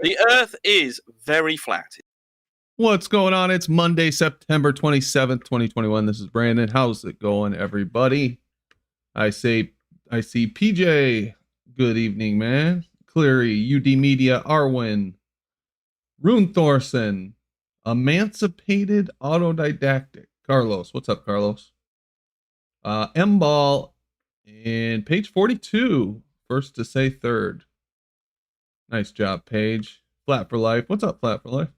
The Earth is very flat. What's going on? It's Monday, September 27th, 2021. This is Brandon. How's it going, everybody? I see PJ. Good evening, man. Cleary, UD Media, Arwin, Rune Thorson, Emancipated Autodidactic. Carlos, what's up, Carlos? M-Ball, and page 42, first to say third. Nice job, Paige. Flat for Life. What's up, Flat for Life?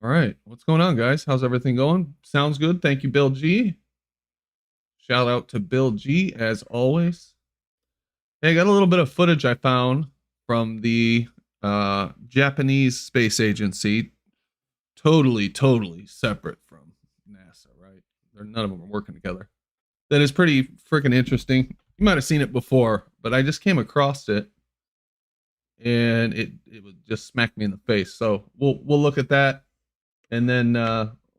All right, what's going on, guys? How's everything going? Sounds good. Thank you, Bill G. Shout out to Bill G, as always. Hey, I got a little bit of footage I found from the Japanese space agency. Totally separate from NASA, right? None of them are working together. That is pretty freaking interesting. You might have seen it before, but I just came across it, and it would just smack me in the face. So we'll look at that. And then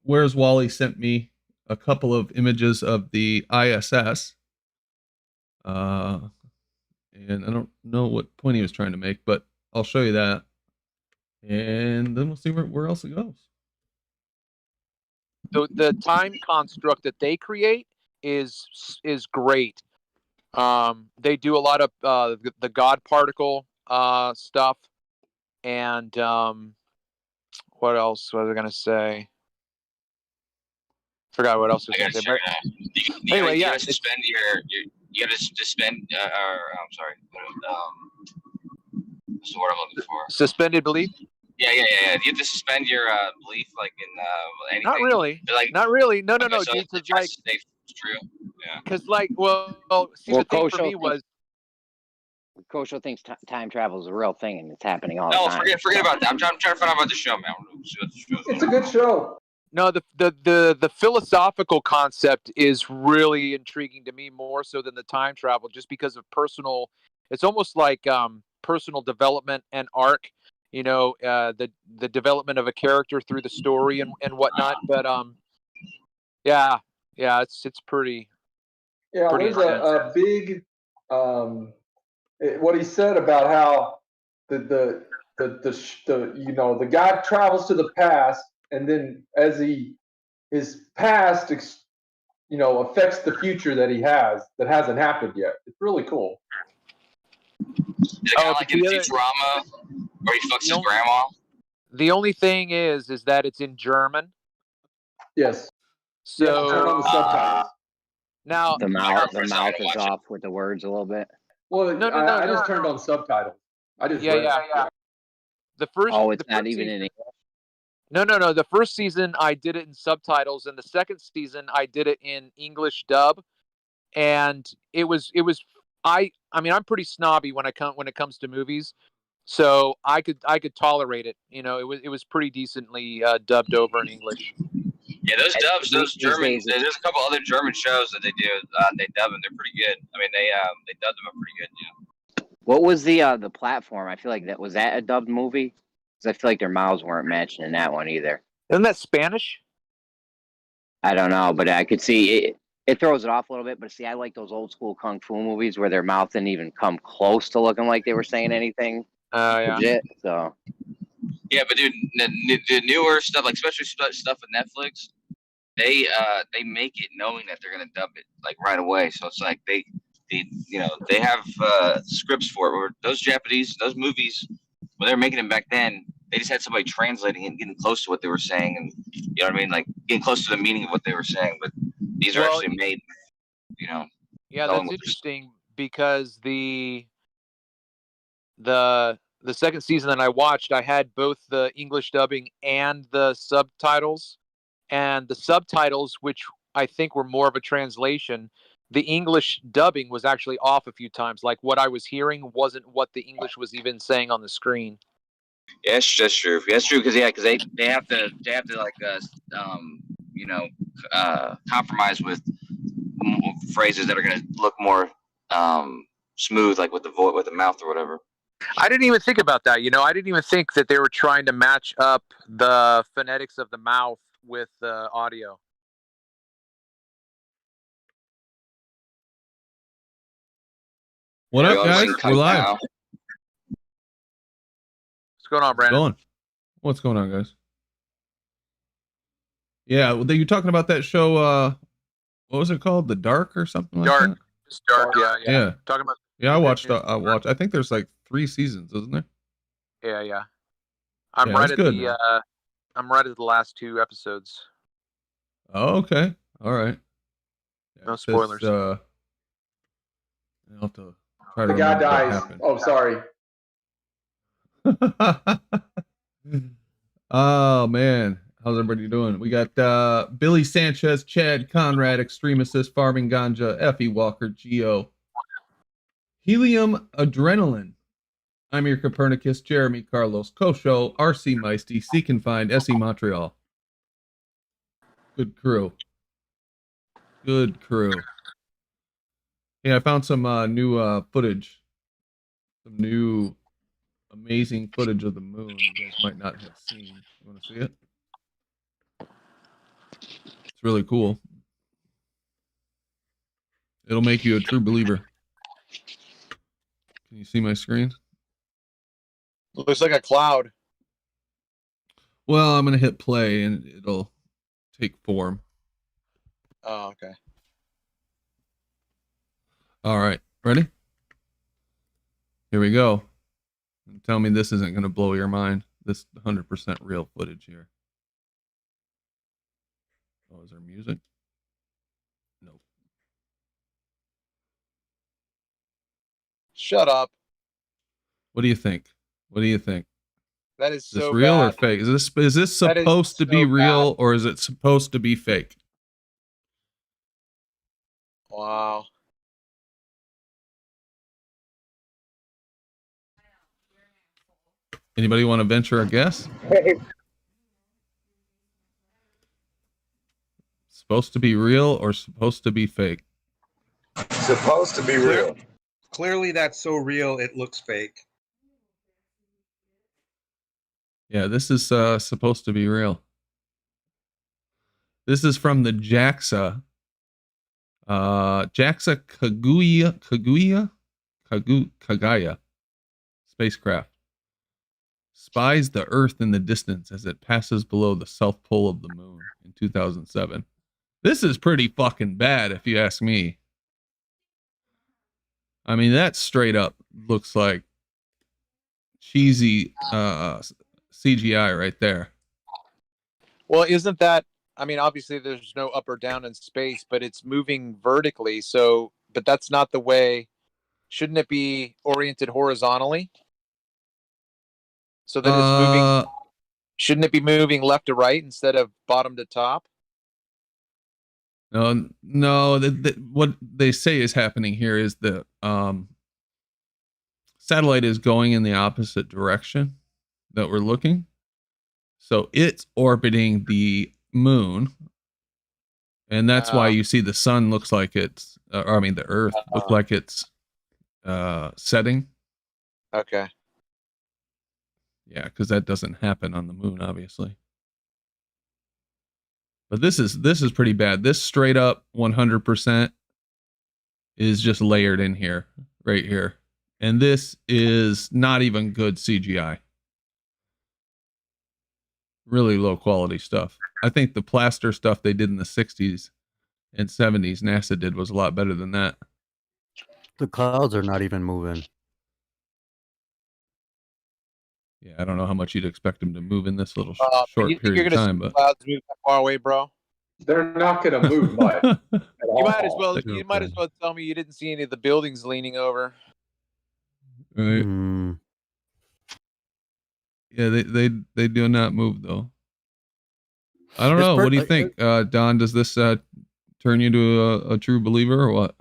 Where's Wally sent me a couple of images of the ISS. And I don't know what point he was trying to make, but I'll show you that. And then we'll see where else it goes. So the time construct that they create is great. They do a lot of the God particle stuff, and what else was I gonna say? Forgot what else was I gonna say. Anyway, you gotta suspend you gotta suspend I'm sorry. What's the word I'm looking for? Suspended belief. Yeah. You have to suspend your belief, like in anything. Not really. Like, not really. No, so dude. it's Like, true. Yeah. Because, like, the thing for me was, Kosho thinks time travel is a real thing and it's happening all the time. No, forget about that. I'm trying to find out about the show, man. It's a good show. No, the philosophical concept is really intriguing to me, more so than the time travel, just because of personal. It's almost like personal development and arc. You know, the development of a character through the story and whatnot. But yeah, it's pretty. Yeah, pretty there's a big what he said about how the guy travels to the past, and then as his past affects the future that he has that hasn't happened yet. It's really cool. Like in Futurama, where he fucks his grandma. The only thing is that it's in German. Yes. So turn on the subtitles. Now the mouth is off with the words a little bit. Well, no, I just turned on subtitles. I just yeah. The first. It's not even in English. No. The first season I did it in subtitles, and the second season I did it in English dub, and it was. I mean, I'm pretty snobby when it comes to movies, so I could tolerate it. You know, it was pretty decently dubbed over in English. Yeah, those dubs, those German. There's a couple other German shows that they do. They dub them. They're pretty good. I mean, they dub them up pretty good. Yeah. What was the platform? I feel like was that a dubbed movie? Because I feel like their mouths weren't matching in that one either. Isn't that Spanish? I don't know, but I could see it. It throws it off a little bit, but see, I like those old school kung fu movies where their mouth didn't even come close to looking like they were saying anything. Yeah. Legit, so. Yeah, but dude, the newer stuff, like especially stuff with Netflix, they make it knowing that they're gonna dub it like right away. So it's like they have scripts for it. Where those movies, when they were making them back then, they just had somebody translating and getting close to what they were saying, and you know what I mean, like getting close to the meaning of what they were saying. But these are actually made, Yeah, that's interesting because the second season that I watched, I had both the English dubbing and the subtitles. And the subtitles, which I think were more of a translation, the English dubbing was actually off a few times. Like what I was hearing wasn't what the English was even saying on the screen. Yeah, that's true. That's true because they have to like compromise with phrases that are going to look more smooth, like with the mouth or whatever. I didn't even think about that. I didn't even think that they were trying to match up the phonetics of the mouth with the audio. What up, guys? We're live. going on, Brandon? What's going on, guys? Yeah, you're talking about that show. What was it called? The Dark or something like that? It's dark. Yeah. Talking about. Yeah, I watched. I think there's like 3 seasons, isn't there? Yeah. Yeah, right it's at good, the. man. I'm right at the last 2 episodes. Oh, okay. All right. Yeah, No spoilers. I'll have to try to The guy remember what dies. happened. Oh, sorry. Oh man, how's everybody doing? We got Billy Sanchez, Chad Conrad, Extreme Assist, Farming Ganja, Effie Walker, Geo, Helium Adrenaline. I'm your Copernicus, Jeremy Carlos, Kosho, RC Meisty, Seek and Find, SE Montreal. Good crew. Good crew. Yeah, I found some new footage. Some new amazing footage of the moon you guys might not have seen. You want to see it? It's really cool. It'll make you a true believer. Can you see my screen? Looks like a cloud. Well, I'm going to hit play and it'll take form. Oh, okay. All right. Ready? Here we go. And tell me this isn't going to blow your mind. This 100% real footage here. Oh, is there music? Nope. Shut up. What do you think? What do you think? That is Is this so real bad. or fake? Is this supposed to be so real bad. or is it supposed to be fake? Wow. Anybody want to venture a guess? Supposed to be real or supposed to be fake? Supposed to be real. Clearly, that's so real it looks fake. Yeah, this is supposed to be real. This is from the JAXA. JAXA Kaguya spacecraft. Spies the Earth in the distance as it passes below the south pole of the moon in 2007. This is pretty fucking bad if you ask me. I mean, that straight up looks like cheesy CGI right there. Well, isn't that? I mean, obviously, there's no up or down in space, but it's moving vertically. So, but that's not the way. Shouldn't it be oriented horizontally? So that it's moving. Shouldn't it be moving left to right instead of bottom to top? No. What they say is happening here is the satellite is going in the opposite direction that we're looking. So it's orbiting the moon. And that's why you see the sun looks like it's, the Earth looks like it's setting. Okay. Yeah, because that doesn't happen on the moon, obviously. But this is pretty bad. This straight up 100% is just layered in here, right here. And this is not even good CGI. Really low quality stuff. I think the plaster stuff they did in the 60s and 70s, NASA did, was a lot better than that. The clouds are not even moving. Yeah, I don't know how much you'd expect them to move in this little short period of time, but clouds move that far away, bro? They're not going to move much. You might as well tell me you didn't see any of the buildings leaning over. Right. Yeah, they do not move though. I don't know. What do you think, Don? Does this turn you into a true believer or what?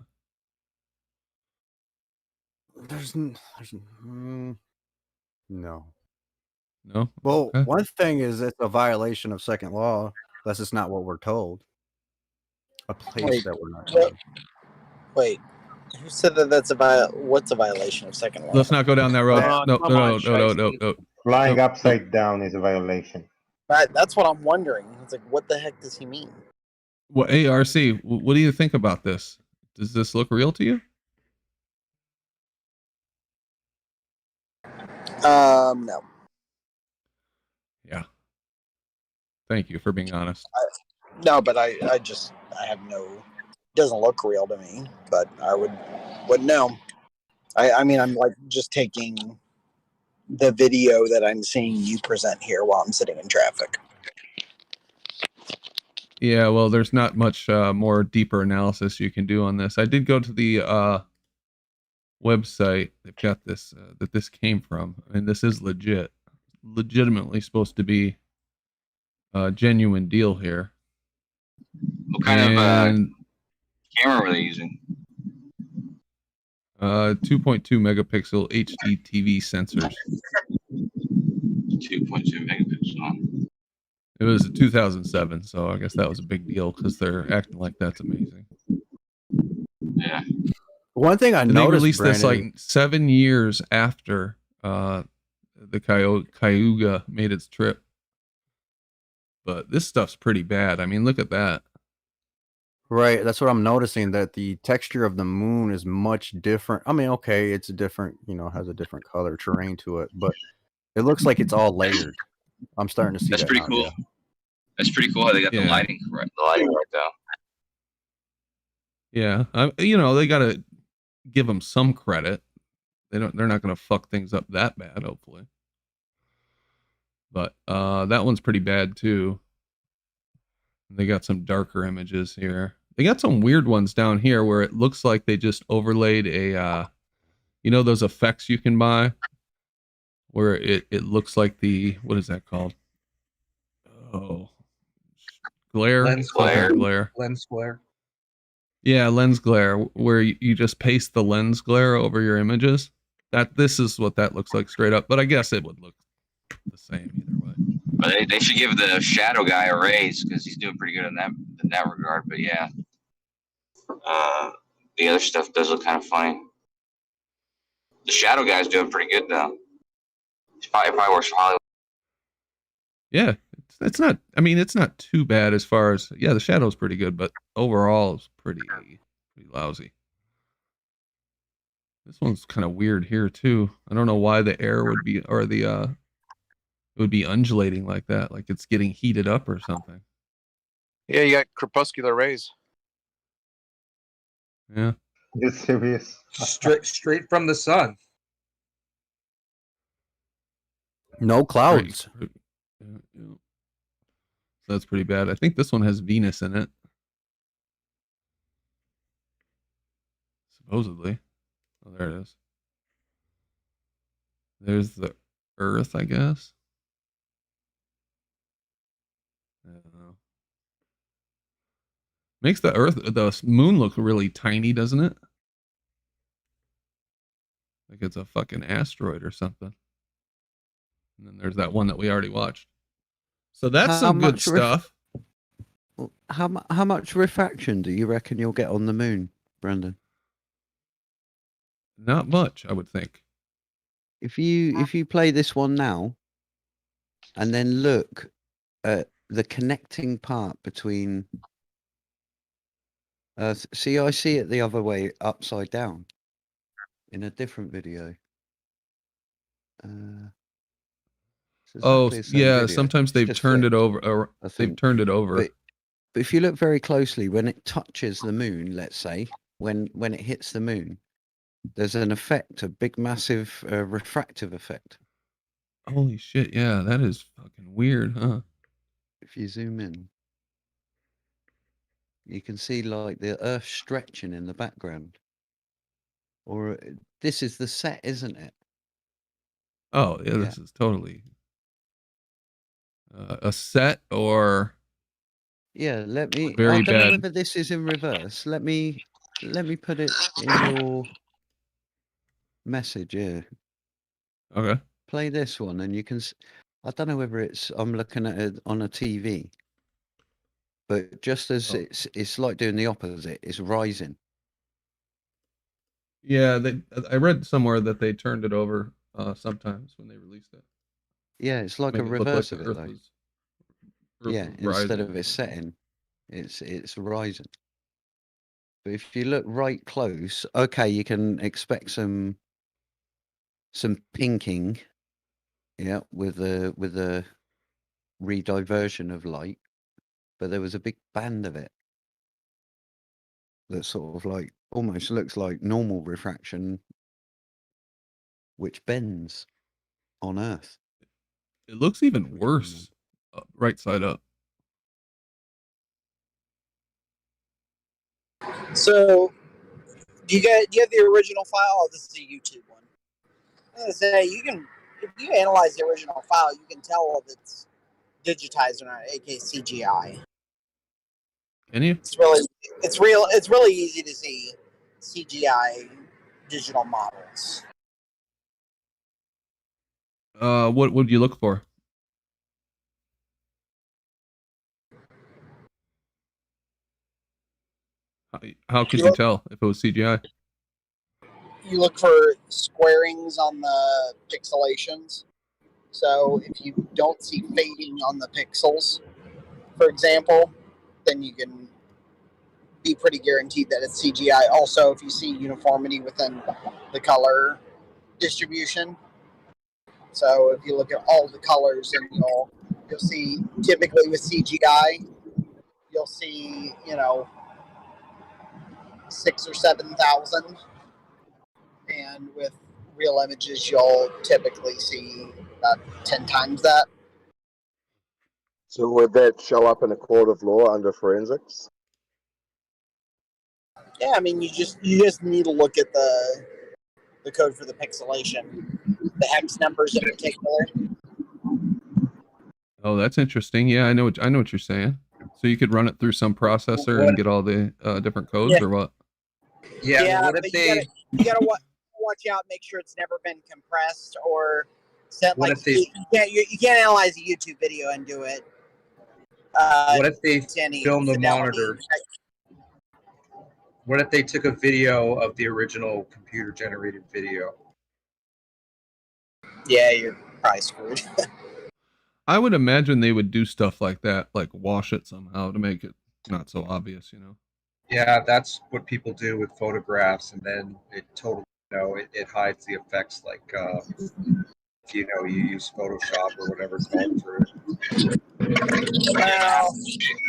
No. No. Well, Okay. one thing is it's a violation of second law. That's just not what we're told. A place that we're not told. Wait, who said that that's what's a violation of second law? Let's not go down that road. No. Flying upside down is a violation. That's what I'm wondering. It's like, what the heck does he mean? Well, ARC, what do you think about this? Does this look real to you? No. Thank you for being honest. No, but I have no. Doesn't look real to me, but I wouldn't know. I mean, I'm like just taking the video that I'm seeing you present here while I'm sitting in traffic. Yeah, well, there's not much more deeper analysis you can do on this. I did go to the website. They've got this that this came from. I mean, this is legitimately supposed to be a genuine deal here. What kind of camera were they using? 2.2 megapixel HD TV sensors. 2.2 megapixel. It was 2007, so I guess that was a big deal because they're acting like that's amazing. Yeah. One thing I And noticed, they released this Brandon, like 7 years after the Cayuga made its trip. But this stuff's pretty bad. I mean, look at that. right? That's what I'm noticing. That the texture of the moon is much different. I mean, okay, it's a different, has a different color terrain to it, but it looks like it's all layered. I'm starting to see That's that pretty now, cool. yeah. That's pretty cool how they got the Yeah. lighting right. The lighting right though. Yeah, they gotta give them some credit. They're not gonna fuck things up that bad, hopefully. But that one's pretty bad too. They got some darker images here. They got some weird ones down here where it looks like they just overlaid a those effects you can buy where it looks like the, what is that called? Oh, glare. Lens glare. Glare. Lens flare. Yeah, lens glare, where you just paste the lens glare over your images. This is what that looks like straight up, but I guess it would look the same either way. But they should give the shadow guy a raise because he's doing pretty good in that regard. But yeah, the other stuff does look kind of funny. The shadow guy's doing pretty good though. He probably works for Hollywood. Yeah, it's not. I mean, it's not too bad as far as, yeah, the shadow's pretty good, but overall it's pretty lousy. This one's kind of weird here too. I don't know why the air would be, or the it would be undulating like that, like it's getting heated up or something. Yeah, you got crepuscular rays. Yeah. You serious? Straight from the sun. No clouds. Yeah. So that's pretty bad. I think this one has Venus in it. Supposedly. Oh, there it is. There's the Earth, I guess. I don't know. Makes the moon look really tiny, doesn't it? Like it's a fucking asteroid or something. And then there's that one that we already watched. So that's some good stuff. How much refraction do you reckon you'll get on the moon, Brendan? Not much, I would think. If you play this one now, and then look at the connecting part between. See, I see it the other way, upside down, in a different video. It's Oh, exactly the same yeah. video. Sometimes It's they've just turned it flipped, over, or I they've think. turned it over. But if you look very closely, when it touches the moon, let's say, when it hits the moon, there's an effect, a big, massive refractive effect. Holy shit! Yeah, that is fucking weird, huh? If you zoom in, you can see like the Earth stretching in the background. Or this is the set, isn't it? Oh, yeah, this is totally a set, or yeah. Let me. Very I don't know bad. whether this is in reverse. Let me put it in your message here. Okay. Play this one, and you can. I don't know whether it's. I'm looking at it on a TV. But just as it's like doing the opposite, it's rising. Yeah, I read somewhere that they turned it over sometimes when they released it. Yeah, it's like a Make it look reverse like of the it, Earth though. was Yeah, instead rising. of it setting, it's rising. But if you look right close, okay, you can expect some pinking. Yeah, with the rediversion of light, but there was a big band of it that sort of like almost looks like normal refraction, which bends on Earth. It looks even worse, right side up. So, do you have the original file? Oh, this is a YouTube one. I'm gonna say if you analyze the original file, you can tell if it's digitized or not, aka CGI. Can you? It's really easy to see CGI digital models. What would you look for? How could you tell if it was CGI? You look for squarings on the pixelations. So if you don't see fading on the pixels, for example, then you can be pretty guaranteed that it's CGI. Also, if you see uniformity within the color distribution. So if you look at all the colors, and you'll see typically with CGI, you'll see 6,000 or 7,000, and with real images, you'll typically see about 10 times that. So would that show up in a court of law under forensics? Yeah, I mean, you just need to look at the code for the pixelation, the hex numbers in particular. Oh, that's interesting. Yeah, I know what you're saying. So you could run it through some processor and get all the different codes, or what? Yeah, what if they? You gotta watch out, make sure it's never been compressed or set. What Like if they? you can't analyze a YouTube video and do it. What if they film the fidelity. monitor? What if they took a video of the original computer-generated video? Yeah, you're probably screwed. I would imagine they would do stuff like that, like wash it somehow to make it not so obvious, Yeah, that's what people do with photographs, and then it totally, it hides the effects. Like, if you use Photoshop or whatever it's called for it. Well,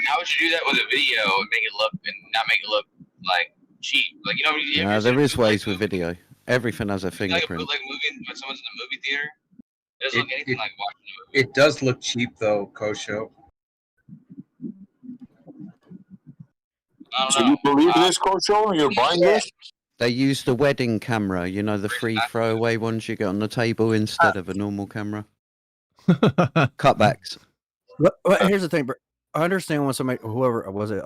how would you do that with a video and make it look and not make it look like cheap? Like There is ways with video. Everything has a fingerprint. Like a movie when someone's in the movie theater. It doesn't look anything like watching a movie. It does look cheap though, Kosho. So you believe this, Kosho? You're buying this? They use the wedding camera, the free throwaway ones you get on the table instead of a normal camera. Cutbacks. But here's the thing, bro. I understand when somebody, whoever was it,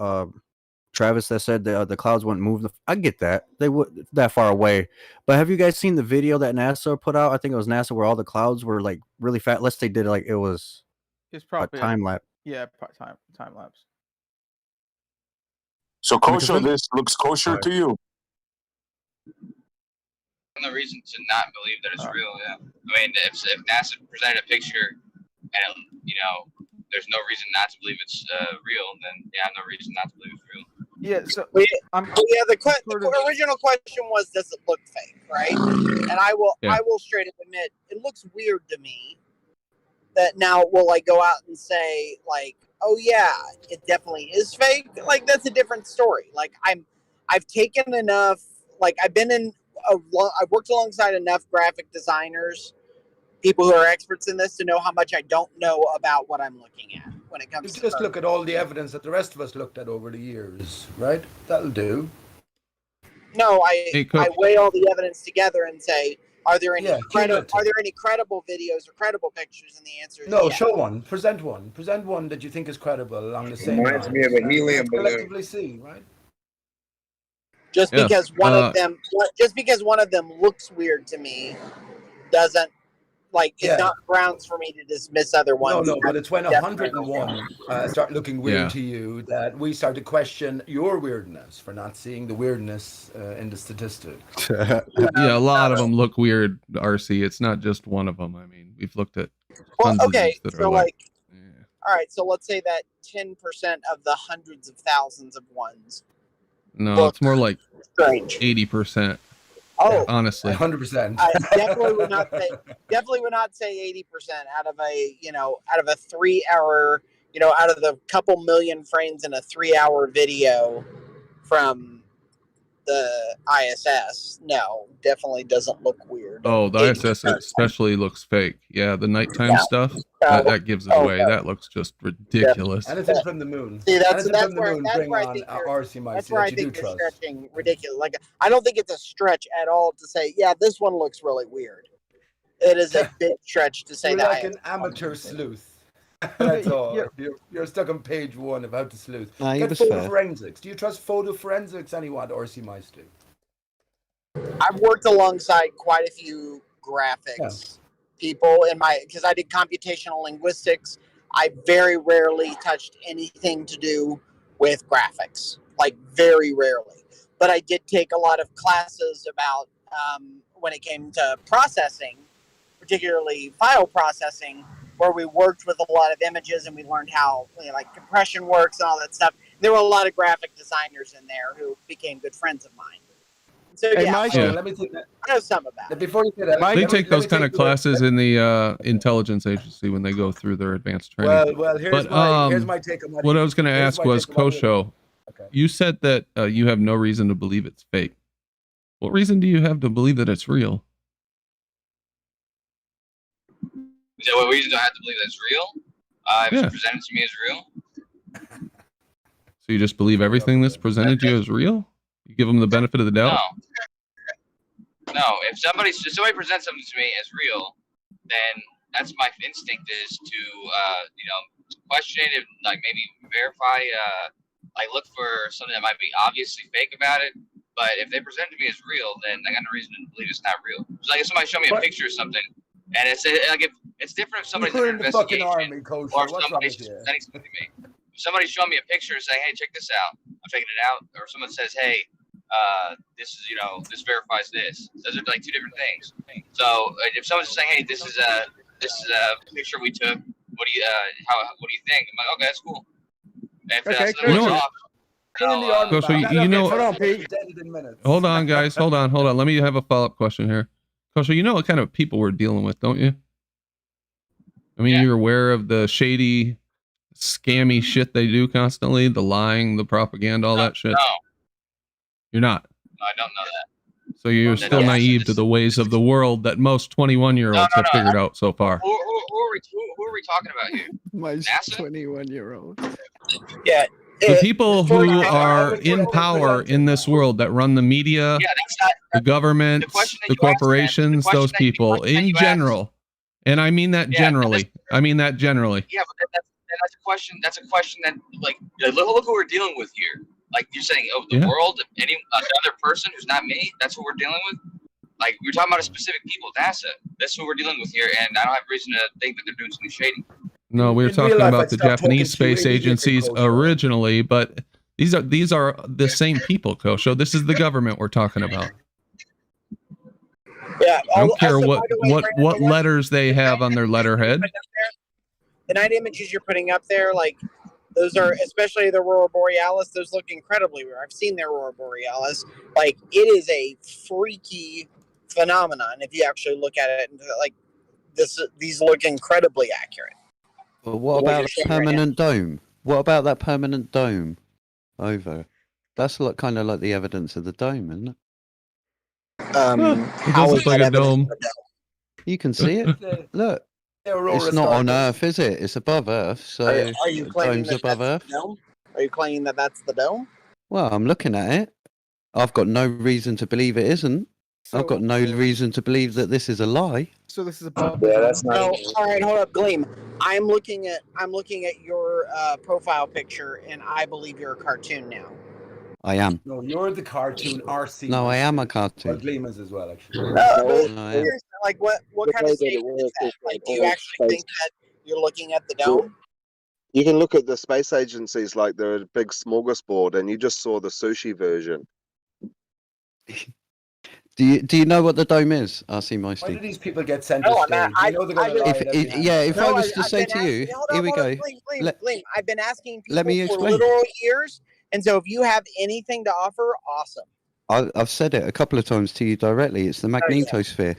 Travis, that said the clouds wouldn't move. I get that they would that far away. But have you guys seen the video that NASA put out? I think it was NASA where all the clouds were like really fat. Let's say did like it was. It's probably a time lapse. Yeah, time lapse. So kosher, this looks kosher to you? No reason to not believe that it's real. Yeah, I mean, if NASA presented a picture and there's no reason not to believe it's real, then yeah, no reason not to believe it's real. Yeah. So the original question was, does it look fake, right? And I will straight up admit, it looks weird to me. That now will I go out and say like, oh yeah, it definitely is fake? Like that's a different story. Like I've taken enough. Like I've worked alongside enough graphic designers, people who are experts in this, to know how much I don't know about what I'm looking at when it comes to just look at all the evidence that the rest of us looked at over the years, right? That'll do. No, I weigh all the evidence together and say, are there any credible videos or credible pictures? And the answer is no. yes. Show one. Present one. Present one that you think is credible along the same Reminds lines. me of a helium balloon. Collectively see, right? Just because one of them looks weird to me doesn't it's not grounds for me to dismiss other ones. No, but it's when 101 start looking weird to you that we start to question your weirdness for not seeing the weirdness in the statistic. Yeah, a lot of them look weird, RC. It's not just one of them. I mean, we've looked at tons of these that are all right, so let's say that 10% of the hundreds of thousands of ones. No, it's more like strange. 80%. Oh, honestly. 100%. I definitely would not say 80% out of a 3 hour, out of the couple million frames in a 3 hour video from the ISS. No, definitely doesn't look weird. Oh, the 80%. ISS especially looks fake. Yeah, the nighttime Yeah. stuff, that gives it away. yeah. That looks just ridiculous. Anything from the moon. See, that's Bring where I on think RC Meister that's where I that you do think they're trust. stretching ridiculous. Like, I don't think it's a stretch at all to say, yeah, this one looks really weird. It is a big stretch to say You're that. like an amateur sleuth. That's all. You're stuck on page 1 about the sleuth. No, he Get was photo fair. forensics. Do you trust photo forensics, anyone, RC Meister? I've worked alongside quite a few graphics people because I did computational linguistics. I very rarely touched anything to do with graphics, like very rarely. But I did take a lot of classes about when it came to processing, particularly file processing, where we worked with a lot of images and we learned how compression works and all that stuff. There were a lot of graphic designers in there who became good friends of mine. So Hey, yeah, Meister, Let me take that. I know some about it. Before you say that, They take those kind of classes in the intelligence agency when they go through their advanced training. Well, here's But my take on what what I was going to here's ask my was, take on what- Kosho, Okay. you said that you have no reason to believe it's fake. What reason do you have to believe that it's real? Is that what reason do I have to believe that's real? If it's presented to me as real? So you just believe everything that's presented to you as real? You give them the benefit of the doubt? No. If somebody presents something to me as real, then that's my instinct is to question it, maybe verify, look for something that might be obviously fake about it. But if they present it to me as real, then I got no reason to believe it's not real. It's like if somebody showed me a picture of something, and it's different if somebody's You're in in an the fucking investigation, army, Kosho. or if What's wrong somebody's with you? presenting something to me. If somebody's showing me a picture saying, "Hey, check this out," I'm checking it out, or someone says, "Hey, this is this verifies this." Those are like two different things. So if someone's saying, "Hey, this is a picture we took. What do you think?" I'm like, "Okay, that's cool." And if Okay, something looks off, Hold on, Pete. Hold on, guys. Hold on. Let me have a follow-up question here. Kosho, you know what kind of people we're dealing with, don't you? I mean, you're aware of the shady, scammy shit they do constantly, the lying, the propaganda, all that shit. No. You're not. No, I don't know that. So you're still naive to the ways of the world that most 21-year-olds have figured out so far. Who are we talking about here? Most NASA? 21-year-old. Yeah. The people who are in power in this world that run the media, the government, the corporations, those people in general. And I mean that generally. I mean that generally. Yeah, but that's a question. That's a question that look who we're dealing with here. Like you're saying, the world, another person who's not me. That's what we're dealing with. Like we're talking about a specific people, NASA. That's what we're dealing with here, and I don't have reason to think that they're doing something shady. No, we were talking about the Japanese space agencies originally, but these are the same people, Kosho. This is the government we're talking about. Yeah, I don't care what letters they have on their letterhead. The night images you're putting up there, those are, especially the Aurora Borealis, those look incredibly rare. I've seen the Aurora Borealis. It is a freaky phenomenon if you actually look at it. These look incredibly accurate. But what about the permanent dome? What about that permanent dome over? That's kind of like the evidence of the dome, isn't it? It does look like a dome. You can see it. Look. It's not on Earth, is it? It's above Earth, so are you claiming dome's above Earth. The dome? Are you claiming that that's the dome? Well, I'm looking at it. I've got no reason to believe it isn't. I've got no reason to believe that this is a lie. So this is above. Yeah, that's not. No, all right, hold up, Gleam. I'm looking at your profile picture, and I believe you're a cartoon now. I am. No, you're the cartoon RC. No, I am a cartoon. But Gleam is as well, actually. What kind of statement is that? Do you actually think that you're looking at the dome? You can look at the space agencies like they're a big smorgasbord, and you just saw the sushi version. Do you know what the dome is, RC Meister? Why do these people get sent to stage? I know they're going to lie. If I was to say to you, here we go. Gleam, I've been asking people let me for explain. literal years, and so if you have anything to offer, awesome. I've said it a couple of times to you directly. It's the magnetosphere.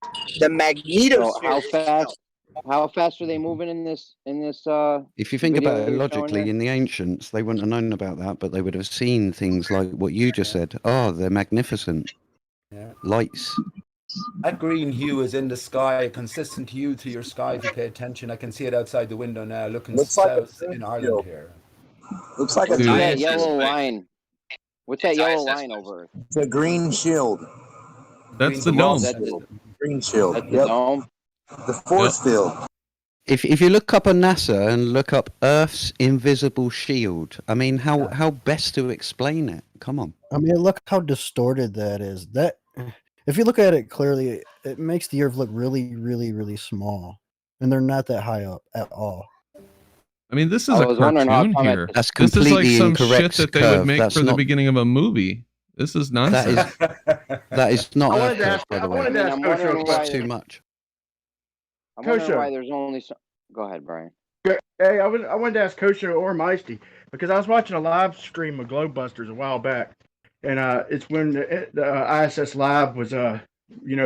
The So magnetosphere. how fast are they moving in this If you think video about it you're showing logically, here? in the ancients, they wouldn't have known about that, but they would have seen things like what you just said. Oh, they're magnificent. Yeah. Lights. That green hue is in the sky, a consistent hue to your sky. If you pay attention, I can see it outside the window now, looking Looks like a south in green Ireland shield. here. Looks like What's a that ISS yellow wave. line? What's that It's yellow ISS line waves. over? It's a green shield. That's Green's the a dome. Is that Ross. the, Green shield. that's the Yep. dome? The force field. If you look up on NASA and look up Earth's invisible shield, I mean, Yeah. how best to explain it? Come on. I mean, look how distorted that is. That if you look at it clearly, it makes the Earth look really, really, really small, and they're not that high up at all. I mean, this is I a was wondering how cartoon come here. That's This is like completely some shit incorrect, that they would Curve. make That's for the not- beginning of a movie. This is nonsense. That is not I Earth, wanted to Curve, ask. by I the way. wanted to ask I'm Kosho wondering a why. That's question. too much. I'm wondering why Kosho. there's only so. Go ahead, Brian. Hey, I wanted to ask Kosho or Meisty because I was watching a live stream of Globebusters a while back, and it's when the ISS Live was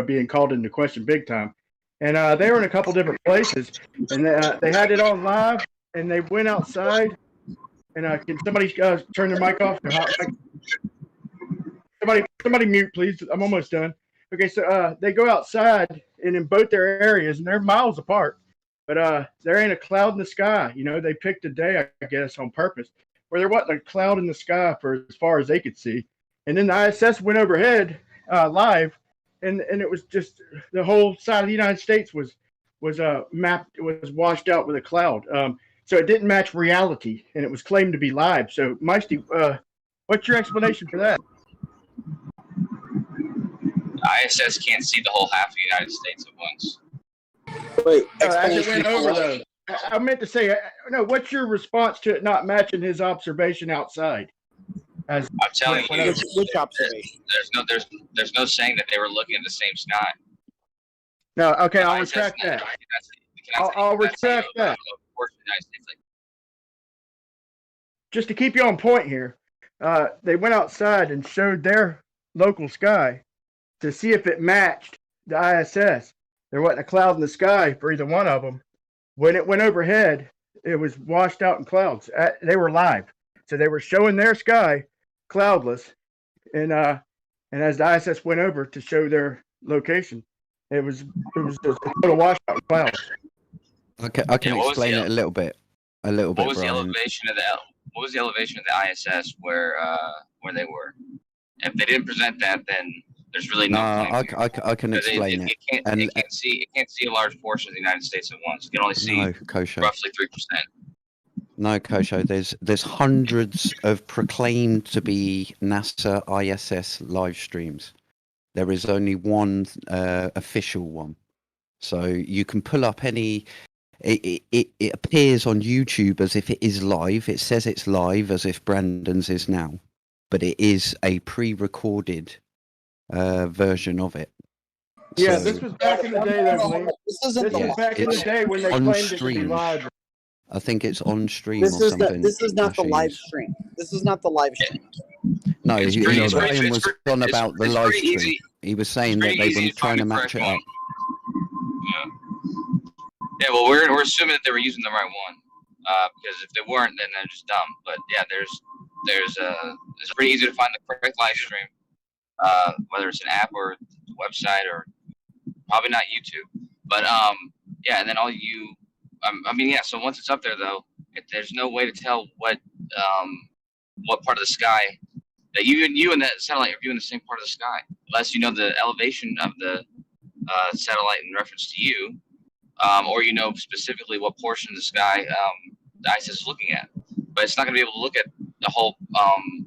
being called into question big time, and they were in a couple different places, and they had it on live, and they went outside, and can somebody turn their mic off? Somebody mute, please. I'm almost done. Okay, so they go outside, and in both their areas, and they're miles apart. But there ain't a cloud in the sky. You know, they picked a day, I guess, on purpose, where there wasn't a cloud in the sky for as far as they could see. And then the ISS went overhead live, and it was just the whole side of the United States was mapped. It was washed out with a cloud. So it didn't match reality, and it was claimed to be live. So, Meisty, what's your explanation for that? ISS can't see the whole half of the United States at once. Wait, As it explanation went for over, what? though, I meant to say, no. What's your response to it not matching his observation outside? As I'm telling you, Which observation? there's no saying that they were looking at the same sky. No, okay, I'll ISS retract that. I'll I'll retract that. Just to keep you on point here, they went outside and showed their local sky to see if it matched the ISS. There wasn't a cloud in the sky for either one of them. When it went overhead, it was washed out in clouds. They were live, so they were showing their sky cloudless, and as the ISS went over to show their location, it was just a total washout in clouds. Okay, I can explain it a little bit. What was the Brian. elevation of the ISS where they were? If they didn't present that, then there's really no point. I can explain it. It can't see a large portion of the United States at once. It can only see roughly 3%. No, Kosho, there's hundreds of proclaimed to be NASA ISS live streams. There is only one official one. So you can pull up any. It appears on YouTube as if it is live. It says it's live as if Brandon's is now, but it is a pre-recorded version of it. Yeah, So this was back in the day, I believe. This was back in the day when they claimed it to be live. I think it's on stream This or is something. this is not the live stream. This is not the live stream. No, Brian was pretty- on about the it's live pretty stream. easy. He was saying that pretty they easy were to trying find to the match it correct up. Yeah, well, we're assuming that they were using the right one, because if they weren't, then they're just dumb. But yeah, it's pretty easy to find the correct live stream, whether it's an app or a website or probably not YouTube. But yeah, and then so once it's up there though, there's no way to tell what part of the sky that you and that satellite are viewing the same part of the sky, unless you know the elevation of the satellite in reference to you. Or you know specifically what portion of the sky the ISS is looking at, but it's not going to be able to look at the whole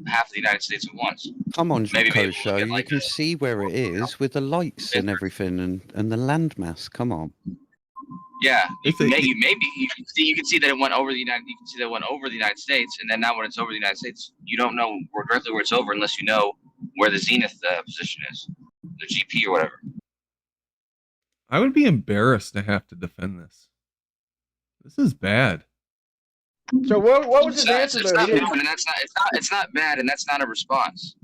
half of the United States at once. Come on, Maybe be able to Kosho, look at, you can see where it is with the lights and everything and the landmass. Come on. Yeah, you can see that it went over the United States, and then now when it's over the United States, you don't know directly where it's over unless you know where the zenith position is, the GP or whatever. I would be embarrassed to have to defend this. This is bad. So what was his answer It's though? not bad, and that's not a response.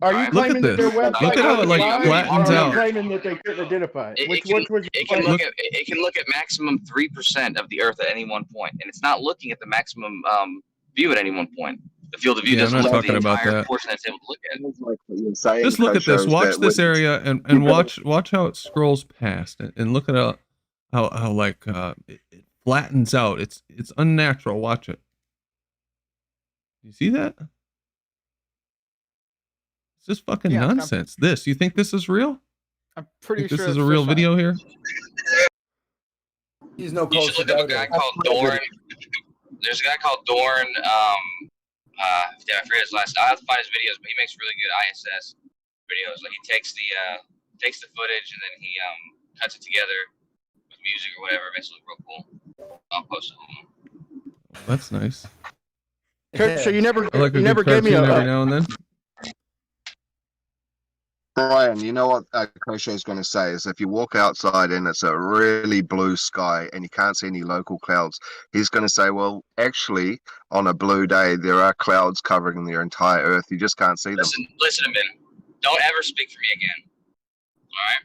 Are you Alright. Look at claiming that their this. website Look at how it was like live, flattens or are you out. claiming that they couldn't identify it? It Which was it can look at it can look at maximum 3% of the Earth at any one point, and it's not looking at the maximum view at any one point. The field of view Yeah, I'm doesn't not look at the talking about entire that. portion that's able to look at. Like what you're saying, Just look at this. Kosho, Watch is that this when area and watch how it scrolls past and look at how like it flattens out. It's unnatural. Watch it. You see that? It's just fucking Yeah, nonsense. This, you think this is real? I'm pretty Think sure this is it's a real fisheye. video here? He's no You should culture look up a guy doubter. called Dorn. There's a guy called Dorn. I forget his last. I have to find his videos, but he makes really good ISS videos. Like he takes the footage and then he cuts it together with music or whatever. It makes it look real cool. I'll post it. That's nice. So you never, I like a you never good gave me cartoon every a. now and then. Brian, you know what Kosho is going to say is if you walk outside and it's a really blue sky and you can't see any local clouds, he's going to say, well, actually, on a blue day, there are clouds covering the entire Earth. You just can't see them. Listen a minute. Don't ever speak for me again. All right.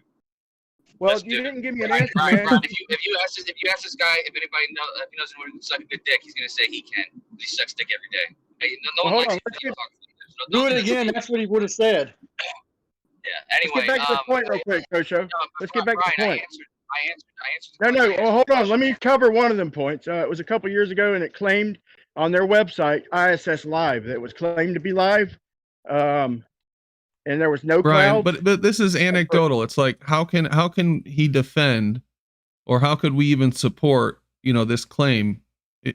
Well, you didn't give me an answer, Brian, man. if you ask this guy if anybody if he knows anyone who can suck a good dick, he's gonna say he can. He sucks dick every day. Hey, no Well, one hold likes on. to talk to him. Do it again. That's what he would have said. Yeah. Anyway, Let's get back to the point real quick, Kosho. Let's get back to the Brian, point. I answered. No. Well, hold on. Let me cover one of them points. It was a couple years ago, and it claimed on their website ISS Live that it was claimed to be live, and there was no Brian, cloud. but this is anecdotal. It's like how can he defend, or how could we even support this claim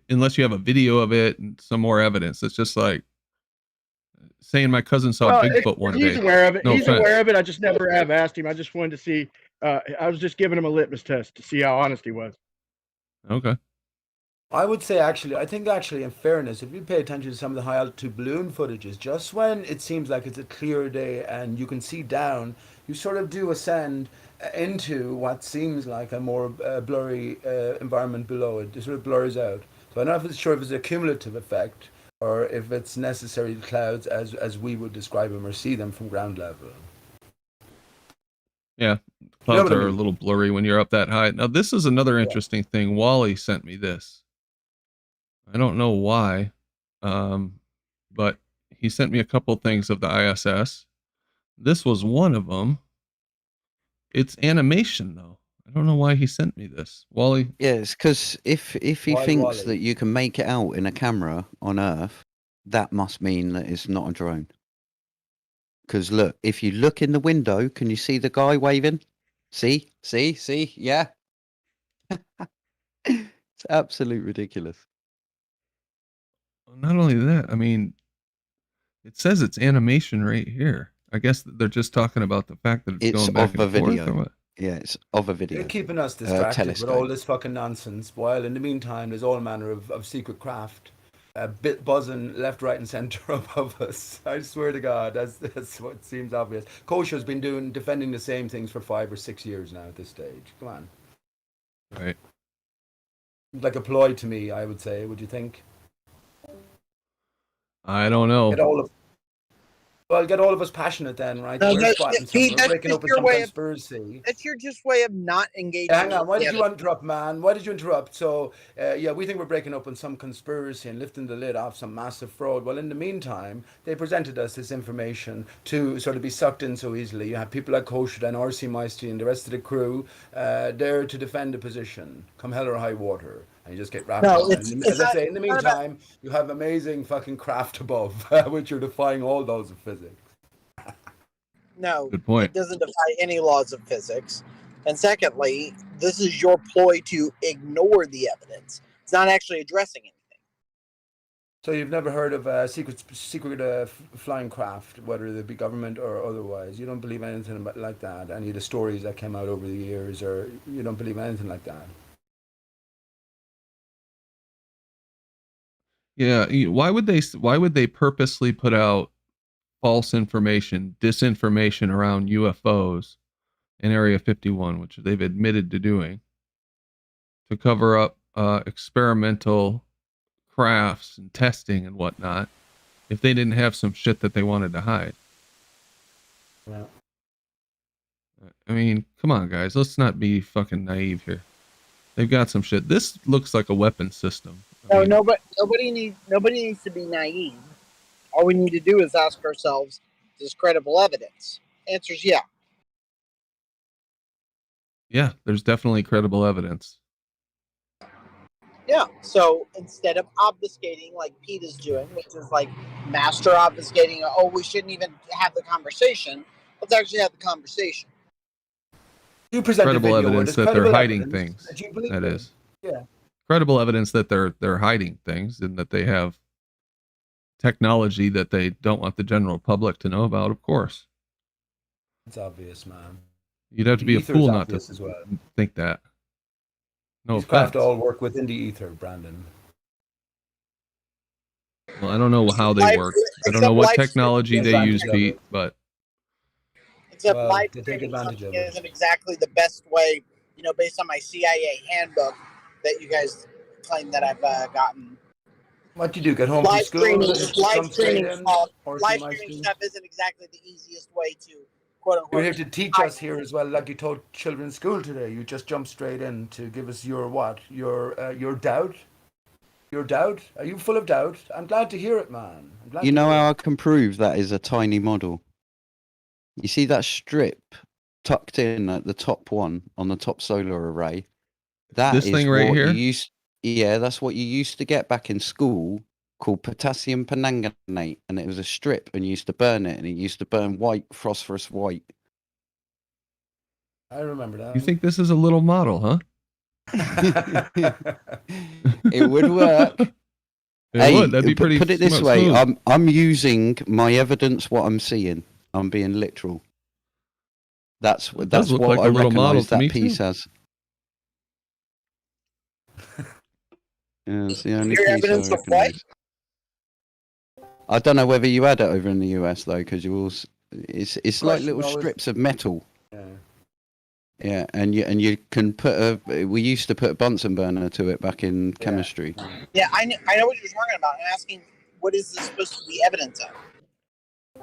unless you have a video of it and some more evidence? It's just like saying my cousin saw Bigfoot one day. He's aware of it. No He's offense. aware of it. I just never have asked him. I just wanted to see. I was just giving him a litmus test to see how honest he was. Okay. I would say I think in fairness, if you pay attention to some of the high altitude balloon footages, just when it seems like it's a clear day and you can see down, you sort of do ascend into what seems like a more blurry environment below it. It sort of blurs out. So I'm not sure if it's a cumulative effect or if it's necessary clouds as we would describe them or see them from ground level. Yeah, clouds are a little blurry when you're up that high. Now, this is another interesting thing. Wally sent me this. I don't know why, but he sent me a couple things of the ISS. This was one of them. It's animation, though. I don't know why he sent me this. Wally? Yeah, it's because if he Why thinks Wally? that you can make it out in a camera on Earth, that must mean that it's not a drone. Because look, if you look in the window, can you see the guy waving? See? Yeah. It's absolutely ridiculous. Not only that, I mean, it says it's animation right here. I guess they're just talking about the fact that it's going back of a and forth, video. or what? Yeah, it's of a video. They're keeping us distracted with telescope. all this fucking nonsense, while in the meantime there's all manner of secret craft bit buzzing left, right, and centre above us. I swear to God, that's what seems obvious. Kosher's been defending the same things for 5 or 6 years now at this stage. Come on. Right. Like a ploy to me, I would say. Would you think? I don't know. Get all of us passionate then, right? No, We're spotting something, we're breaking just open your some way conspiracy. That's your just way of not engaging. Hang on, why with did the you other- interrupt, man? Why did you interrupt? So, yeah, we think we're breaking open some conspiracy and lifting the lid off some massive fraud. Well, in the meantime, they presented us this information to sort of be sucked in so easily. You have people like Kosher and R.C. Meisty and the rest of the crew there to defend the position, come hell or high water. And you just get wrapped No, up. it's And as I not- say, in the it's not about- meantime, you have amazing fucking craft above, which are defying all laws of physics. No, Good point. it doesn't defy any laws of physics. And secondly, this is your ploy to ignore the evidence. It's not actually addressing anything. So you've never heard of secret flying craft, whether they be government or otherwise? You don't believe anything like that? Any of the stories that came out over the years, or you don't believe anything like that? Yeah, why would they purposely put out false information, disinformation around UFOs in Area 51, which they've admitted to doing, to cover up experimental crafts and testing and whatnot, if they didn't have some shit that they wanted to hide? Yeah. I mean, come on, guys. Let's not be fucking naive here. They've got some shit. This looks like a weapon system. No, nobody needs to be naive. All we need to do is ask ourselves, is credible evidence? Answer's yeah. Yeah, there's definitely credible evidence. Yeah. So instead of obfuscating like Pete is doing, which is like master obfuscating, oh, we shouldn't even have the conversation. Let's actually have the conversation. You present Credible a video evidence that they're hiding evidence things. that you believe That in. is. Yeah. Credible evidence that they're hiding things and that they have technology that they don't want the general public to know about, of course. It's obvious, man. You'd have to be a ether's fool not to obvious as well. think that. No These craft offense. all work within the ether, Brandon. Well, I don't know how they work. I don't know what technology they use, Pete, but Except Well, live they take streaming advantage of it. isn't exactly the best way, based on my CIA handbook that you guys claim that I've gotten. What do you do? Get home from Live school? streaming, and live jump straight streaming, in? Or live see my streaming stream? stuff isn't exactly the easiest way to quote unquote. You're here to teach us here as well, like you told children in school today. You just jumped straight in to give us your what? Your doubt? Your doubt? Are you full of doubt? I'm glad to hear it, man. I'm glad You to know hear how I can prove that is a tiny model? You see that strip tucked in at the top one on the top solar array? That this is thing right what here? yeah, that's what you used to get back in school called potassium permanganate, and it was a strip, and you used to burn it, and it used to burn white, phosphorus white. I remember that. you think this is a little model, huh? It would work. It would. That'd be pretty. Put it this way: smooth. I'm using my evidence, what I'm seeing. I'm being literal. That's It does look what like I a little model recognise to that me, piece too. as. Yeah, it's the only Your piece I evidence of what? recognise. I don't know whether you had it over in the US though, because you all. It's like little strips of metal. Yeah. Yeah, and you can put we used to put a Bunsen burner to it back in chemistry. Yeah, I know what you're talking about. I'm asking, what is this supposed to be evidence of?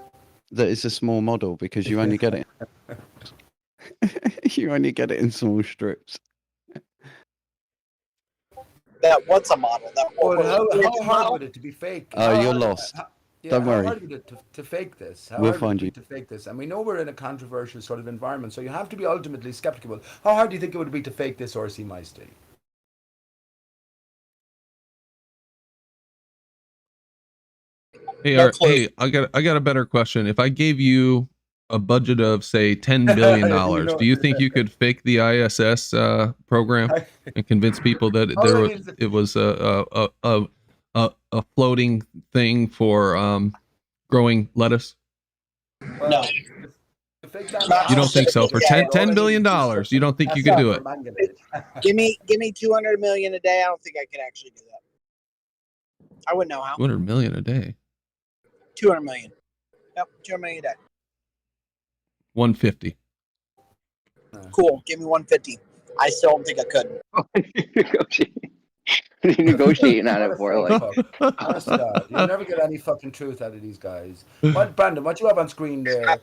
That is a small model because you only get it. You only get it in small strips. That what's a model? That Well, how it's hard model? would it to be fake? Oh, How you're hard- lost. Yeah, Don't how worry. hard would it to fake this? How We'll hard would find it be you. to fake this? And we know we're in a controversial sort of environment, so you have to be ultimately skeptical. How hard do you think it would be to fake this, or see my state? Hey, hey, I got a better question. If I gave you a budget of say $10 billion, do you think you could fake the ISS program and convince people that it was a floating thing for growing lettuce? No. You don't think so? For $10 billion, you don't think you could do it? Give me $200 million a day. I don't think I could actually do that. I wouldn't know how. 200 million a day. 200 million. Yep, 200 million a day. 150. Cool. Give me 150. I still don't think I could. What are you negotiating on it for? Like, Honest to God, you'll never get any fucking truth out of these guys. What, Brandon? What you have on screen there?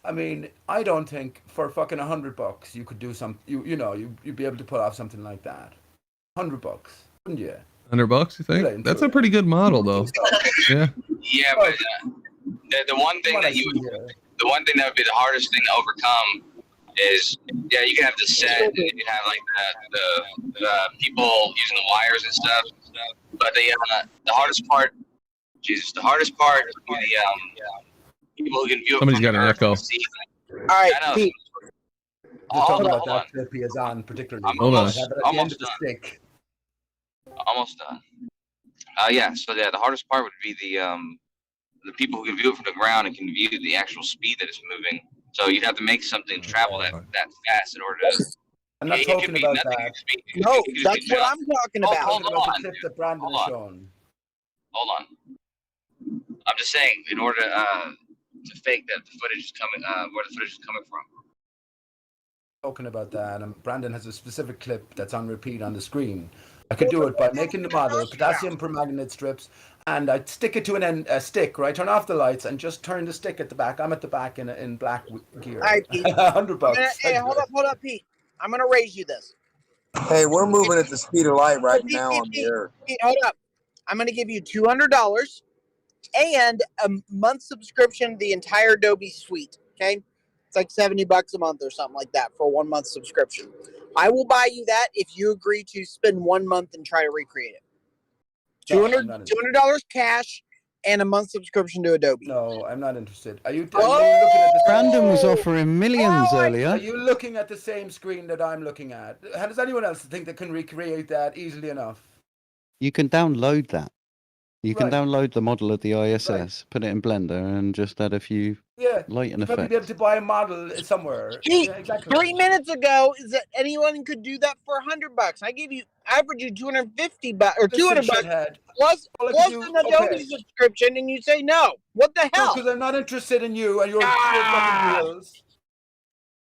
I mean, I don't think for fucking $100 you could do some. You'd be able to pull off something like that. $100, wouldn't you? $100, you think? That's a pretty good model, though. Yeah. Yeah, but the one thing that would be the hardest thing to overcome is, yeah, you can have the set and you can have like the people using the wires and stuff. But the hardest part, the hardest part is the people who can view it. Somebody's got an echo. All right, Pete. Just talking Hold about that clip he is on, particularly. I'm Hold on. Have it at the end almost of the done. stick. Almost done. Yeah. So the hardest part would be the people who can view it from the ground and can view the actual speed that it's moving. So you'd have to make something travel that fast in order to. I'm not talking about that. No, that's what I'm talking about. Hold The on. clip that Brandon Hold has on. shown. Hold on. I'm just saying, in order to fake that the footage is coming, where the footage is coming from. Talking about that, and Brandon has a specific clip that's on repeat on the screen. I could do it by making the model, potassium permanganate strips, and I stick it to a stick, right? Turn off the lights and just turn the stick at the back. I'm at the back in black gear. All right, Pete. $100. Hey, hold up, Pete. I'm gonna raise you this. Hey, we're moving at the speed of light right Pete, now on the air. Pete, hold up. I'm gonna give you $200 and a month subscription to the entire Adobe suite. Okay, it's like $70 a month or something like that for a 1 month subscription. I will buy you that if you agree to spend 1 month and try to recreate it. $200 cash and a month subscription to Adobe. No, I'm not interested. Are you looking Oh! at the Brandon was offering millions earlier. Are you looking at the same screen that I'm looking at? How does anyone else think they can recreate that easily enough? You can download that. You can Right. download the model of the ISS, put it in Blender, and just add a few Yeah, lighting you'd probably be able effects. to buy a model somewhere. Pete, Yeah, exactly. 3 minutes ago is that anyone could do that for $100. I average you $250 or Listen, $200 shithead. plus All I plus can do- an Adobe okay. subscription, and you say no. What the hell? Because I'm not interested in you and your fucking deals.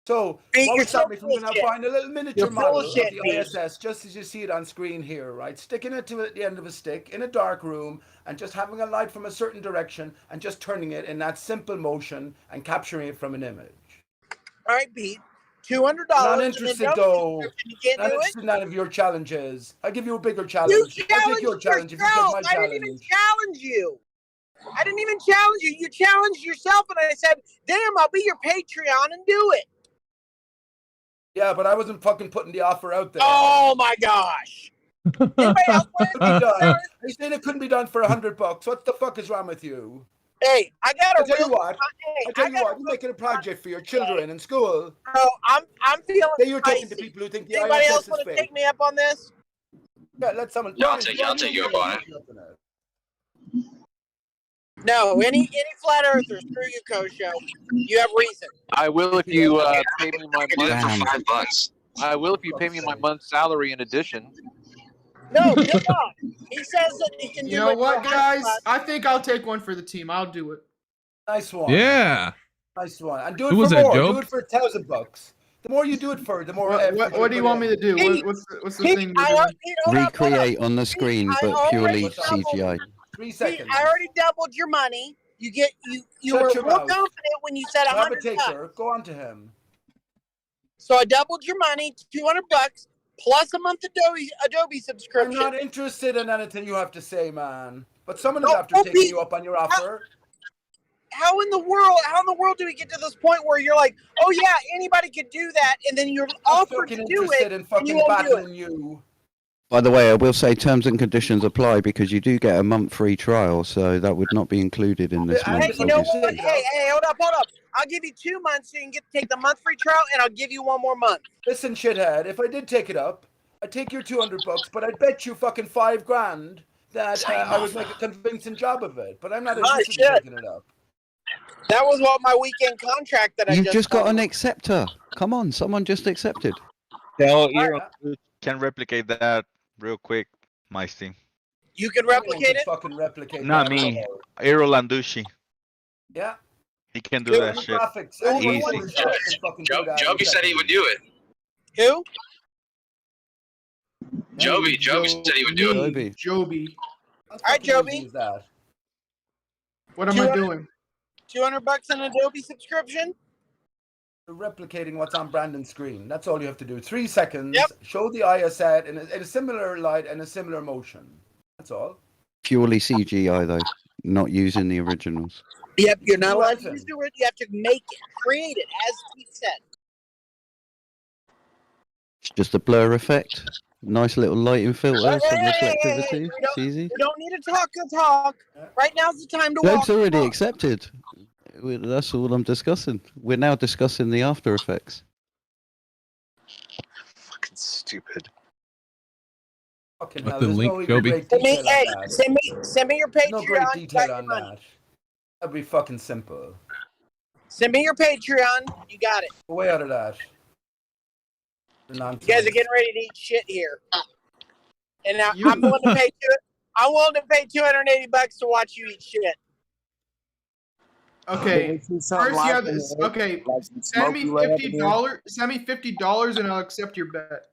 So, Pete, what you're would stop so me from full of going out shit. buying a little miniature You're full model of of shit, the Pete. ISS, just as you see it on screen here, right? Sticking it to the end of a stick in a dark room and just having a light from a certain direction and just turning it in that simple motion and capturing it from an image. All right, Pete. $200. Not and interested, Adobe though. subscription. You can't Not do it. interested in none of your challenges. I give you a bigger You challenge. I'll challenged take your challenge if you take yourself. my I didn't even challenge. challenge you. I didn't even challenge you. You challenged yourself, and I said, "Damn, I'll be your Patreon and do it." Yeah, but I wasn't fucking putting the offer out there. Oh my gosh! Anybody else want It couldn't be done. Are you saying it couldn't be done for $100? What the fuck is wrong with you? Hey, I got I tell you what. Hey, I tell you what. You're making a project for your children in school. Bro, I'm feeling. Say you're talking to spicy. people who think the Anybody ISS else is want to fake. take me up on this? Yeah, let someone. Yeah, I'll take you up on it. No, any flat earthers, screw you, Kosho. You have reason. I will if you pay me my Do that month. for $5. I will if you pay me my month's salary in addition. No, good luck. He says that he can do You know it what, for guys? $100. I think I'll take one for the team. I'll do it. Nice one. Yeah. Nice one. And do it Who for was that, more. Job? Do it for $1,000. The more you do it for, the more. What do you want me to do? What's the thing? Recreate on the screen, but purely CGI. 3 See, seconds. I already doubled your money. You Shut were your real mouth. confident when you said Grab a $100. taker. Go on to him. So I doubled your money, $200 plus a month Adobe I'm subscription. not interested in anything you have to say, man. But someone is after taking you up on your offer. How in the world do we get to this point where you're like, oh yeah, anybody could do that, and then you're I'm offered fucking to do interested it, in and fucking you won't do it? battling you. By the way, I will say terms and conditions apply because you do get a month free trial, so that would not be included in this Hey, month. Hey, you know obviously. what? Hey, hold up. I'll give you 2 months so you can get to take the month free trial, and I'll give you 1 more month. Listen, shithead, if I did take it up, I'd take your $200, but I'd bet you fucking $5,000 that I would make a convincing job of it. But I'm not interested in taking it up. That was what my weekend contract that I You've just just got signed. an acceptor. Come on, someone just accepted. Tell Eero can replicate that real quick, Meisty. You can replicate it? Fucking replicate Not that. me. Eero Landucci. Yeah. He can do Dude, that any shit. graphics, anyone Easy. with graphics can fucking do that Joby in said he seconds. would do it. Who? Joby said he would do it. Joby. How All right, fucking Joby. easy is that? What am I doing? $200 an Adobe subscription? You're replicating what's on Brandon's screen. That's all you have to do. 3 seconds. Yep. Show the ISS in a similar light and a similar motion. That's all. Purely CGI though, not using the originals. Yep, you're not Do allowed to anything. use the word. You have to make it, create it, as Pete said. It's just a blur effect. Nice little lighting filter, some Hey, reflectivity. It's easy. We don't need to talk the talk. Right now's the time to Glob's walk. the already walk. accepted. That's all I'm discussing. We're now discussing the after effects. Fucking stupid. Fucking What's hell, the there's link, no even Joby? great Send me, detail hey, on that. send me your There's no great Patreon. detail Got your on money. that. That'd be fucking simple. Send me your Patreon. You got it. Go way out of that. You guys are getting ready to eat shit here. And now You- I'm willing to pay I'm willing to pay $280 to watch you eat shit. Okay. First, you have this. Okay. Send me $50. Send me $50, and I'll accept your bet.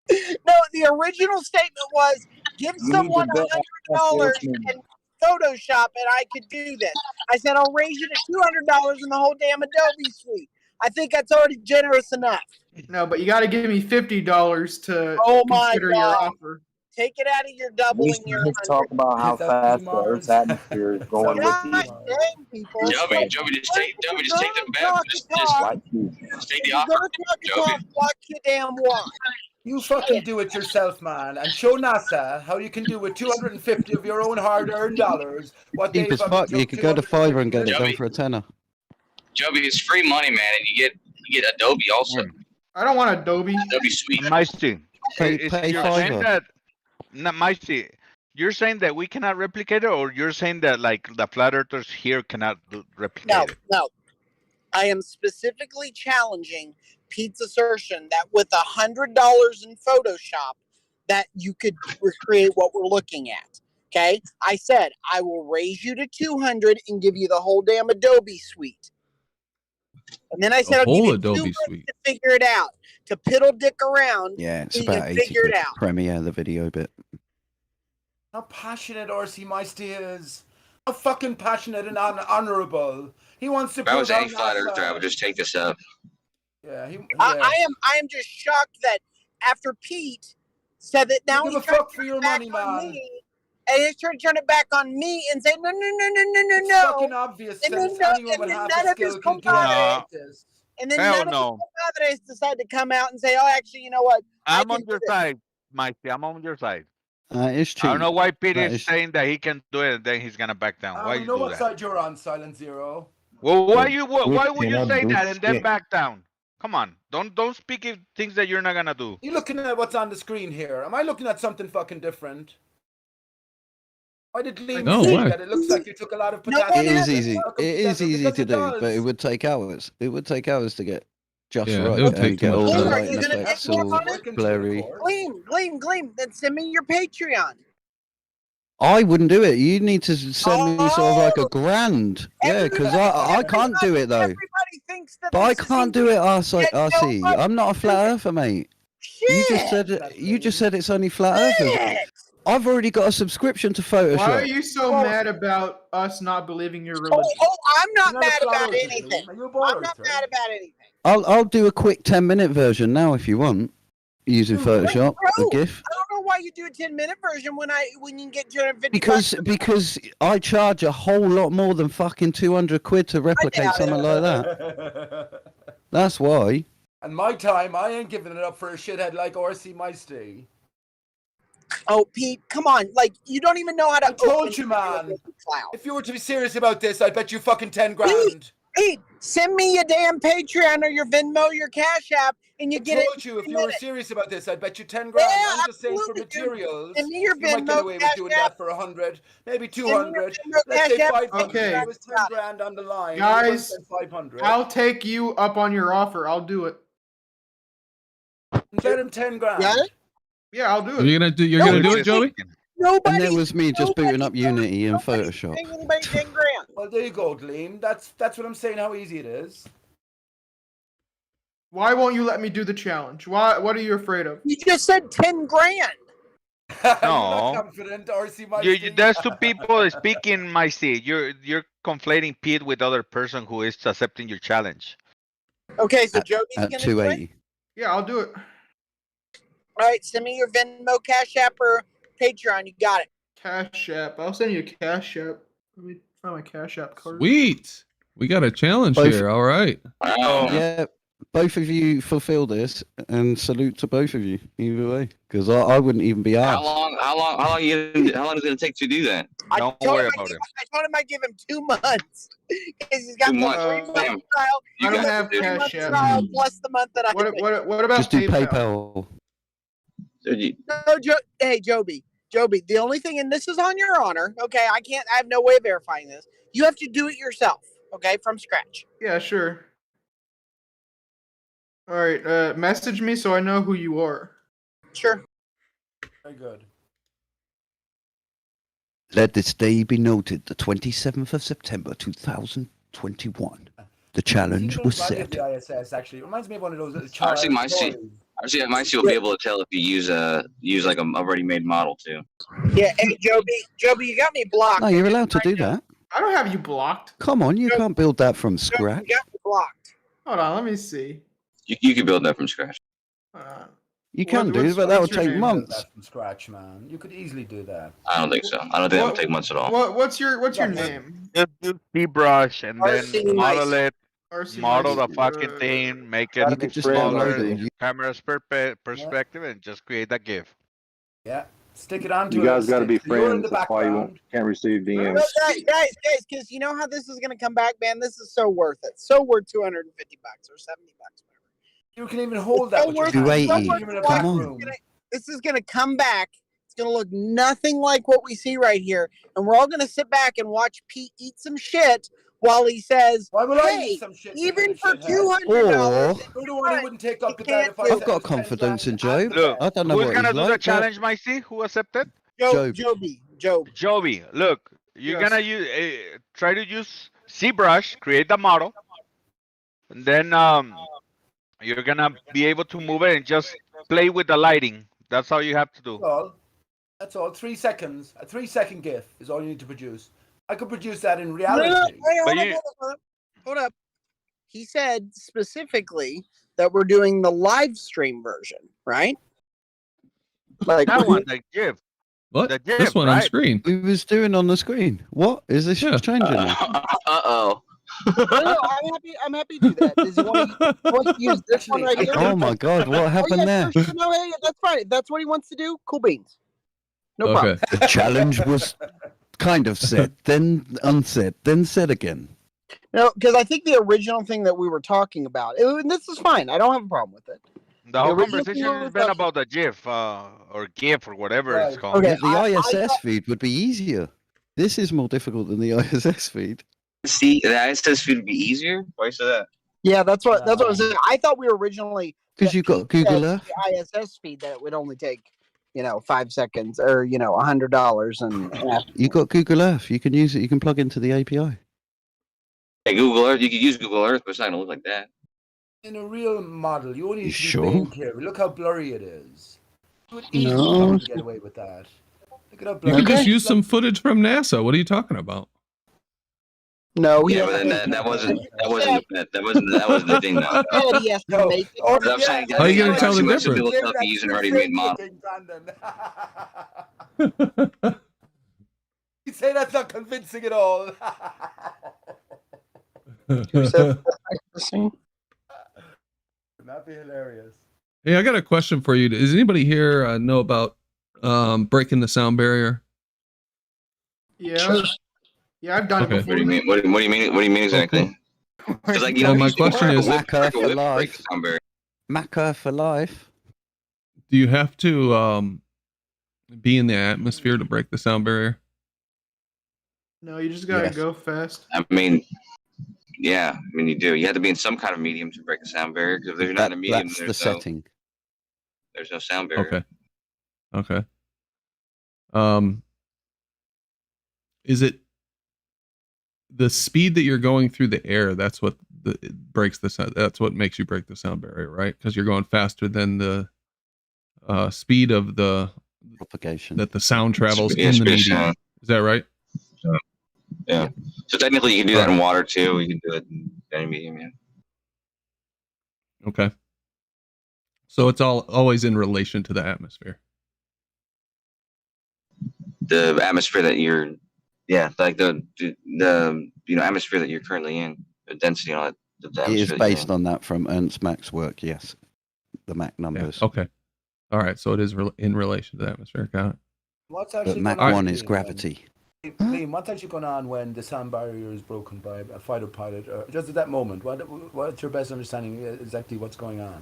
No, the original statement was give You need someone to build $100 this movement. and Photoshop and I could do this. I said, I'll raise you to $200 in the whole damn Adobe suite. I think that's already generous enough. No, but you got to give me $50 to Oh my consider your God. offer. Take it out of your We doubling should your just 100. talk about how fast the Earth's atmosphere is going with God the dang, people. Joby, just take them back. Just take the You're offer, gonna talk Joby. about watch your damn watch. You fucking do it yourself, man, and show NASA how you can do with 250 of your own hard-earned dollars what they Cheap as fucking fuck. You took could go to 250 Fiverr and get it done Joby. for a tenner. Joby, it's free money, man, and you get Adobe also. I don't want Adobe. Adobe Suite. Maisty, Pay you're saying Fiverr. that, not Maisty, you're saying that we cannot replicate it, or you're saying that like the flat earthers here cannot replicate it? No. I am specifically challenging Pete's assertion that with $100 in Photoshop that you could recreate what we're looking at. Okay? I said I will raise you to 200 and give you the whole damn Adobe suite. And then I said I'll give whole you Adobe 2 months suite. to figure it out, to piddle dick around. Yeah, it's so you about can 80 figure quid it out. Premiere, the video bit. How passionate R.C. Meister is. How fucking passionate and honorable. He wants to If I pull was down any flat earther, I would just take this up. Yeah, I am just shocked that after Pete said that now give he's a trying fuck to for turn your it back money, on man. me, and he's trying to turn it back on me and say no. It's fucking obvious And that then anyone with half none a of his skill can do compadres, like this. and then Hell none no. of his compadres decide to come out and say, oh, actually, you know what? I'm on your side, Maisty. I'm on your side. It's cheap. I don't know why Pete That is saying that he can do it and then he's gonna back down. Why We you know do what that? side you're on, Silent Zero. Well, why We would you cannot say do that and then shit. back down? Come on, don't speak of things that you're not gonna do. You looking at what's on the screen here? Am I looking at something fucking different? Why did Liam No say way. that? It looks like you took a lot of It potassium. is easy. It is easy because to it do, does. but it would take hours. It would take hours to get just Yeah, right it would take and too get much all the time. Are lighting you gonna effects take me all up on it? blurry. Gleam, then send me your Patreon. I wouldn't do it. You need to send me sort of like a grand. Yeah, because I can't do it though. Everybody thinks that But I this is can't do it, RC. nobody I'm not a flat earther, mate. You just said it's only flat earthers. I've already got a subscription to Photoshop. Why are you so mad about us not believing your religion? I'm not You're not a mad flat about earther, anything. Liam. You're a ball I'm not earther. mad about anything. I'll do a quick 10-minute version now if you want, using Photoshop, Bro, a GIF. I don't know why you do a 10-minute version when you can get 250 Because I charge a whole lot more than fucking 200 quid to replicate something like that. That's why. And my time, I ain't giving it up for a shithead like R.C. Meister. Oh, Pete, come on. Like, you don't even know how to I told you, man. If you were to be serious about this, I'd bet you fucking 10 grand. Pete, send me your damn Patreon or your Venmo, your Cash App, and you get it. I told you, if you were serious about this, I'd bet you 10 grand. Yeah, I'm just saying for absolutely, dude. materials. Send me your You might get Venmo, away with Cash doing App. that for 100, maybe Send me your 200. Venmo, Let's say Cash App. 500. Okay. That was 10 grand on the line. Guys, You might spend 500. I'll take you up on your offer. I'll do it. Bet him 10 grand. Got it? Yeah, I'll do Are it. you gonna do it, Joey? And that was me just booting up Unity and Photoshop. Paying anybody 10 grand. Well, there you go, Gleam. That's what I'm saying, how easy it is. Why won't you let me do the challenge? What are you afraid of? You just said 10 grand. You're No. not confident, R.C. Meister. There's two people speaking, Maisty. You're conflating Pete with other person who is accepting your challenge. Okay, so Joey's At going to do it? 280. Yeah, I'll do it. All right, send me your Venmo, Cash App, or Patreon. You got it. Cash App. I'll send you a Cash App. Let me find my Cash App card. Sweet. We got a challenge Both- here. All right. Yeah, both of you fulfill this, and salute to both of you either way, because I wouldn't even be How asked. long? How long is it gonna take to do that? Don't worry about it. I told him I'd give him 2 months. Because he's got 2 the months. 3-month Damn. trial. I don't got have the 3-month Cash App. trial plus the month that I What about Just do PayPal? PayPal. No, hey, Joby, the only thing, and this is on your honor, okay? I have no way of verifying this. You have to do it yourself, okay, from scratch. Yeah, sure. All right, message me so I know who you are. Sure. Very good. Let this day be noted, the 27th of September 2021. The challenge was set. The ISS, actually. It reminds me of one of those little Actually, child my seat. stories. Actually, I might will be able to tell if you use like a already made model too. Yeah, hey, Joby, you got me blocked. No, you're allowed to do that. I don't have you blocked. Come on, you can't build that from You scratch. got me blocked. Hold on, let me see. You can build that from scratch. You can do, but that would take months. From scratch, man. You could easily do that. I don't think so. I don't think that would take months at all. What's your name? Just do ZBrush and RC then model Nice. it, model the fucking thing, make it You could just download smaller, it. and camera's perspective, and just create that GIF. Yeah. Stick it onto You guys got to be You're in friends. the That's why you background. can't receive DMs. But guys, because you know how this is gonna come back, man. This is so worth it. So worth $250 or $70, whatever. You can even hold that. So with your worth hand. 280. You're in a Come back on. room. This is gonna come back. It's gonna look nothing like what we see right here, and we're all gonna sit back and watch Pete eat some shit while he says, Why would I "Hey, eat some shit? even for shithead? $200, You're the one who wouldn't take up the bet can't if I do said I've it got was 10 confidence in grand. Job. Look, I don't know who's what gonna he's do the like. but challenge, Micey? Who accepted? Job. Joby. Look, you're Yes. gonna use try to use ZBrush, create the model, and then you're gonna be able to move it and just play with the lighting. That's all you have to do. That's all. 3 seconds. A 3-second GIF is all you need to produce. I could produce that in No, reality. wait, hold up. He said specifically that we're doing the live stream version, right? Like That one, the GIF. What? The GIF, This one on right? screen. We was doing on the screen. What is this changing? Uh-oh. No, I'm happy to do that. Does he want to use this one right here? Oh my God, what happened there? Sure. No, hey, that's fine. If that's what he wants to do, cool beans. No problem. The challenge was kind of set, then unset, then said again. No, because I think the original thing that we were talking about, and this is fine. I don't have a problem with it. The whole original conversation thing we has were been talking- about the GIF or GIF or whatever it's called. Okay, Yeah, the ISS feed would be easier. This is more difficult than the ISS feed. See, the ISS feed would be easier. Why say that? Yeah, that's what I was saying. I thought we were originally Because you've got Google Earth. the ISS feed that it would only take 5 seconds or $100 and You got Google Earth. You can use it. You can plug into the API. Hey, Google Earth. You could use Google Earth, but it's not gonna look like that. In a real model, you only need to be sure? being clear. Look how blurry it is. You would easily No. get away with that. Look at how You blurry. could just use some footage from NASA. What are you talking about? No, Yeah, but then that wasn't the thing though. he has to make it. But I'm saying, How are you gonna tell the most difference? people stuff use an already made model. You say that's not convincing at all. Would that be hilarious? Hey, I got a question for you. Does anybody here know about breaking the sound barrier? Yeah. Yeah, I've done it Okay. before. What do you mean? What do you mean? What do you mean exactly? Because like Well, my question is, Maca for life. Maca for life. do you have to be in the atmosphere to break the sound barrier? No, you just gotta Yes. go fast. I mean, yeah. I mean, you do. You have to be in some kind of medium to break a sound barrier. Because if there's not a medium, That's the there's setting. no sound barrier. Okay. Is it the speed that you're going through the air? That's what breaks the sound. That's what makes you break the sound barrier, right? Because you're going faster than the speed of the propagation that the sound travels Yeah, in the speed of medium. sound. Is that right? Yeah. So technically, you can do that in water too. You can do it in any medium. Yeah. Okay. So it's always in relation to the atmosphere. The atmosphere that you're, like the atmosphere that you're currently in, the density on it. The It is atmosphere that you're based on that from Ernst Mach's work, yes. The Mach numbers. Okay. All right. So it is in relation to the atmosphere. Got it. What's But actually Mach going on 1 is Liam, gravity. Liam, what's actually going on when the sound barrier is broken by a fighter pilot? Just at that moment, what's your best understanding exactly what's going on?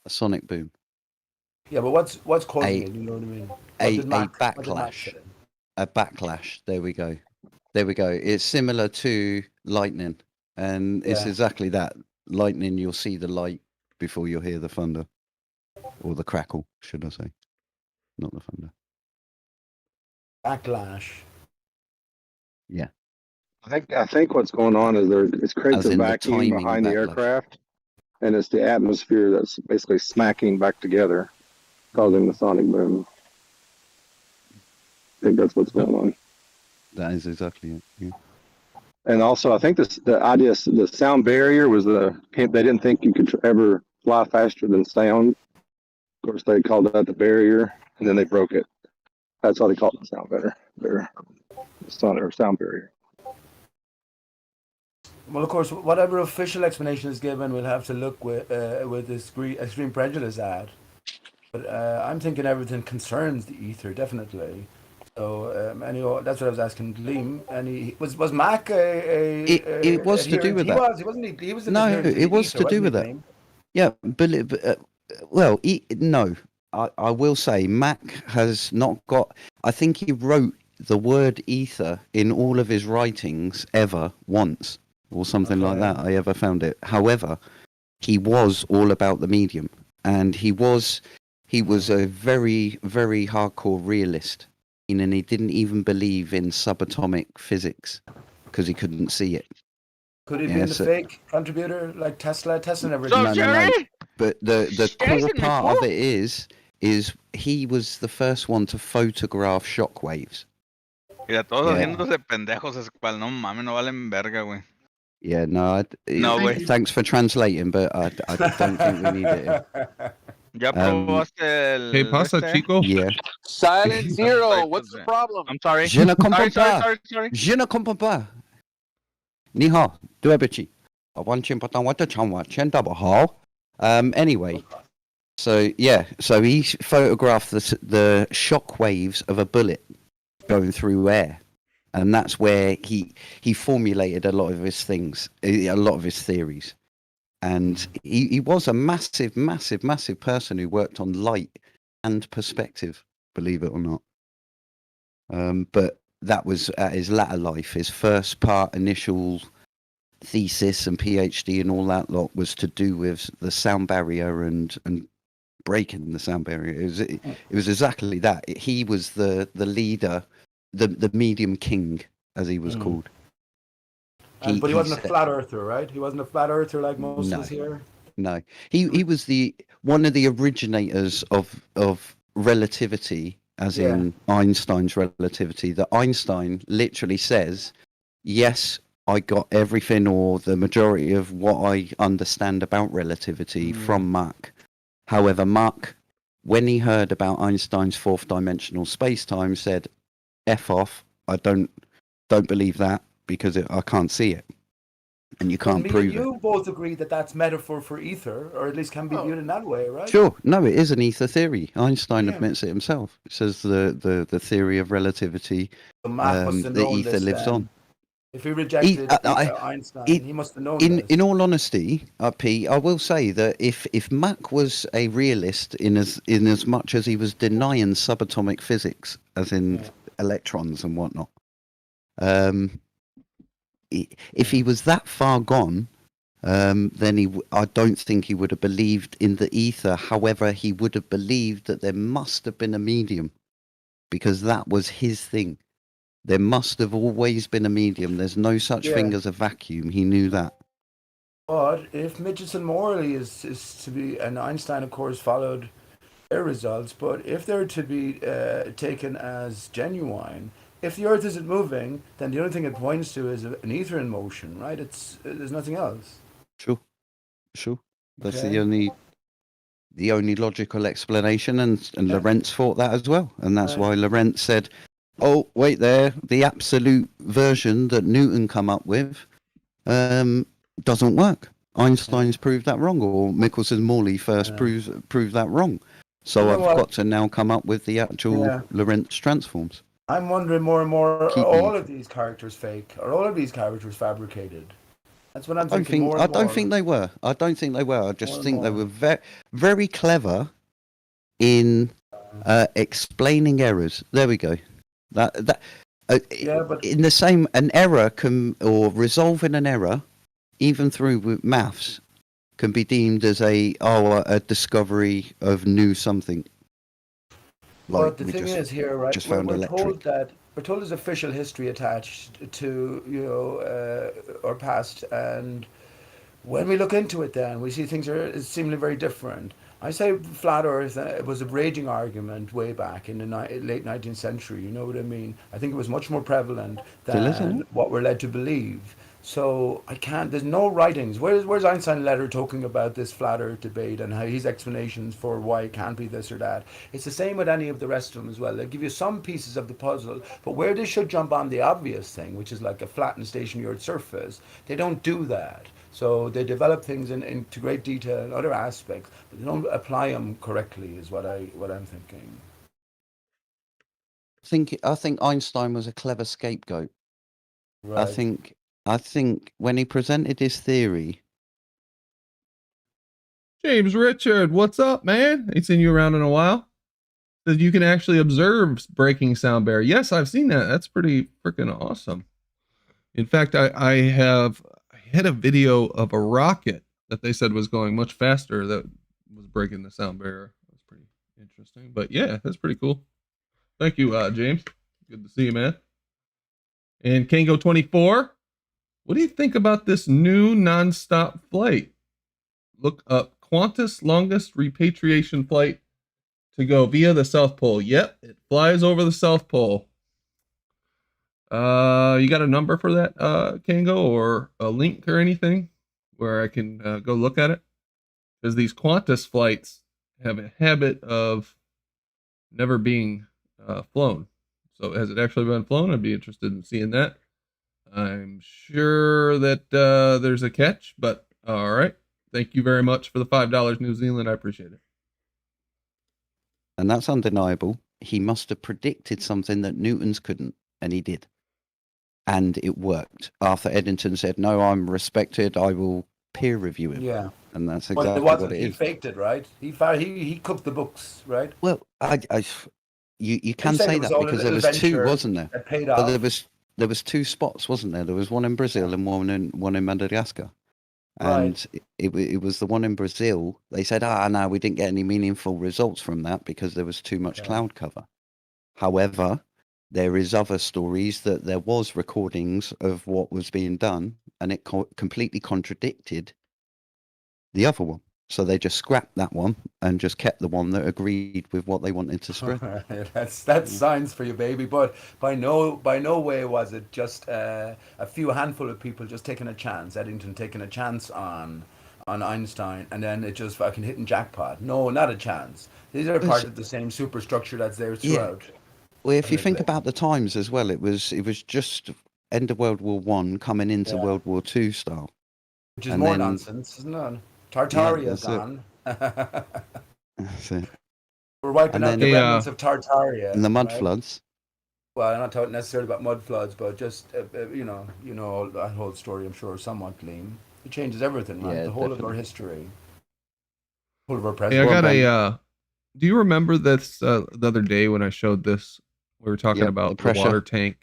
A sonic boom. Yeah, but what's causing it? You know what I mean? What did Mach say? A backlash. There we go. There we go. It's similar to lightning. And it's Yeah. exactly that. Lightning, you'll see the light before you'll hear the thunder. Or the crackle, should I say. Not the thunder. Backlash. I think what's going on is it's creates As a in the vacuum timing behind the backlash. aircraft, and it's the atmosphere that's basically smacking back together, causing the sonic boom. I think that's what's going on. That is exactly it. Yeah. And also, I think the idea, the sound barrier was they didn't think you could ever fly faster than sound. Of course, they called that the barrier, and then they broke it. That's why they called it the sound barrier. Sound barrier. Well, of course, whatever official explanation is given, we'll have to look with this extreme prejudice at. But I'm thinking everything concerns the ether, definitely. So anyway, that's what I was asking Liam. And was Mac It was to do with that. He wasn't. He was an No, adherent to it the was ether, to do wasn't with he, that. Liam? Yeah, but well, no. I will say Mac has not got. I think he wrote the word ether in all of his writings ever once or something like that. I ever found it. However, he was all about the medium, and he was a very, very hardcore realist, and he didn't even believe in subatomic physics because he couldn't see it. Could he be a fake contributor like Tesla? Tesla never. No. But the core part of it is he was the first one to photograph shockwaves. Mira, todos haciéndose pendejos, es cual no mames, no valen verga, güey. Yeah, no, güey. thanks for translating, but I don't think we need it. ¿Ya probaste el ¿Qué pasa, chico? Yeah. Silent Zero, what's the problem? I'm sorry. Je ne comprends pas. Sorry. Je ne comprends pas. 你好，对不起，我完全不懂我的中文，全都不好。Anyway, so he photographed the shock waves of a bullet going through air, and that's where he formulated a lot of his things, a lot of his theories. And he was a massive person who worked on light and perspective, believe it or not. But that was at his latter life. His first part, initial thesis and PhD and all that lot was to do with the sound barrier and breaking the sound barrier. It was exactly that. He was the leader, the medium king, as he was called. But he wasn't a flat earther, right? He wasn't a flat earther like most of us here. No, he was one of the originators of relativity, as in Einstein's relativity. That Einstein literally says, "Yes, I got everything or the majority of what I understand about relativity from Mach." However, Mach, when he heard about Einstein's fourth dimensional space-time, said, "F off! I don't believe that because I can't see it, and you can't prove it." You both agree that that's metaphor for ether, or at least can be viewed in that way, right? Sure. No, it is an ether theory. Einstein admits it himself. It says the theory of relativity, the ether lives on. If he rejected Einstein, he must have known this. In all honesty, P, I will say that if Mach was a realist in as much as he was denying subatomic physics, as in electrons and whatnot, if he was that far gone, then I don't think he would have believed in the ether. However, he would have believed that there must have been a medium, because that was his thing. There must have always been a medium. There's no such thing as a vacuum. He knew that. But if Midgets and Morley is to be, and Einstein, of course, followed their results, but if they're to be taken as genuine, if the Earth isn't moving, then the only thing it points to is an ether in motion, right? There's nothing else. Sure. That's the only logical explanation, and Lorentz thought that as well, and that's why Lorentz said, "Oh, wait there, the absolute version that Newton come up with doesn't work. Einstein's proved that wrong, or Michelson-Morley first proved that wrong. So I've got to now come up with the actual Lorentz transforms." I'm wondering more and more, are all of these characters fake? Are all of these characters fabricated? That's what I'm thinking more and more. I don't think they were. I just think they were very clever in explaining errors. There we go. In the same, an error or resolving an error, even through maths, can be deemed as a discovery of new something. But the thing is here, right? We're told there's official history attached to our past, and When we look into it, then we see things are seemingly very different. I say flat Earth was a raging argument way back in the late 19th century. You know what I mean? I think it was much more prevalent Still is, isn't than it? what we're led to believe. So I can't. There's no writings. Where's Einstein letter talking about this flat Earth debate and how his explanations for why it can't be this or that? It's the same with any of the rest of them as well. They give you some pieces of the puzzle, but where they should jump on the obvious thing, which is like a flat and stationary Earth surface, they don't do that. So they develop things into great detail in other aspects, but they don't apply them correctly. Is what I'm thinking. I think Einstein was a clever scapegoat. Right. I think when he presented his theory, James Richard, what's up, man? Ain't seen you around in a while. Says you can actually observe breaking sound barrier. Yes, I've seen that. That's pretty freaking awesome. In fact, I had a video of a rocket that they said was going much faster that was breaking the sound barrier. That's pretty interesting. But yeah, that's pretty cool. Thank you, James. Good to see you, man. And Kango24, what do you think about this new nonstop flight? Look up Qantas longest repatriation flight to go via the South Pole. Yep, it flies over the South Pole. You got a number for that, Kango, or a link or anything where I can go look at it? Because these Qantas flights have a habit of never being flown. So has it actually been flown? I'd be interested in seeing that. I'm sure that there's a catch, but all right. Thank you very much for the $5, New Zealand. I appreciate it. and that's undeniable, he must have predicted something that Newton's couldn't, and he did. And it worked. Arthur Eddington said, "No, I'm respected. I will peer review him." Yeah. And that's But exactly it wasn't. what it He is. faked it, right? He cooked the books, right? Well, you can said say it was that all a because there little was two, venture wasn't there? that paid But off. there was two spots, wasn't there? There was one in Brazil and one in Madagascar. And it was the one in Brazil. They said, no, we didn't get any meaningful results from that because there was too much cloud cover. However, there is other stories that there was recordings of what was being done, and it completely contradicted the other one. So they just scrapped that one and just kept the one that agreed with what they wanted to spread. That's science for you, baby. But by no way was it just a few handful of people just taking a chance. Eddington taking a chance on Einstein, and then it just fucking hitting jackpot. No, not a chance. These are part of the same superstructure that's there throughout. Well, if you think about the times as well, it was just end of World War One coming into World War Two style, Which is more nonsense, isn't it? Tartaria's gone. That's it. We're wiping out the remnants of Tartaria. And the mud floods. Well, I'm not talking necessarily about mud floods, but just you know that whole story. I'm sure somewhat clean. It changes everything, right? The whole of our history, whole of our present. Hey, I got a. Do you remember this the other day when I showed this? We were talking about the water tank.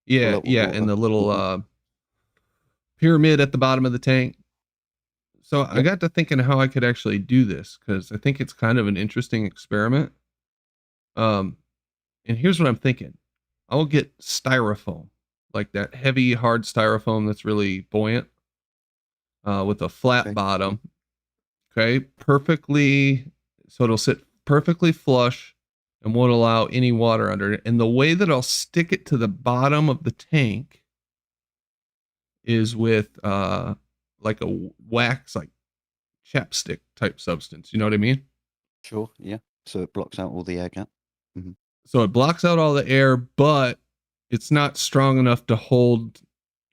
Yeah, and the little pyramid at the bottom of the tank. So I got to thinking how I could actually do this because I think it's kind of an interesting experiment. And here's what I'm thinking. I'll get styrofoam, like that heavy, hard styrofoam that's really buoyant, with a flat bottom. Okay, perfectly. So it'll sit perfectly flush and won't allow any water under it. And the way that I'll stick it to the bottom of the tank is with like a wax, like chapstick type substance. You know what I mean? Sure. Yeah. So it blocks out all the air gap. Mm-hmm. So it blocks out all the air, but it's not strong enough to hold,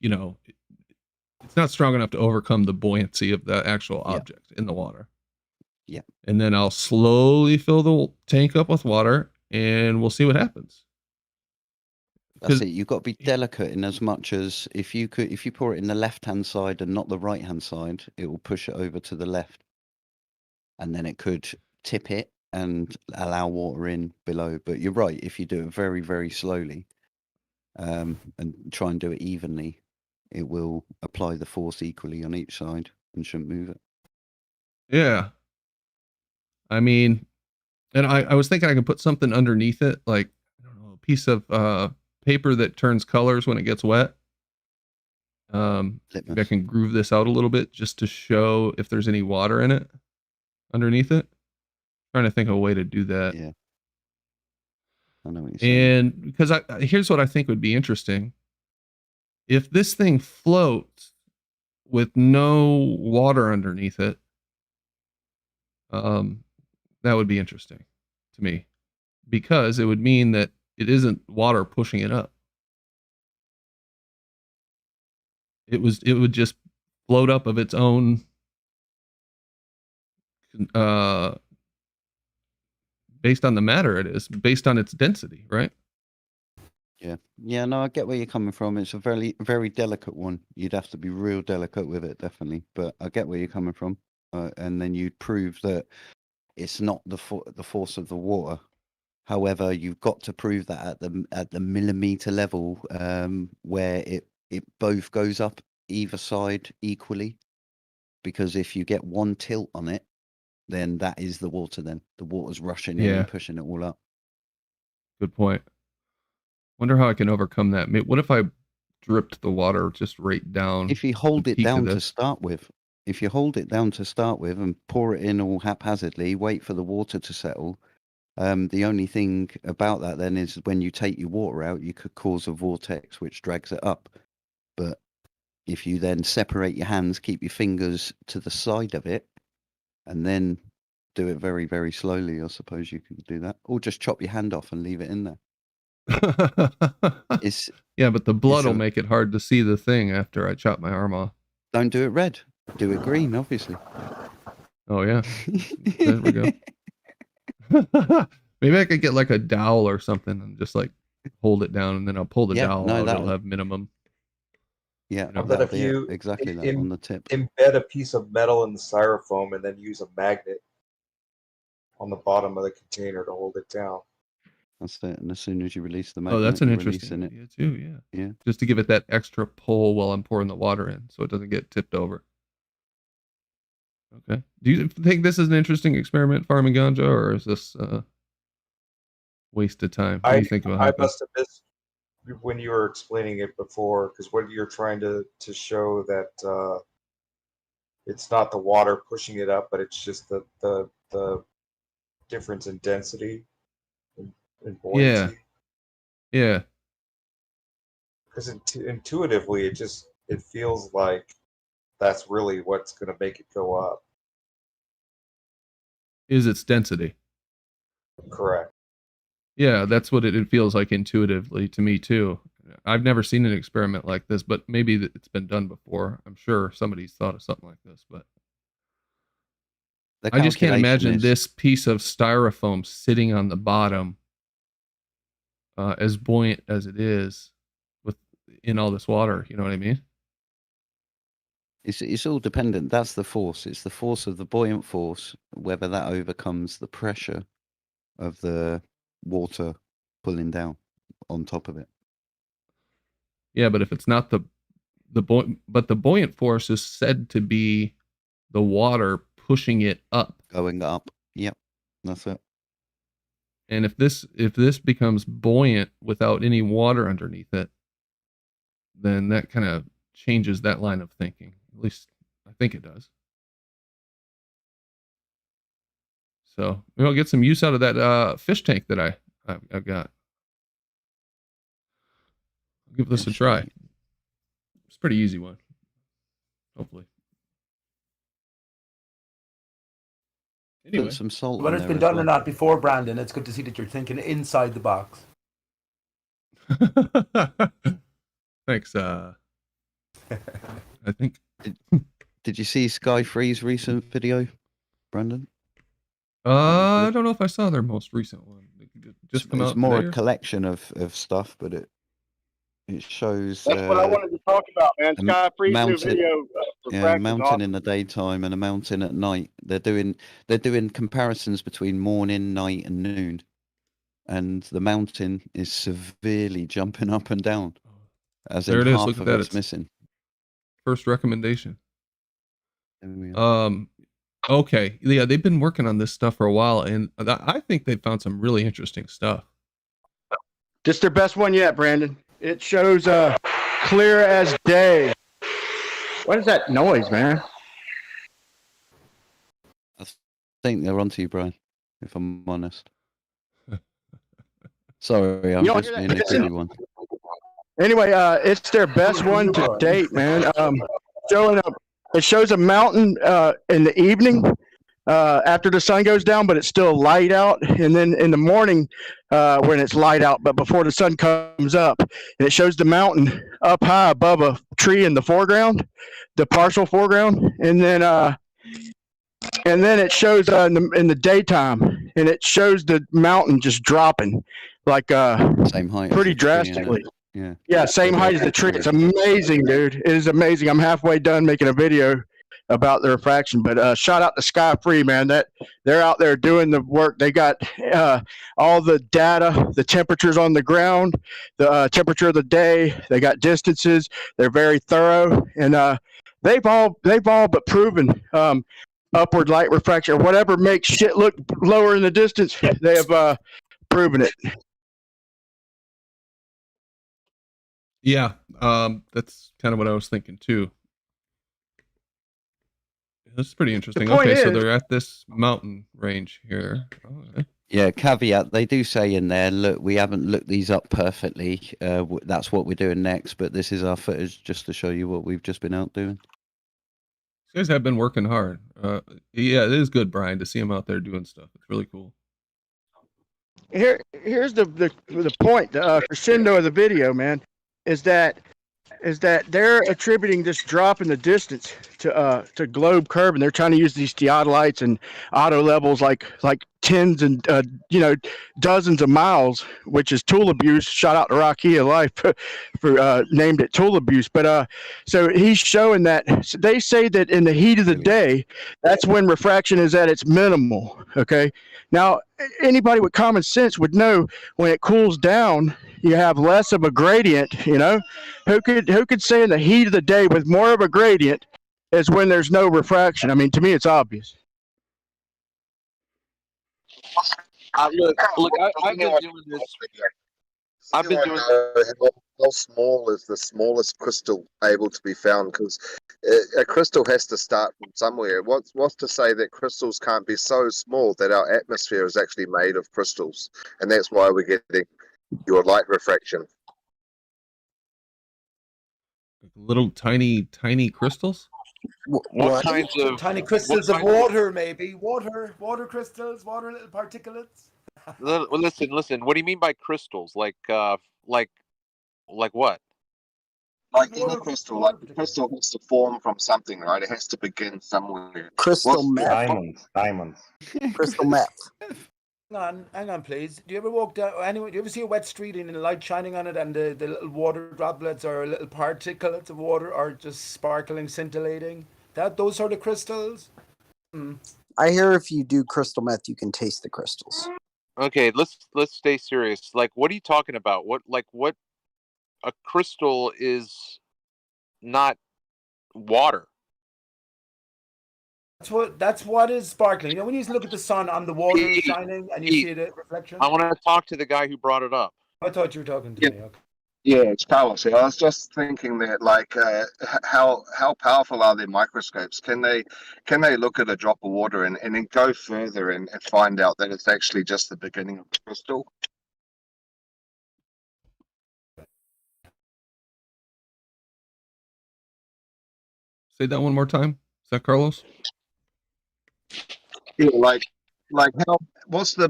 it's not strong enough to overcome the buoyancy of the actual object in the water. Yeah. And then I'll slowly fill the tank up with water and we'll see what happens. That's it. You've got to be delicate in as much as if you pour it in the left-hand side and not the right-hand side, it will push it over to the left. And then it could tip it and allow water in below. But you're right. If you do it very, very slowly and try and do it evenly, it will apply the force equally on each side and shouldn't move it. Yeah. I mean, and I was thinking I could put something underneath it, like, I don't know, a piece of paper that turns colors when it gets wet. Maybe I can groove this out a little bit just to show if there's any water in it underneath it. Trying to think of a way to do that. Yeah. I know what you're saying. And because here's what I think would be interesting. If this thing floats with no water underneath it, that would be interesting to me, because it would mean that it isn't water pushing it up. It would just float up of its own, based on the matter it is, based on its density, right? Yeah. Yeah, no, I get where you're coming from. It's a very, very delicate one. You'd have to be real delicate with it, definitely. But I get where you're coming from. And then you'd prove that it's not the force of the water. However, you've got to prove that at the millimeter level, where it both goes up either side equally. Because if you get one tilt on it, then that is the water. Then the water's rushing in and pushing it all up. Good point. Wonder how I can overcome that. What if I dripped the water just right down? If you hold it down to start with, and pour it in all haphazardly, wait for the water to settle. The only thing about that then is when you take your water out, you could cause a vortex which drags it up. But if you then separate your hands, keep your fingers to the side of it, and then do it very, very slowly, I suppose you could do that. Or just chop your hand off and leave it in there. Yeah, but the blood will make it hard to see the thing after I chop my arm off. Don't do it red. Do it green, obviously. Oh, yeah. There we go. Maybe I could get like a dowel or something and just like hold it down, and then I'll pull the dowel out. It'll have minimum. Yeah, But if you exactly that on the tip. Embed a piece of metal in the styrofoam and then use a magnet on the bottom of the container to hold it down. That's it. And as soon as you release the magnet, Oh, that's an you're interesting releasing idea too. Yeah. Yeah. Just to give it that extra pull while I'm pouring the water in, so it doesn't get tipped over. Okay. Do you think this is an interesting experiment, farming ganja, or is this waste of time? What do you think about I must have missed when you were explaining it before, because what you're trying to show that it's not the water pushing it up, but it's just the difference in density and buoyancy. Yeah. Because intuitively, it feels like that's really what's going to make it go up. Is its density. Correct. Yeah, that's what it feels like intuitively to me too. I've never seen an experiment like this, but maybe it's been done before. I'm sure somebody's thought of something like this, but I just can't imagine this piece of styrofoam sitting on the bottom, as buoyant as it is, in all this water. You know what I mean? It's all dependent. That's the force. It's the force of the buoyant force, whether that overcomes the pressure of the water pulling down on top of it. Yeah, but if it's not the buoyant force is said to be the water pushing it up. Going up. Yep. That's it. And if this becomes buoyant without any water underneath it, then that kind of changes that line of thinking. At least I think it does. So maybe I'll get some use out of that fish tank that I've got. I'll give this a try. It's a pretty easy one. Hopefully. Anyway. Put some salt. Whether it's been done or not before, Brandon, it's good to see that you're thinking inside the box. Thanks. I think. Did you see Sky Free's recent video, Brandon? I don't know if I saw their most recent one. Just come out. It's more today, a collection of stuff, but it shows. That's what I wanted to talk about, man. Sky Free's new mountain, video. yeah, mountain in the daytime and a mountain at night. They're doing comparisons between morning, night, and noon, and the mountain is severely jumping up and down. As there in it is. half Look at of that. it's missing. First recommendation. Okay, yeah, they've been working on this stuff for a while, and I think they found some really interesting stuff. Just their best one yet, Brandon. It shows clear as day What is that noise, man? I think they're onto you, Brian. If I'm honest. Sorry, I'm You don't just hear being a that? goody one. Anyway, it's their best one to date, man. Showing up, it shows a mountain in the evening after the sun goes down, but it's still light out, and then in the morning when it's light out, but before the sun comes up, and it shows the mountain up high above a tree in the foreground, the partial foreground, and then it shows in the daytime, and it shows the mountain just dropping like Same height pretty as the tree, drastically. Yeah. Yeah, same height as the tree. It's amazing, dude. It is amazing. I'm halfway done making a video about the refraction, but shout out to Sky Free, man. That they're out there doing the work. They got all the data, the temperatures on the ground, the temperature of the day. They got distances. They're very thorough, and they've all but proven upward light refraction, or whatever makes shit look lower in the distance. They have proven it. Yeah, that's kind of what I was thinking too. That's pretty interesting. Okay, so they're at this mountain range here. Okay. Yeah, caveat, they do say in there, look, we haven't looked these up perfectly. That's what we're doing next, but this is our footage just to show you what we've just been out doing. You guys have been working hard. Yeah, it is good, Brian, to see them out there doing stuff. It's really cool. Here's the point, the crescendo of the video, man, is that they're attributing this drop in the distance to globe curve, and they're trying to use these theodolites and auto levels like tens and dozens of miles, which is tool abuse. Shout out to Rocky Life for named it tool abuse. But so he's showing that they say that in the heat of the day, that's when refraction is at its minimal. Okay, now anybody with common sense would know when it cools down, you have less of a gradient. You know, who could say in the heat of the day with more of a gradient is when there's no refraction? I mean, to me, it's obvious. Look, I've been doing this. I've been doing. How small is the smallest crystal able to be found? Because a crystal has to start from somewhere. What's to say that crystals can't be so small that our atmosphere is actually made of crystals, and that's why we're getting your light refraction. Little tiny crystals. What kinds of tiny crystals of water? Maybe water crystals, water little particulates. Well, listen. What do you mean by crystals? Like what? Like in a crystal, like the crystal has to form from something, right? It has to begin somewhere. Crystal meth. Diamonds. Crystal meth. Hang on, please. Do you ever walk down? Anyway, do you ever see a wet street and the light shining on it, and the little water droplets or little particulates of water are just sparkling, scintillating? Those sort of crystals. I hear if you do crystal meth, you can taste the crystals. Okay, let's stay serious. Like, what are you talking about? What a crystal is not water. That's what is sparkling. You know, when you look at the sun on the water shining and you see the reflection. I want to talk to the guy who brought it up. I thought you were talking to me. Okay. Yeah, it's Carlos. I was just thinking that, like, how powerful are their microscopes? Can they look at a drop of water and then go further and find out that it's actually just the beginning of the crystal? Say that one more time. Is that Carlos? Yeah, like how what's the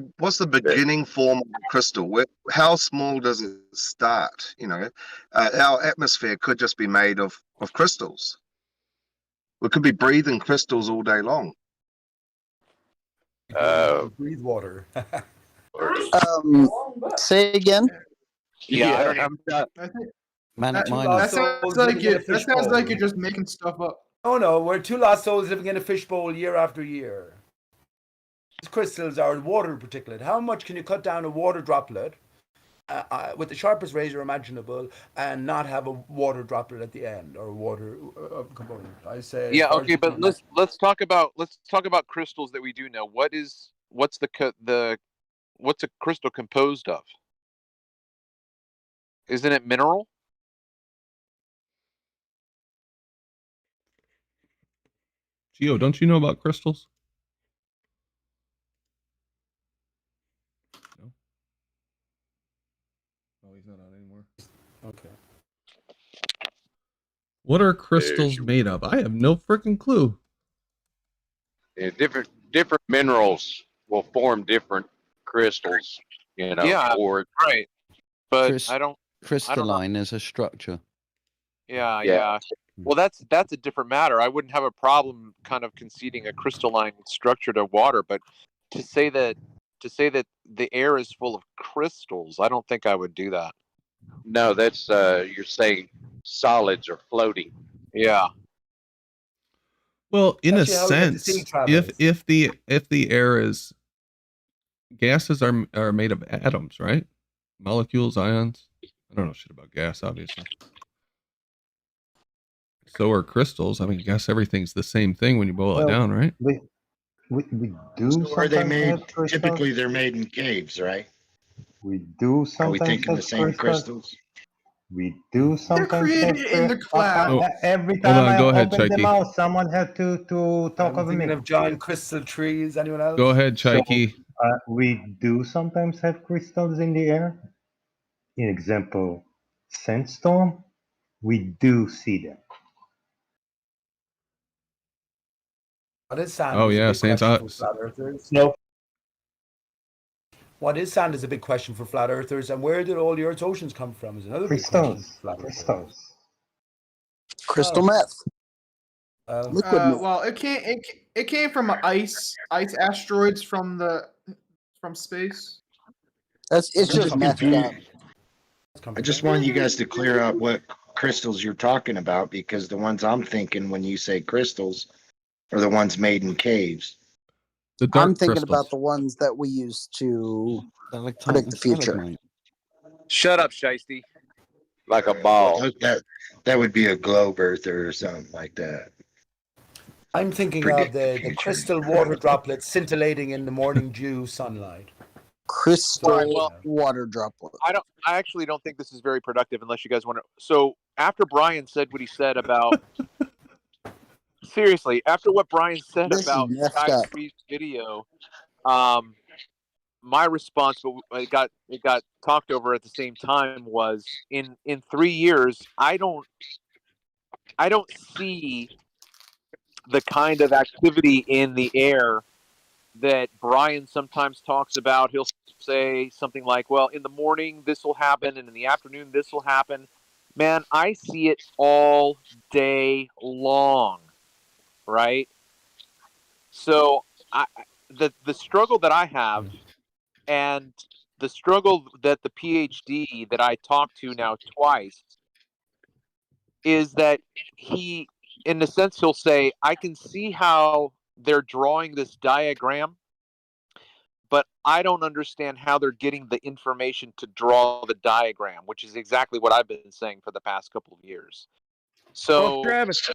beginning form of the crystal? How small does it start? You know, our atmosphere could just be made of crystals. We could be breathing crystals all day long. Breathe water. Say again. Yeah, That sounds like you're just making stuff up. Oh no, we're two lost souls living in a fishbowl year after year. These crystals are water particulate. How much can you cut down a water droplet with the sharpest razor imaginable and not have a water droplet at the end or a water component? I say. Yeah. Okay, but let's talk about crystals that we do know. What's a crystal composed of? Isn't it mineral? Gio, don't you know about crystals? No. Oh, he's not on anymore. Okay. What are crystals made of? I have no freaking clue. Yeah, different minerals will form different crystals. You know, Yeah, or right. But Crys- I don't know. crystalline is a structure. Yeah, Yeah. yeah. Well, that's a different matter. I wouldn't have a problem kind of conceding a crystalline structure to water, but to say that the air is full of crystals, I don't think I would do that. no, that's you're saying solids are floating. Yeah. Well, in a Actually, how we get to see sense, Travis. if the air is gases are made of atoms, right? Molecules, ions. I don't know shit about gas, obviously. So are crystals. I mean, I guess everything's the same thing when you boil it down, right? We do So are they sometimes made? have crystals. Typically, they're made in caves, right? We do Are we sometimes thinking the have same crystals. crystals? We do sometimes created have in the cloud. Every Hold time on, I go ahead, open the Chaiki. mouth, someone had to talk I'm over thinking me. of giant crystal trees. Anyone else? Go ahead, So Chaiki. we do sometimes have crystals in the air. In example, sandstorm, we do see them. What is sand? Oh is a yeah, big question for Sans. flat earthers. Nope. What is sand is a big question for flat earthers, and where did all the Earth's oceans come from? Is another big question. Crystals. For flat earthers. Crystals. Crystal meth. Liquid meth. Well, it came from ice asteroids from space. It's I'm just meth. confused. I just want you guys to clear up what crystals you're talking about, because the ones I'm thinking when you say crystals are the ones made in caves. The dark I'm thinking crystals. about the ones that we use to Stalactite predict and the future. stalagmite. Shut up, Shiesty. Like a ball. That would be a globe earther or something like that. I'm thinking Predict of the the future. crystal water droplets scintillating in the morning dew sunlight. Crystal Alright, well, water droplet. I actually don't think this is very productive unless you guys want to. So after Brian said what he said about seriously, after what Brian said This is about messed Sky up. Tree's video, my response, but it got talked over at the same time, was in 3 years, I don't see the kind of activity in the air that Brian sometimes talks about. He'll say something like, well, in the morning this will happen, and in the afternoon this will happen. Man, I see it all day long, right? So the struggle that I have, and the struggle that the PhD that I talked to now twice, is that he, in a sense, he'll say, I can see how they're drawing this diagram, but I don't understand how they're getting the information to draw the diagram, which is exactly what I've been saying for the past couple of years. So, Travis,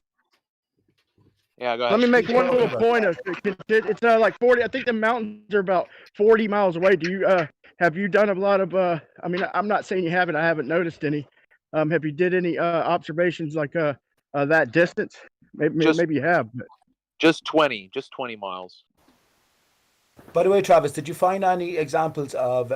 yeah, go ahead. let me make one little point. It's like 40. I think the mountains are about 40 miles away. Do you have you done a lot of? I mean, I'm not saying you haven't. I haven't noticed any. Have you did any observations like that distance? Maybe you have. But. Just 20 miles. By the way, Travis, did you find any examples of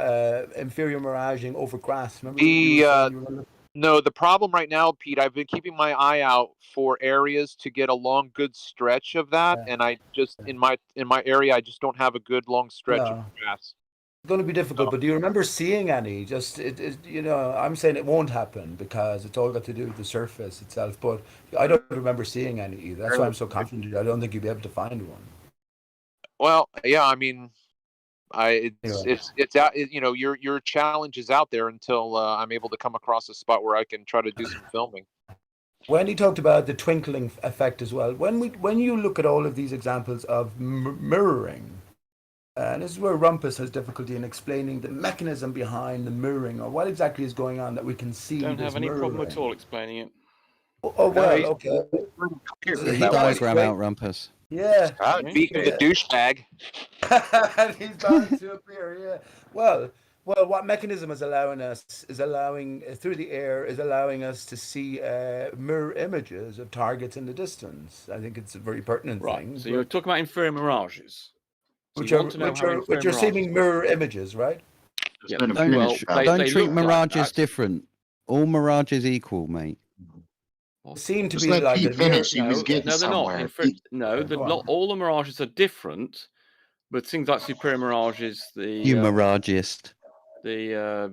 inferior miraging over grass? Remember No, the problem right now, Pete, I've been keeping my eye out for areas to get a long, good stretch of that, and I just in my area, I just don't have a good long stretch of grass. It's going to be difficult, but do you remember seeing any? Just I'm saying it won't happen because it's all got to do with the surface itself. But I don't remember seeing any either. That's why I'm so confident. I don't think you'll be able to find one. Well, yeah, I mean, it's out. Your challenge is out there until I'm able to come across a spot where I can try to do some filming. When he talked about the twinkling effect as well, when you look at all of these examples of mirroring. And this is where Rumpus has difficulty in explaining the mechanism behind the mirroring, or what exactly is going on that we can see. Don't have any mirroring. problem at all explaining it. Oh well, okay. Diagram out, Rumpus. Yeah. Speaking of the douchebag. He's bound to appear, yeah. Well, Well, what mechanism is allowing us through the air is allowing us to see mirror images of targets in the distance. I think it's a very pertinent thing. So you're talking about inferior mirages. So which you are want to know how which are seeming mirror images, right? Yeah, been a don't, finish well, Don't they treat look like mirages that. different. All mirages equal, mate. Seem to Just be let like Pete the mirror. finish. He was getting No, they're not. somewhere. No, Go on. not all the mirages are different, but things like superior mirages, You miragist. I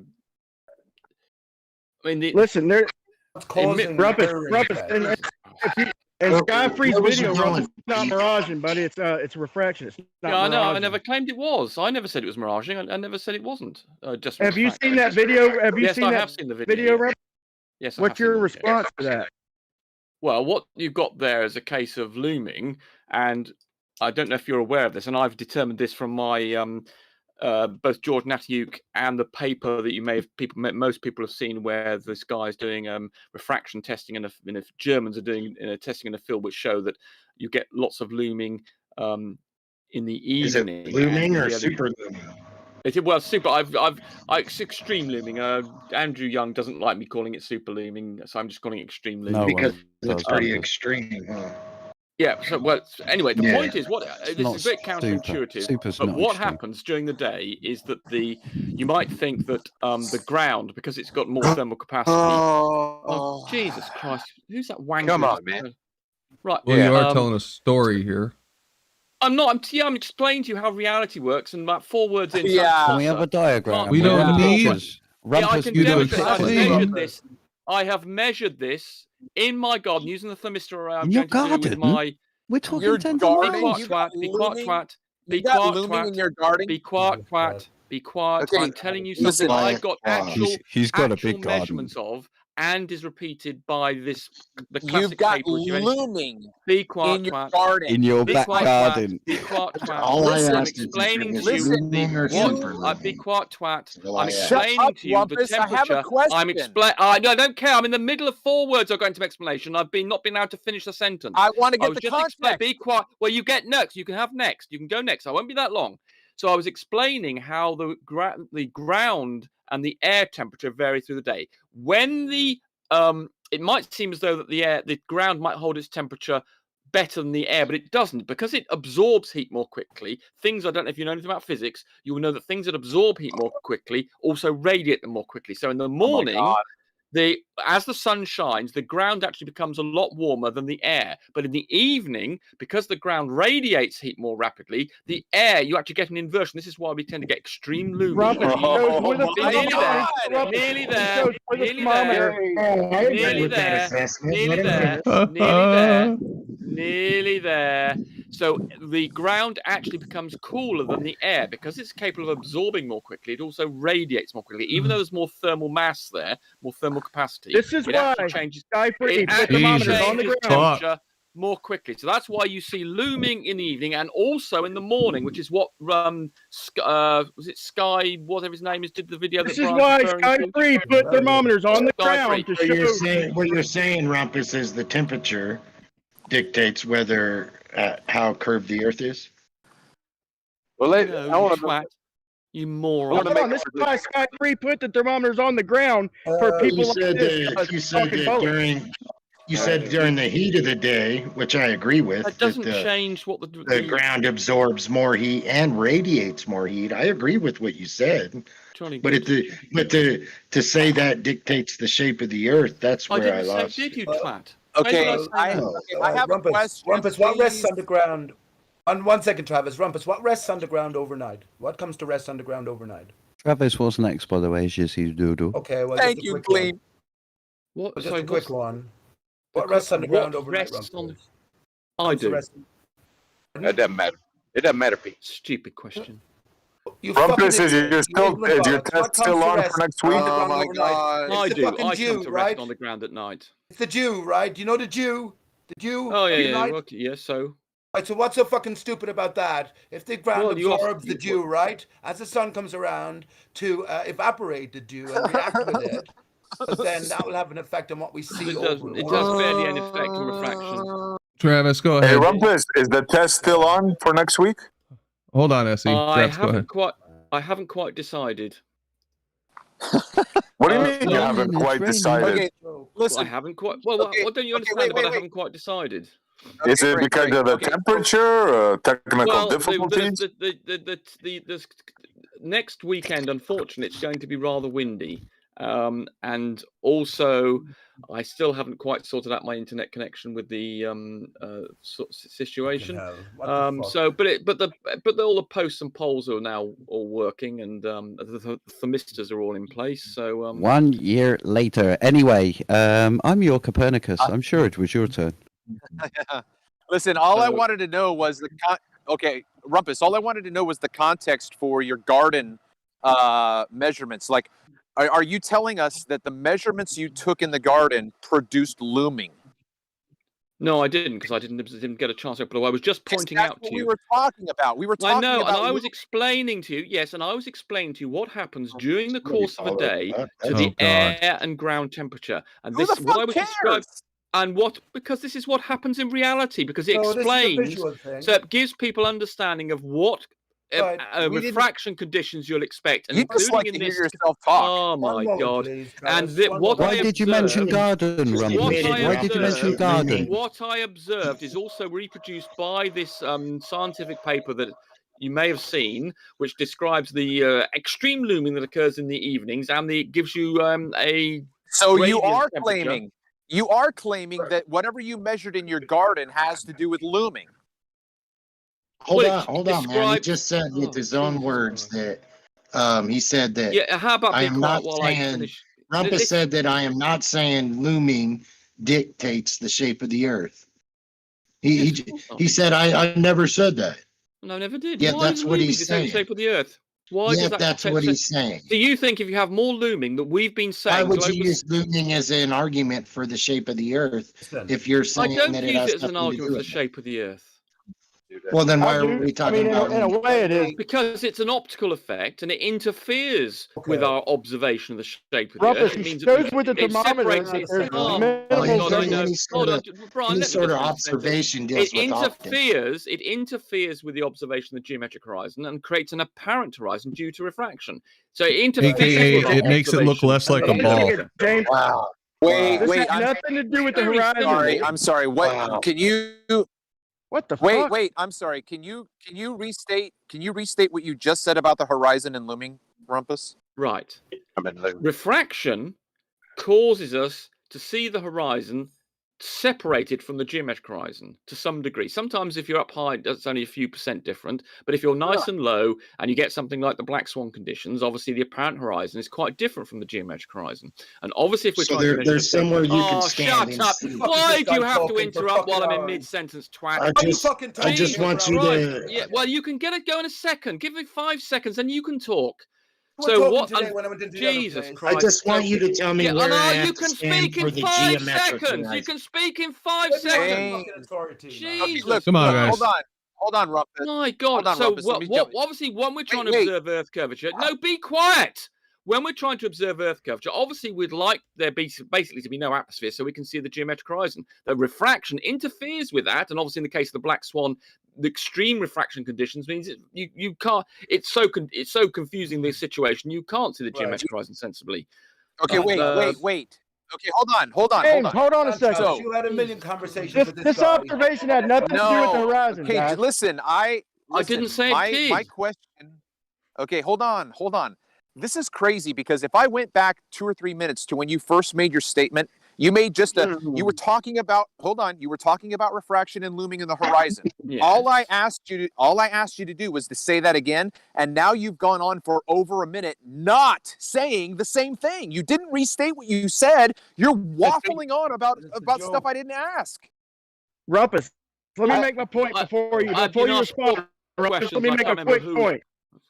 mean, Listen, there. Causing Rumpus, mirror and Skyfree's where was video, you going, Rumpus, it's not miraging, buddy. It's refraction. It's not yeah, I know. I miraging. never claimed it was. I never said it was miraging. I never said it wasn't. Just Have you refraction. seen that video? Have you Yes, seen I that have seen the video. video? Rumpus? Yes, I What's have seen your the video. response to that? Well, what you've got there is a case of looming, and I don't know if you're aware of this, and I've determined this from my both George Natayuk and the paper that you most people have seen, where this guy is doing refraction testing, and if Germans are doing testing in a field, which show that you get lots of looming in the evening. Is it looming or super looming? Well, super. It's extreme looming. Andrew Young doesn't like me calling it super looming, so I'm just calling it extreme looming. No Because one it's does, pretty Rumpus. extreme, huh? Yeah. So, well, anyway, the point is, this not is a bit counterintuitive. Super's But not what extreme. happens during the day is that you might think that the ground, because it's got more thermal capacity. Oh, Jesus Christ! Who's that wanker? Come on, man. Right. Well, you are telling a story here. I'm not. I'm explaining to you how reality works, and about 4 words in. Can we have a diagram? We don't need Yeah, I Rumpus, can you to demonstrate. I've explain. measured this. I have measured this in my garden using the thermistor I'm In your going to do with garden? my. We're talking Your 10 garden? miles. Be quiet, twat. Be quiet, twat. Be You got quiet, looming twat. in your garden? Be quiet, twat. Be quiet. Okay, I'm telling you listen. something I've got actual, He's got a actual big garden. measurements of, and is repeated by the You've classic got paper. looming Be quiet, in your twat. garden. In your Be back quiet, garden. twat. Be quiet, twat. All I I'm asked is if explaining it to was you looming or super looming. be quiet, twat. That's all I'm I asked. explaining Shut up, to you the Rumpus, I have a temperature. question. I don't care. I'm in the middle of 4 words. I've got into explanation. I've not been able to finish the sentence. I want to get was the just context. Be quiet. Well, you get next. You can have next. You can go next. I won't be that long. So I was explaining how the ground and the air temperature vary through the day. When it might seem as though that the ground might hold its temperature better than the air, but it doesn't, because it absorbs heat more quickly. I don't know if you know anything about physics, you will know that things that absorb heat more quickly also radiate them more quickly. So in the morning, as the sun shines, the ground actually becomes a lot warmer than the air. But in the evening, because the ground radiates heat more rapidly, the air, you actually get an inversion. This is why we tend to get extreme looming. Rumpus goes with a Nearly there. Rumpus Nearly goes there. with a Nearly thermometer. there. Nearly there. Nearly there. Nearly there. Nearly there. So the ground actually becomes cooler than the air because it's capable of absorbing more quickly. It also radiates more quickly, even though there's more thermal mass there, more thermal capacity. This is it why actually changes. Skyfree put actually thermometers on the changes ground. temperature more quickly. So that's why you see looming in the evening and also in the morning, which is what was it Sky, whatever his name is, did the video. This that is Brian's why referring to? Skyfree put thermometers on the Sky ground Free. to show. What you're saying, Rumpus, is the temperature dictates whether how curved the Earth is. Well, I want to you moron. Hold on, this is why Skyfree put the thermometers on the ground for people You like said this. that, you said that during the heat of the day, which I agree with, That doesn't the change what the ground absorbs more heat and radiates more heat. I agree with what you said. Johnny, But to say that dictates the shape of the Earth, that's where I didn't lost. say, did you, twat? Okay, I have a question. Rumpus, what rests underground? On 1 second, Travis. Rumpus, what rests underground overnight? What comes to rest underground overnight? Travis was next, by the way. Just his doodle. Okay, well, Thank just a you, quick Gleam. one. What? Just Sorry, a quick one. What rests underground overnight, Rumpus? I do. That doesn't matter. It doesn't matter, Pete. Stupid question. Rumpus, is your test still on for next week? Oh my God! I It's do. the fucking I Jew, come to right? rest on the ground at night. It's the Jew, right? Do you know the Jew? The Jew? Oh yeah, every yeah. night? Okay, yeah. So. Right, so what's so fucking stupid about that? If the ground Well, you absorbs also- the dew, right, as the sun comes around to evaporate the dew and react with it, but then that will have an effect on what we see. It does barely any effect on refraction. Travis, go ahead. Hey, Rumpus, is the test still on for next week? Hold on, Essie. I Travis, go ahead. haven't quite decided. What do you mean you haven't quite decided? Okay, listen. I haven't quite. Well, what don't you understand about I haven't quite decided? Is it because of the temperature, technical difficulties? The next weekend, unfortunately, it's going to be rather windy. And also, I still haven't quite sorted out my internet connection with the situation. So, but all the posts and polls are now all working, and the thermistors are all in place. So 1 year later. Anyway, I'm your Copernicus. I'm sure it was your turn. Listen, all I wanted to know was okay, Rumpus. All I wanted to know was the context for your garden measurements. Like, are you telling us that the measurements you took in the garden produced looming? No, I didn't, because I didn't get a chance to. But I was just pointing out to you. We were talking about. We were talking I know, about. and I was explaining to you. Yes, and I was explaining to you what happens during the course of a day to the air and ground temperature, and this is what I was describing. And because this is what happens in reality, because it explains, so it gives people understanding of what refraction conditions you'll expect, and including like in to this. hear yourself talk. Oh my God! And why did you mention garden, Rumpus? Why did you mention garden? What I observed is also reproduced by this scientific paper that you may have seen, which describes the extreme looming that occurs in the evenings, and it gives you a. So you are claiming that whatever you measured in your garden has to do with looming. Hold on, man. He just said with his own words that he said that. Yeah, how about I am not saying. Rumpus said that I am not saying looming dictates the shape of the Earth. He said I never said that. No, I never did. Yeah, Why that's what he's saying. The shape of the Earth. Why yeah, does that that's what he's saying. Do you think if you have more looming that we've been saying? Why would you use looming as an argument for the shape of the Earth if you're saying that it has nothing to do with it? I don't use it as an argument for the shape of the Earth. Well, then why are we talking about? In a way, it is because it's an optical effect and it interferes with our observation of the shape of the Rumpus, Earth. It means shows with the thermometer. Any sort of observation deals with optics. It interferes with the observation of the geometric horizon and creates an apparent horizon due to refraction. So it interferes. AKA, it makes it look less like a ball. Wow. Wait. Nothing to do with the horizon. I'm sorry. What? Wow. Can you? What the fuck? Wait. I'm sorry. Can you restate what you just said about the horizon and looming, Rumpus? Right. Refraction causes us to see the horizon separated from the geometric horizon to some degree. Sometimes if you're up high, it's only a few percent different. But if you're nice and low and you get something like the black swan conditions, obviously the apparent horizon is quite different from the geometric horizon. And obviously if we're trying to there's somewhere you can stand. Shut up! Why do you have to interrupt while I'm in mid-sentence, twat? I just want you to. Yeah, well, you can get it go in a second. Give me 5 seconds and you can talk. So what? Jesus Christ! I just want you to tell me where I have to stand for the geometric horizon. You can speak in 5 seconds. Jesus! Look, come on, guys. Hold on, Rumpus. My God! So obviously, when we're trying to observe Earth curvature, no, be quiet. When we're trying to observe Earth curvature, obviously we'd like there basically to be no atmosphere so we can see the geometric horizon. The refraction interferes with that, and obviously in the case of the black swan, the extreme refraction conditions means you can't. It's so confusing this situation. You can't see the geometric horizon sensibly. Okay, wait. Okay, hold on. James, hold on a second. So, you had a million conversations with this observation had nothing to do with the horizon. Okay, guys. listen. I didn't say it did. My question. Okay, hold on. This is crazy because if I went back 2 or 3 minutes to when you first made your statement, you made you were talking about refraction and looming in the horizon. Yes. All I asked you to do was to say that again, and now you've gone on for over a minute not saying the same thing. You didn't restate what you said. You're waffling on about stuff I didn't ask. Rumpus, let me make my point before you respond. Rumpus, let me make a quick point.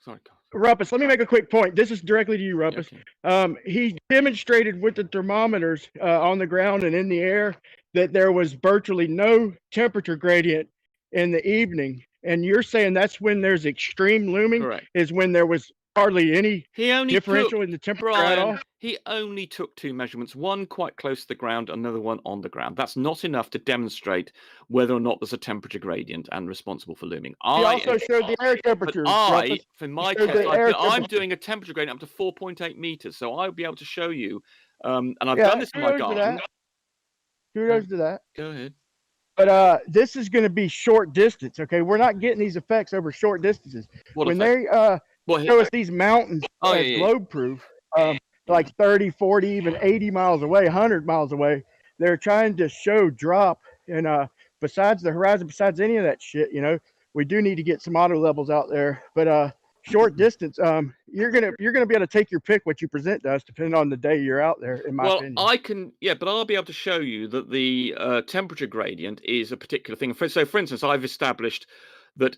Sorry. Rumpus, let me make a quick point. This is directly to you, Rumpus. Okay. He demonstrated with the thermometers on the ground and in the air that there was virtually no temperature gradient in the evening. And you're saying that's when there's extreme looming? Correct. Is when there was hardly any He only differential took, in the temperature at all. Brian, he only took two measurements, one quite close to the ground, another one on the ground. That's not enough to demonstrate whether or not there's a temperature gradient and responsible for looming. He also showed the air temperature. But for my test, I'm temperature. doing a temperature gradient up to 4.8 meters, so I'll be able to show you. And I've Yeah, done this in my kudos to garden. that. Kudos to that. Go ahead. But this is going to be short distance. Okay, we're not getting these effects over short distances. What when effect? they show us these mountains as globe proof, like 30, 40, even 80 miles away, 100 miles away, they're trying to show drop. And besides the horizon, besides any of that shit, you know, we do need to get some auto levels out there. But short distance, you're gonna be able to take your pick what you present to us, depending on the day you're out there. In my opinion, I can, but I'll be able to show you that the temperature gradient is a particular thing. So, for instance, I've established that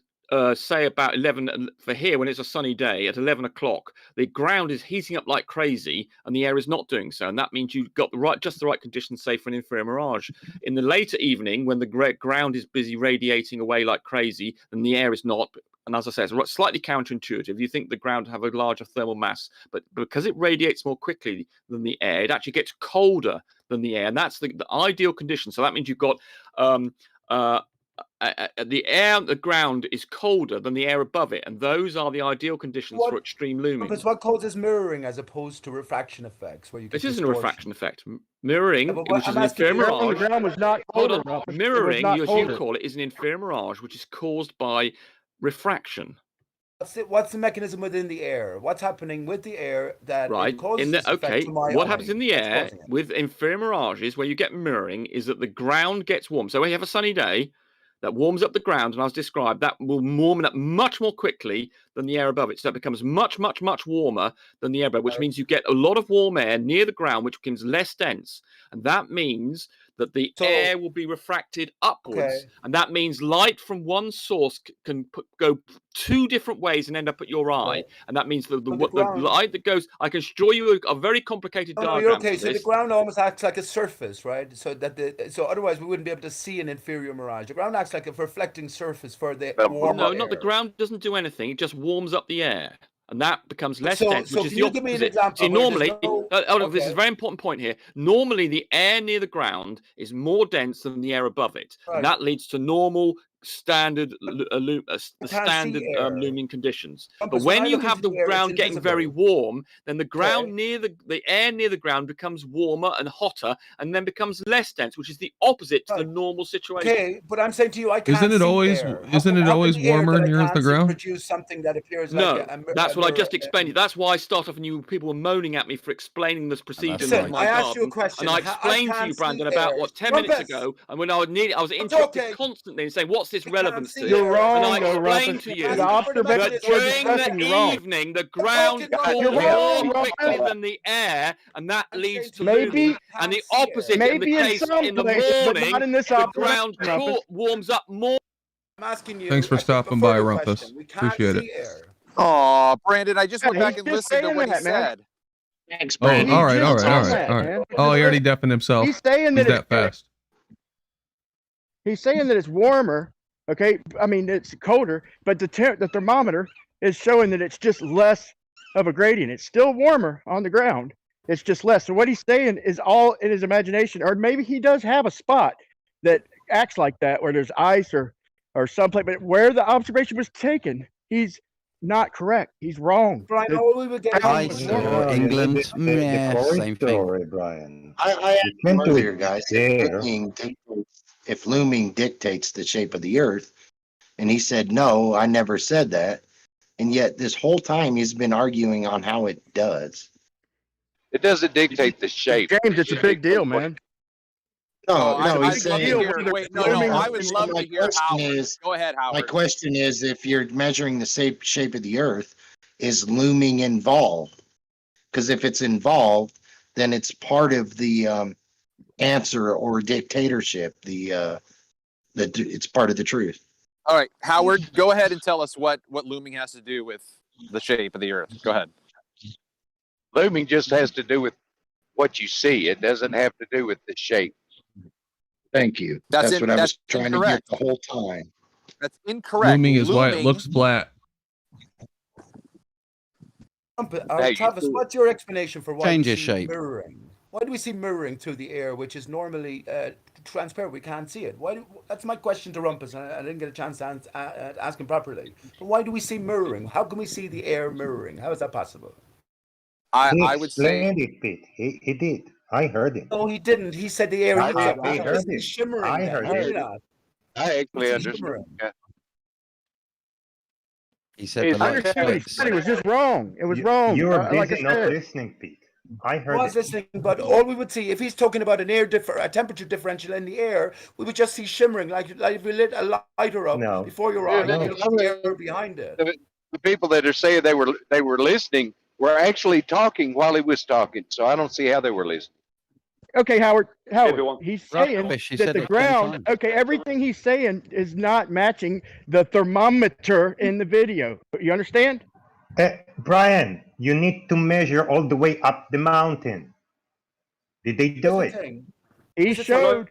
say about 11 for here when it's a sunny day at 11 o'clock, the ground is heating up like crazy and the air is not doing so, and that means you've got just the right conditions, say for an infrared mirage. In the later evening, when the ground is busy radiating away like crazy, and the air is not. And as I say, it's slightly counterintuitive. You think the ground have a larger thermal mass, but because it radiates more quickly than the air, it actually gets colder than the air, and that's the ideal condition. So that means you've got the air on the ground is colder than the air above it, and those are the ideal conditions for extreme looming. But what causes mirroring as opposed to refraction effects, where you get this isn't a refraction effect. Mirroring, which is an inferior mirage. Mirroring, as you call it, is an inferior mirage, which is caused by refraction. What's the mechanism within the air? What's happening with the air that causes this effect to my what eye? happens in the air with inferior mirages where you get mirroring is that the ground gets warm. So when you have a sunny day that warms up the ground, and as described, that will warm it up much more quickly than the air above it. So it becomes much, much, much warmer than the air above, which means you get a lot of warm air near the ground, which becomes less dense. And that means that the air will be refracted upwards, and that means light from one source can go two different ways and end up at your eye, and that means the light that goes. I can show you a very complicated diagram. Okay, so the ground almost acts like a surface, right? So that so otherwise we wouldn't be able to see an inferior mirage. The ground acts like a reflecting surface for the warmer air. Not the ground doesn't do anything; it just warms up the air. And that becomes less dense, which is the opposite. Give me an example? See, normally, this is a very important point here. Normally, the air near the ground is more dense than the air above it, and that leads to normal, standard, looming conditions. But when you have the ground getting very warm, then the ground the air near the ground becomes warmer and hotter, and then becomes less dense, which is the opposite to the normal situation. Okay, but I'm saying to you, I can't Isn't it always warmer near the ground? Produce something that appears no, like that's what I just explained. That's why I start off, and people were moaning at me for explaining this procedure. Listen, I asked you a question, and I explained to you, Brandon, about 10 minutes ago, and when I was interrupted constantly and saying, "What's this relevance to?" You're wrong. And I explained to you the that during the evening, the ground cools more quickly than the air, and that leads to looming. And the opposite in the case in the morning, the ground warms up more. I'm asking you. Thanks for stopping by, Rumpus. Appreciate it. Oh, Brandon, I just went back and listened to what he said. Thanks, Oh, Brandon. all right. Oh, he already deafened himself. He's saying that fast. He's saying that it's warmer. Okay, I mean it's colder, but the thermometer is showing that it's just less of a gradient. It's still warmer on the ground. It's just less. So what he's saying is all in his imagination, or maybe he does have a spot that acts like that, where there's ice or someplace. But where the observation was taken, he's not correct. He's wrong. Brian, we would get England, same thing. Brian. I asked earlier, guys, if looming dictates the shape of the Earth, and he said, "No, I never said that." And yet, this whole time, he's been arguing on how it does. It doesn't dictate the shape. James, it's a big deal, man. No, he's saying. Wait, no, I would love to hear Howard. Go ahead, Howard. My question is, if you're measuring the shape of the Earth, is looming involved? Because if it's involved, then it's part of the answer or dictatorship. It's part of the truth. All right, Howard, go ahead and tell us what looming has to do with the shape of the Earth. Go ahead. Looming just has to do with what you see. It doesn't have to do with the shape. Thank you. That's what I was trying to get the whole time. That's incorrect. Looming is why it looks flat. Travis, what's your explanation for why we Changes see shape. mirroring? Why do we see mirroring through the air, which is normally transparent? We can't see it. That's my question to Rumpus, and I didn't get a chance to ask him properly. But why do we see mirroring? How can we see the air mirroring? How is that possible? I would say it, Pete. He did. I heard him. No, he didn't. He said the air heats up. I heard He's it. shimmering. I Then, heard did he it. not? I actually What's he understand. shimmering? Yeah. He said the I light understand what he splits. said. It was just wrong. It was wrong. You're Like I busy not said. listening, Pete. I I heard was it. listening, but all we would see, if he's talking about a temperature differential in the air, we would just see shimmering, like if you lit a lighter up No. before your Yeah, eye, and you look at the air behind it. The people that are saying they were listening were actually talking while he was talking, so I don't see how they were listening. Okay, Howard, Everyone. he's saying Rubbish, he that said the it 10 ground, times. okay, everything he's saying is not matching the thermometer in the video. You understand? Brian, you need to measure all the way up the mountain. Did they do it? He showed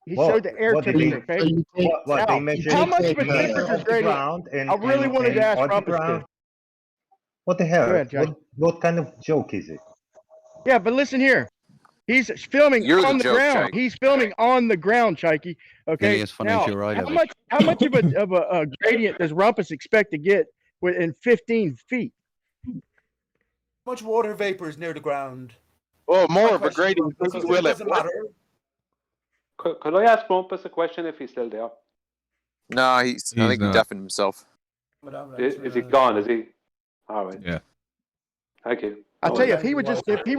he showed the air What did they? temperature, okay? What they Now, measured how much the of a temperature temperature of the gradient? ground and I really and, wanted to and ask on the Rumpus ground. this. What the hell? Go ahead, Judge. What kind of joke is it? Yeah, but listen here. He's filming You're the on the joke, ground. Jake. He's filming on the ground, Chikey. Okay. Nearly as funny as Now, your eye, how Levi. much of a gradient does Rumpus expect to get within 15 feet? How much water vapor is near the ground? Oh, more My of a question, gradient. because Will it it? doesn't matter. Could I ask Bumpus a question if he's still there? No, I think he not. deafened himself. Is he gone? Is he? All right. Yeah. Thank you. I'll tell you, if he would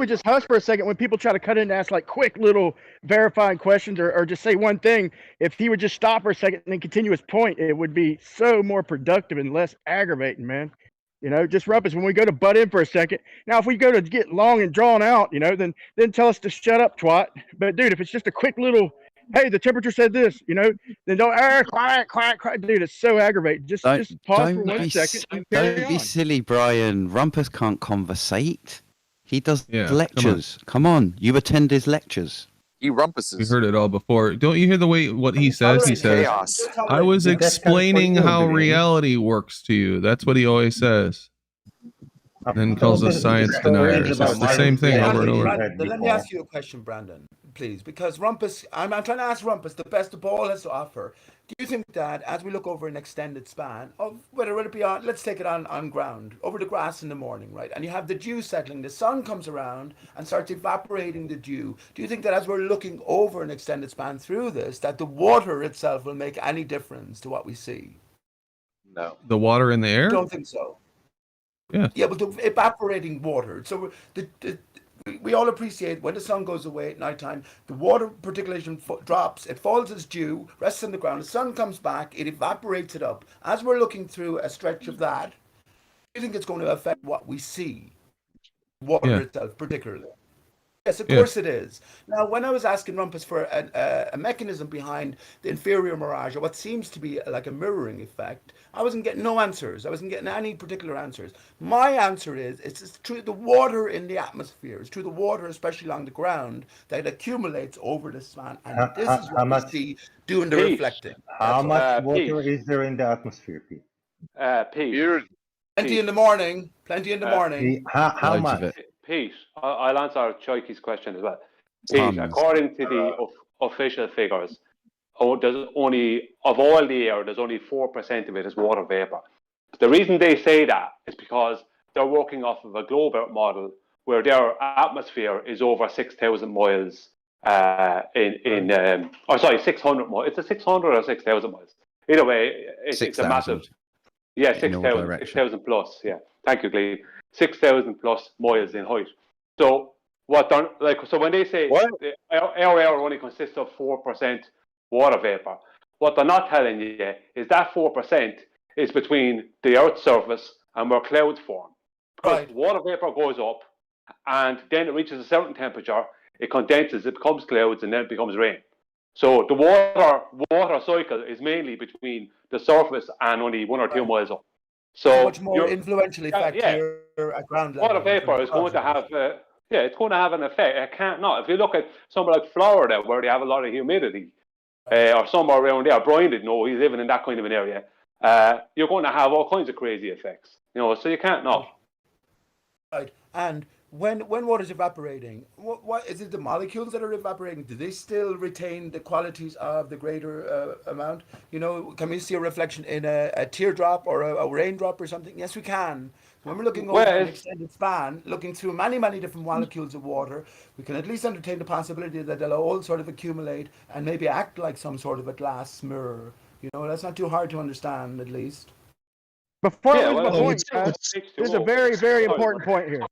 just hush for a second when people try to cut in and ask like quick little verifying questions or just say one thing, if he would just stop for a second and then continue his point, it would be so more productive and less aggravating, man. You know, just Rumpus, when we go to butt in for a second. Now, if we go to get long and drawn out, you know, then tell us to shut up, twat. But dude, if it's just a quick little, hey, the temperature said this, you know, then don't, quiet. Dude, it's so aggravating. Just pause for 1 second and carry Don't be on. silly, Brian. Rumpus can't conversate. He does Yeah, lectures. Come on. You attend his lectures. He rumpuses. We heard it all before. Don't you hear the way what he says? He says, "I was explaining how reality works to you." That's what he always says. Then calls us science deniers. It's the same thing over and over. Brandon, let me ask you a question, Brandon, please, because Rumpus, I'm trying to ask Rumpus the best the ball has to offer. Do you think that as we look over an extended span of whether it be on, let's take it on ground, over the grass in the morning, right? And you have the dew settling, the sun comes around and starts evaporating the dew. Do you think that as we're looking over an extended span through this, that the water itself will make any difference to what we see? No. The water in the air? I don't think so. Yeah. Yeah, but the evaporating water. So we all appreciate when the sun goes away at nighttime, the water particulation drops, it falls as dew, rests on the ground, the sun comes back, it evaporates it up. As we're looking through a stretch of that, do you think it's going to affect what we see? Water itself, particularly. Yes, of course it is. Now, when I was asking Rumpus for a mechanism behind the inferior mirage, or what seems to be like a mirroring effect, I wasn't getting no answers. I wasn't getting any particular answers. My answer is, it's through the water in the atmosphere. It's through the water, especially along the ground, that accumulates over the span. And this is what we see doing the reflecting. How much water is there in the atmosphere, Pete? Pete. Plenty in the morning. Plenty in the morning. How much? Pete, I'll answer Choikey's question as well. Pete, according to the official figures, there's only, of all the air, there's only 4% of it is water vapor. The reason they say that is because they're working off of a global model where their atmosphere is over 6,000 miles 600 miles. It's a 600 or 6,000 miles. Either way, it's a massive. Yeah, 6,000 plus. Yeah, thank you, Glee. 6,000 plus miles in height. So what they're like? So when they say our air only consists of 4% water vapor, what they're not telling you is that 4% is between the Earth's surface and where clouds form. Because water vapor goes up, and then it reaches a certain temperature, it condenses, it becomes clouds, and then it becomes rain. So the water cycle is mainly between the surface and only 1 or 2 miles up. So much more influential effect here at ground level. Water vapor is going to have, it's going to have an effect. It can't not. If you look at somewhere like Florida, where they have a lot of humidity, or somewhere around there, Brian didn't know, he's living in that kind of an area. you're going to have all kinds of crazy effects. So you can't not. Right. And when water is evaporating, what is it? The molecules that are evaporating, do they still retain the qualities of the greater amount? Can we see a reflection in a teardrop or a raindrop or something? Yes, we can. When we're looking over an extended span, looking through many, many different molecules of water, we can at least entertain the possibility that they'll all sort of accumulate and maybe act like some sort of a glass mirror. That's not too hard to understand, at least. Before I lose my point, guys, this is a very, very important point here.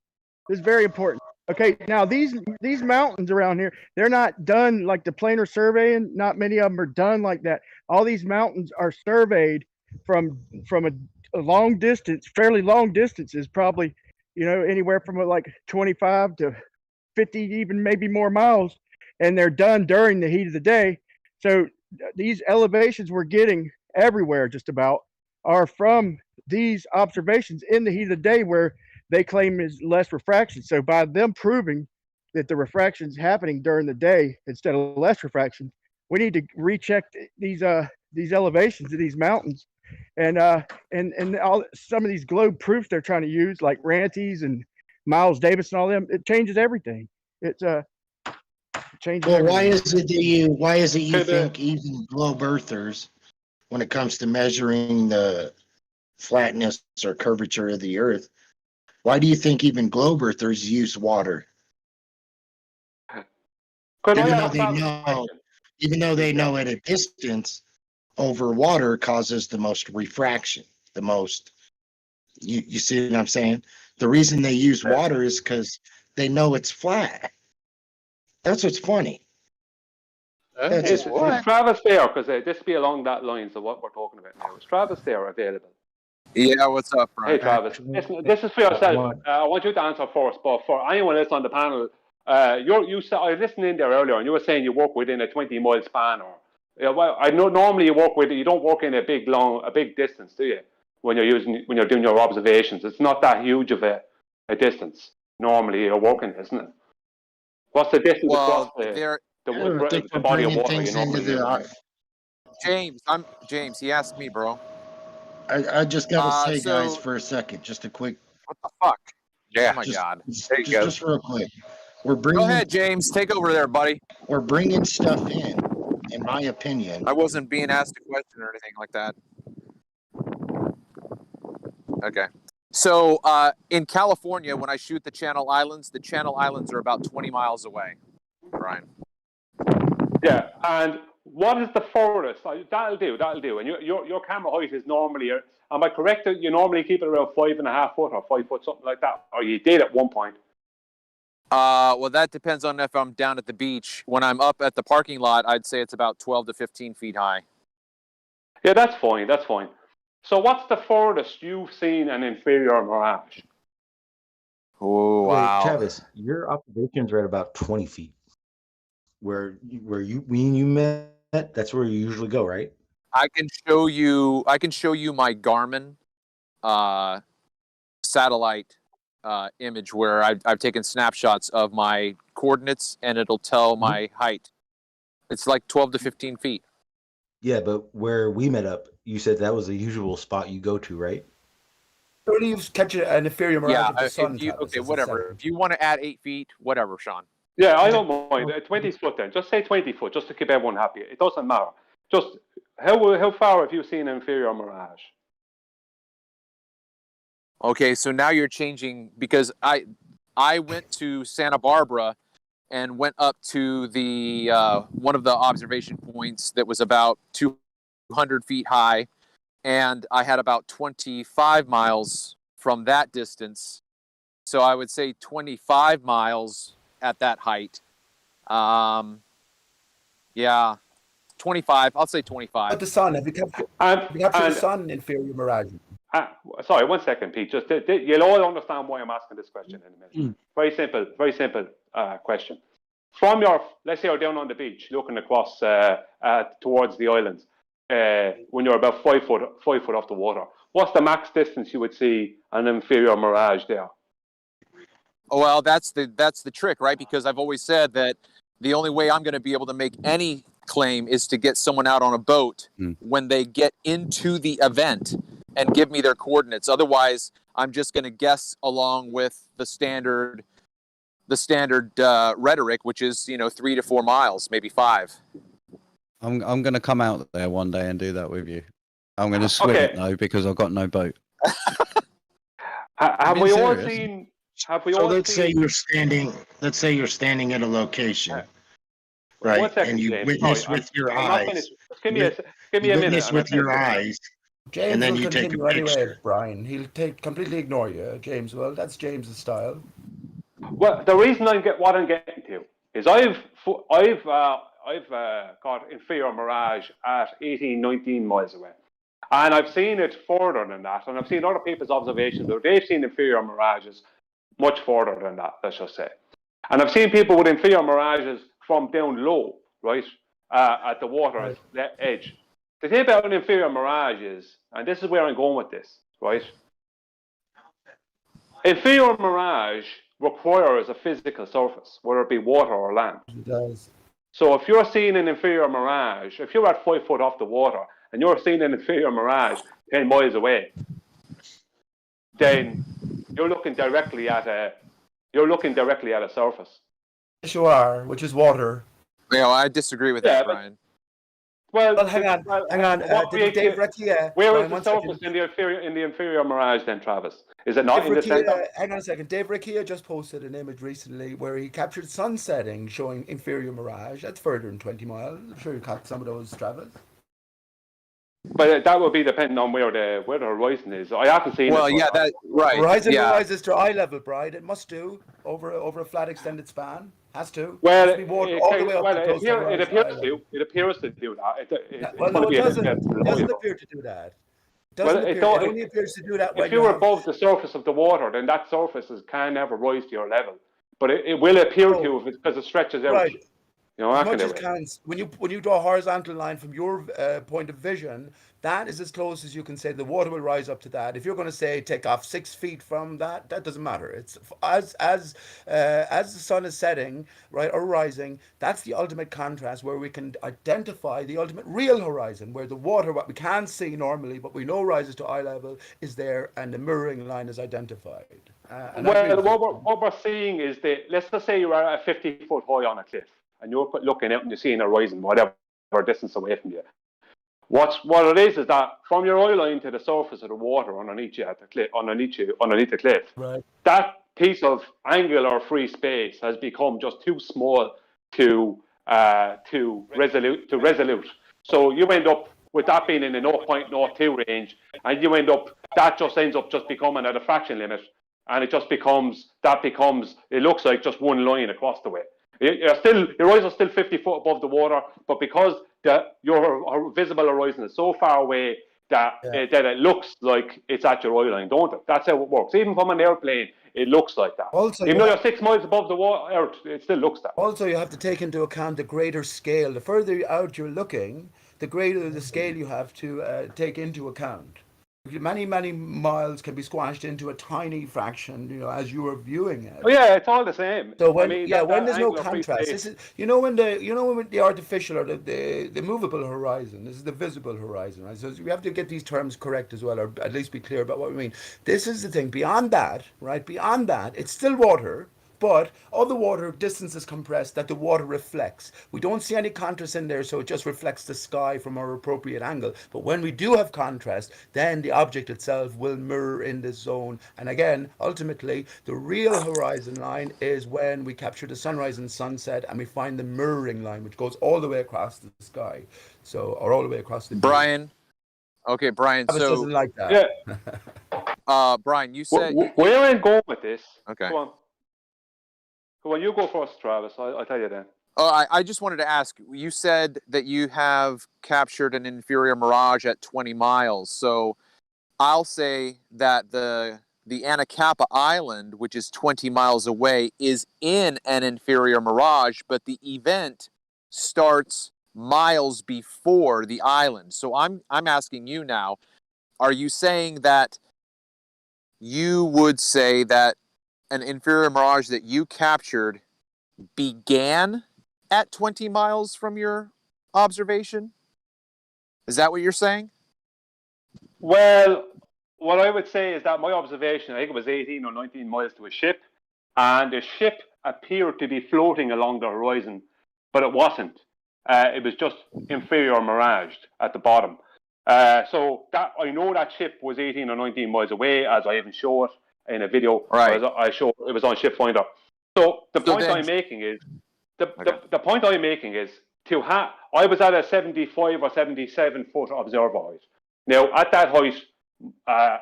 This is very important. Okay, now these mountains around here, they're not done like the planar surveying. Not many of them are done like that. All these mountains are surveyed from a long distance, fairly long distances, probably, anywhere from like 25 to 50, even maybe more miles, and they're done during the heat of the day. So these elevations we're getting everywhere just about are from these observations in the heat of the day where they claim is less refraction. So by them proving that the refraction is happening during the day instead of less refraction, we need to recheck these elevations of these mountains, and all some of these globe proofs they're trying to use, like Ranty's and Miles Davis and all them. It changes everything. It's changes. Well, everything. why is it you think even globe earthers, when it comes to measuring the flatness or curvature of the Earth, why do you think even globe earthers use water? Even though they know at a distance over water causes the most refraction, the most, you see what I'm saying? The reason they use water is because they know it's flat. That's what's funny. Is Travis there? Because this be along that lines of what we're talking about now. Is Travis there available? Yeah, what's up, Brian? Hey, Travis. Listen, this is for yourself. I want you to answer first, but for anyone else on the panel, I listened in there earlier, and you were saying you work within a 20-mile span, or I know normally you don't work in a big distance, do you? When you're doing your observations, it's not that huge of a distance. Normally, you're working, isn't it? What's the distance across the body of water you normally use? James. He asked me, bro. I just gotta say, guys, for a second, just a quick. What the fuck? Yeah. Oh my God. Just real quick. Go ahead, James. Take over there, buddy. We're bringing stuff in my opinion. I wasn't being asked a question or anything like that. Okay. So in California, when I shoot the Channel Islands are about 20 miles away, Brian. Yeah, and what is the furthest? That'll do. And your camera height is normally, am I correct that you normally keep it around 5.5 foot or 5 foot, something like that? Or you did at one point? Well, that depends on if I'm down at the beach. When I'm up at the parking lot, I'd say it's about 12 to 15 feet high. Yeah, that's fine. So what's the furthest you've seen an inferior mirage? Oh, wow. Wait, Travis, your observations are at about 20 feet. When you met, that's where you usually go, right? I can show you my Garmin satellite image where I've taken snapshots of my coordinates, and it'll tell my height. It's like 12 to 15 feet. Yeah, but where we met up, you said that was the usual spot you go to, right? Or do you catch an inferior mirage Yeah, of the sun? okay, whatever. If you want to add 8 feet, whatever, Sean. Yeah, I don't mind. 20 foot then. Just say 20 foot, just to keep everyone happy. It doesn't matter. Just how far have you seen an inferior mirage? Okay, so now you're changing, because I went to Santa Barbara and went up to the one of the observation points that was about 200 feet high, and I had about 25 miles from that distance. So I would say 25 miles at that height. Yeah, 25. I'll say 25. But the sun, have you captured the sun inferior mirage? Sorry, 1 second, Pete. Just you'll all understand why I'm asking this question in a minute. Very simple question. From let's say you're down on the beach, looking across towards the islands, when you're about 5 foot off the water. What's the max distance you would see an inferior mirage there? Oh, well, that's the trick, right? Because I've always said that the only way I'm going to be able to make any claim is to get someone out on a boat when they get into the event and give me their coordinates. Otherwise, I'm just going to guess along with the standard rhetoric, which is 3 to 4 miles, maybe 5. I'm going to come out there one day and do that with you. I'm going to swim it though because I've got no boat. Have we all seen? Have we So all let's say seen? you're standing. Let's say you're standing at a location, right? 1 second, And you James. witness Sorry, with your I'm not eyes. finished. Just give me a You minute. witness And I'll with your finish. eyes, James and then will you take a continue anyway, picture. Brian. He'll completely ignore you, James will. That's James's style. Well, the reason what I'm getting to is I've got inferior Mirage at 18, 19 miles away. And I've seen it further than that. And I've seen other people's observations where they've seen inferior mirages much further than that, let's just say. And I've seen people with inferior mirages from down low, right, at the water's edge. The thing about an inferior mirage is, and this is where I'm going with this, right? Inferior mirage requires a physical surface, whether it be water or land. It does. So if you're seeing an inferior mirage, if you're at 5 foot off the water and you're seeing an inferior mirage 10 miles away, then you're looking directly at a surface. Yes, you are, which is water. I disagree with that, Brian. Well, hang on. Dave Recchia. Where Brian, is the one surface second. in the inferior mirage then, Travis? Is it not Dave in the Recchia, center? hang on a second. Dave Recchia just posted an image recently where he captured sun setting showing inferior mirage. That's further than 20 miles. I'm sure you caught some of those, Travis. But that would be depending on where the horizon is. I haven't seen. Well, yeah, that right. Horizon yeah. rises to eye level, Bride. It must do over a flat extended span. Has to. Well, Has to be water all the way up to close to horizon it appears eye to. level. It appears to do that. Well, no, it doesn't. It doesn't appear to do that. It only appears to do that when if you're above the surface of the water, then that surface can never rise to your level. But it will appear to because it stretches out. Right. As much as counts. When you draw a horizontal line from your point of vision, that is as close as you can say the water will rise up to that. If you're going to say take off 6 feet from that, that doesn't matter. It's as the sun is setting, right, or rising. That's the ultimate contrast where we can identify the ultimate real horizon, where the water, what we can't see normally, but we know rises to eye level, is there, and the mirroring line is identified. What we're seeing is that let's just say you're at a 50-foot high on a cliff. And you're looking out and you're seeing a horizon, whatever distance away from you. What it is that from your eye line to the surface of the water underneath you at the cliff, underneath the cliff, right, that piece of angular free space has become just too small to resolute. So you end up with that being in the 0.02 range, and that just ends up becoming a diffraction limit, and it looks like just one line across the way. Your eyes are still 50 foot above the water, but because your visible horizon is so far away that it looks like it's at your eye line, don't it? That's how it works. Even from an airplane, it looks like that. Also, even though you're 6 miles above the earth, it still looks that way. Also, you have to take into account the greater scale. The further out you're looking, the greater the scale you have to take into account. Many miles can be squashed into a tiny fraction, as you are viewing it. Oh yeah, it's all the same. So when when there's no contrast, this is when the artificial or the movable horizon, this is the visible horizon, right? So we have to get these terms correct as well, or at least be clear about what we mean. This is the thing. Beyond that, right? Beyond that, it's still water. But all the water distance is compressed that the water reflects. We don't see any contrast in there, so it just reflects the sky from our appropriate angle. But when we do have contrast, then the object itself will mirror in this zone. And again, ultimately, the real horizon line is when we capture the sunrise and sunset and we find the mirroring line, which goes all the way across the sky. Or all the way across the Brian. Okay, Brian. Travis so doesn't like that. Yeah. Brian, you said where I'm going with this. Okay. Go on, you go first, Travis. I'll tell you then. I just wanted to ask, you said that you have captured an inferior mirage at 20 miles. So I'll say that the Anacapa Island, which is 20 miles away, is in an inferior mirage, but the event starts miles before the island. So I'm asking you now, are you saying that you would say that an inferior mirage that you captured began at 20 miles from your observation? Is that what you're saying? Well, what I would say is that my observation, I think it was 18 or 19 miles to a ship, and the ship appeared to be floating along the horizon, but it wasn't. It was just inferior mirage at the bottom. So that I know that ship was 18 or 19 miles away, as I even show it in a video. Right. I show it was on Ship Finder. So the point I'm making is the point I'm making is to have. I was at a 75 or 77 foot observer height. Now at that height,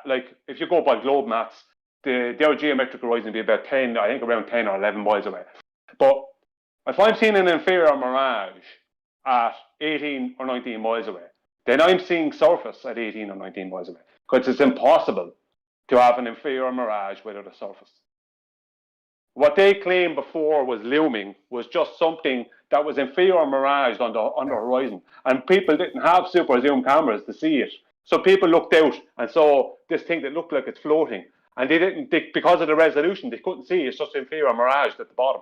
like if you go by globe maps, their geometric horizon would be about 10, I think around 10 or 11 miles away. But if I'm seeing an inferior mirage at 18 or 19 miles away, then I'm seeing surface at 18 or 19 miles away, because it's impossible to have an inferior mirage without a surface. What they claimed before was looming was just something that was inferior mirage on the horizon, and people didn't have super zoom cameras to see it. So people looked out and saw this thing that looked like it's floating, and because of the resolution, they couldn't see it's just inferior mirage at the bottom.